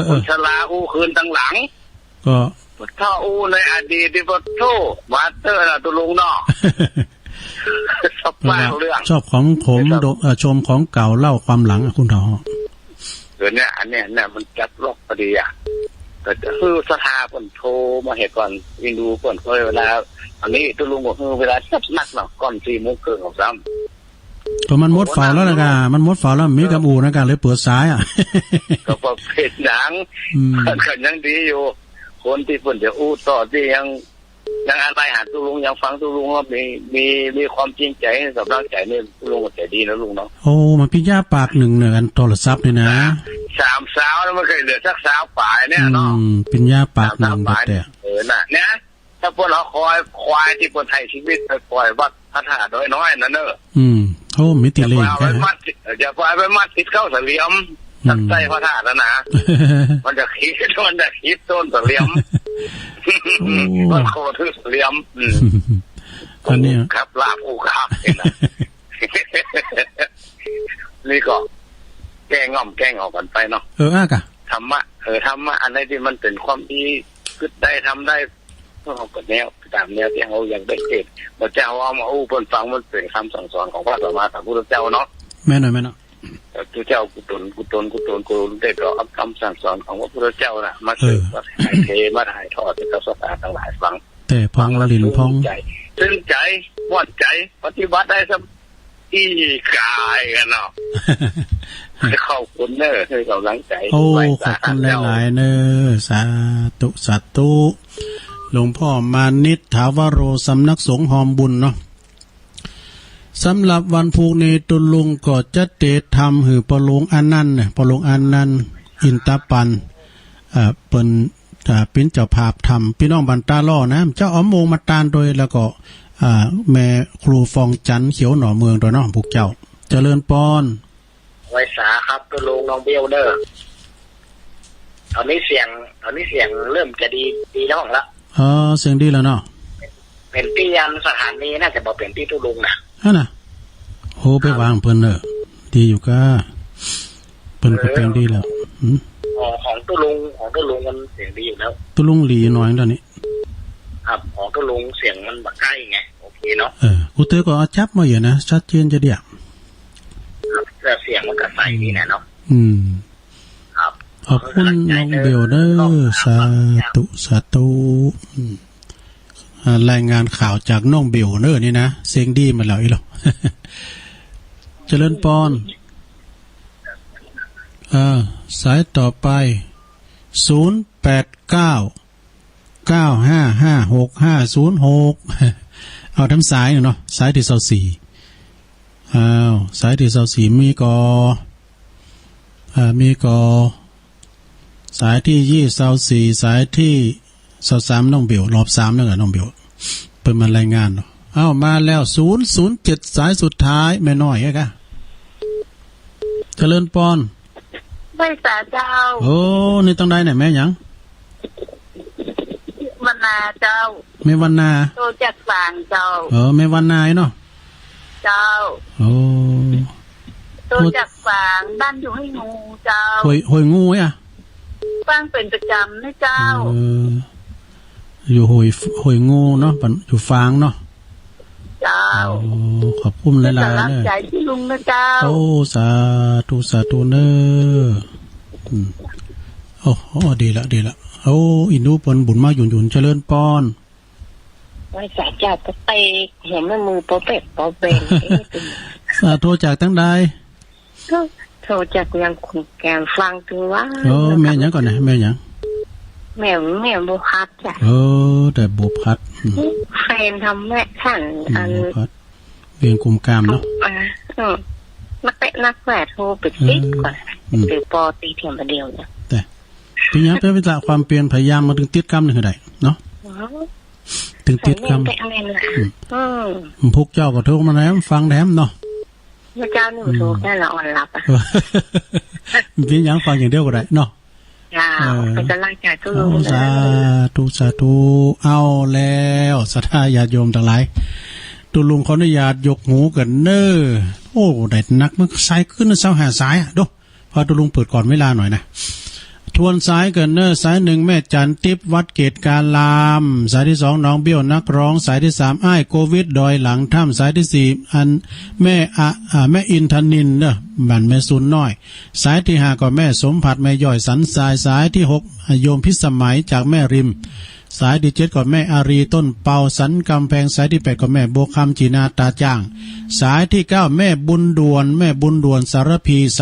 คนชราอู้คืนตั้งหลังก็ถ้าอู้ในอดีตที่พอโทมาเตอร์นะตุลุงเนาะชอบเรื่องชอบของผมชมของเก่าเล่าความหลังคุณทอเนี่ยอันเนี้ยมันจัดล็อกพอดีอ่ะแต่คือสถาคนโทรมาเหตุก่อนยินดูก่อนเวลาอันนี้ตุลุงบอกเวลาจับนักเนาะก่อน4 โมงครึ่งของซ้ำตัวมันมดฝาแล้วนะกะมันมดฝาแล้วมีกับอูนะกะเลยเปิดสายอ่ะก็พอเพจหนังกันยังดีอยู่คนที่คนจะอู้ต่อที่ยังอะไรหาตุลุงยังฟังตุลุงว่ามีความจริงใจสำหรับใจเนี่ยตุลุงใจดีนะลุงเนาะโอ้มันพิญญาปาก1เนี่ยกันโทรศัพท์นี่นะ3 สาวแล้วไม่เคยเหลือสักสาวป่ายเนี่ยเนาะพิญญาปาก1แต่น่ะเนี่ยถ้าพวกเราคอยควายที่คนไทยชีวิตไปปล่อยวัดพัฒนาน้อยนั่นเนอะโอ้มิติเลยอย่าปล่อยไปมัดติดเข้าเสลียมตัดใจพระธาตุนะมันจะคิดต้นเสลียมมันโคตรเสลียมอันนี้ครับลาบอูครับนี่ก็แก้งออกกันไปเนาะกะธรรมะอันไหนที่มันเป็นความดีคิดได้ทำได้พวกเราก็แนว ตามแนวที่เขายังได้เทศพระเจ้าเอามาอู้เพิ่นฟังมันเป็นคำสั่งสอนของพระสัมมาสัมพุทธเจ้าเนาะแม่นเนาะตัวเจ้ากุตนได้เอาคำสั่งสอนของพระพุทธเจ้าน่ะมาสื่อมาถ่ายเทมาถ่ายทอดให้กับสัตว์ทั้งหลายฟังแต่พองลิ้นพองซึ้งใจม่วนใจปฏิบัติได้สักอีกายกันเนาะขอบคุณเนอะให้กำลังใจโอ้ขอบคุณหลายๆเนอะสาธุหลวงพ่อมานิตถาวโรสำนักสงฆ์หอมบุญเนาะสำหรับวันพรุ่งนี้ตุลุงก็จะเตะทำหือปะลุงอันนั้นเนี่ยปะลุงอันนั้นอินตาปันเป็นเป็นเจ้าภาพทำพี่น้องบันตาล่อนะเจ้าอ๋อมโมมาตานโดยแล้วก็แม่ครูฟองจันเขียวหน่อเมืองโดยน้องพวกเจ้าเจริญปอนไว้สาครับตุลุงน้องเบลเดอร์ตอนนี้เสียงเริ่มจะดีน้องละเสียงดีแล้วเนาะเป็นที่ยันสถานีน่าจะบอกเป็นที่ตุลุงนะน่ะโหไปวางเพิ่นเนอะดีอยู่ก็เพิ่นก็เป็นดีแล้วของตุลุงมันเสียงดีอยู่แล้วตุลุงหลีน้อยตอนนี้ครับของตุลุงเสียงมันบักใกล้ไงโอเคเนาะกูเตอก็เอาจับมาอยู่นะชัดเจนจะเดียวแต่เสียงมันก็ใสดีนะเนาะครับขอบคุณน้องเบลเด้อสาธุรายงานข่าวจากน้องเบลเด้อนี่นะเสียงดีมาแล้วอีหรอเจริญปอนสายต่อไป0899556506เอาทั้งสายเนาะสายที่24สายที่24มีสายที่24สายที่23น้องเบลรอบ3นั่นแหละน้องเบลเปิดมารายงานเนาะมาแล้ว007สายสุดท้ายแม่น้อยกะเจริญปอนไม่สาเจ้าโอ้นี่ต้องได้เนี่ยแม่หยังวันนาเจ้าแม่วันนาโตจากฝางเจ้าแม่วันนาเนาะเจ้าโอ้โตจากฝางบ้านอยู่ให้งูเจ้าหอยงูอ่ะฟังเป็นประจำนะเจ้าอยู่หอยงูเนาะอยู่ฟางเนาะเจ้าขอบคุณหลายๆเนี่ยใจที่ลุงนะเจ้าโอ้สาธุเนอะโอ้ดีละโอ้อินูปนบุญมาหยุ่นเจริญปอนไว้สาเจ้าก็เตะเห็นมือโปเป็ดโปเบนสาโทรจากตั้งใดโทรจากยังคุณแกมฟังตัวว่าแม่ยังก่อนนะแม่ยังแม่บุพัดจ้ะแต่บุพัดแฟนทำแม่ท่านบุพัดเรียนกลุ่มกามเนาะนักเตะนักแหวดโทรปิดติ๊กก่อนหรือปอตีเทียมประเดียวเนี่ยแต่ปีนี้เป็นวิชาความเปลี่ยนพยายามมาถึงติดกรรมหนึ่งได้เนาะถึงติดกรรมพวกเจ้าก็โทรมาแล้วฟังแถมเนาะเจ้าหนูโทรแค่ละอ่อนหลับเป็นอย่างฟังอย่างเดียวก็ได้เนาะเป็นกำลังใจทุกคนสาธุเอาแล้วศรัทธาญาติโยมทั้งหลายตุลุงขออนุญาตยกหูกันเน้อโอ้ได้นักมันสายขึ้นเสาหาสายดูพอตุลุงเปิดก่อนเวลาหน่อยนะทวนสายกันเนอร์สาย1แม่จันทิพย์วัดเกตการลามสายที่2น้องเบี้ยวนักร้องสายที่3อ้ายโควิดดอยหลังถ้ำสายที่4อันแม่อินทนินเด้อบ้านแม่ซุนน้อยสายที่5ก็แม่สมผัดแม่ย่อยสันทรายสายที่6โยมพิสมัยจากแม่ริมสายที่7ก็แม่อารีต้นเปาสันกำแพงสายที่8ก็แม่โบคำจีนาตาจ้างสายที่9แม่บุญด่วนสารพี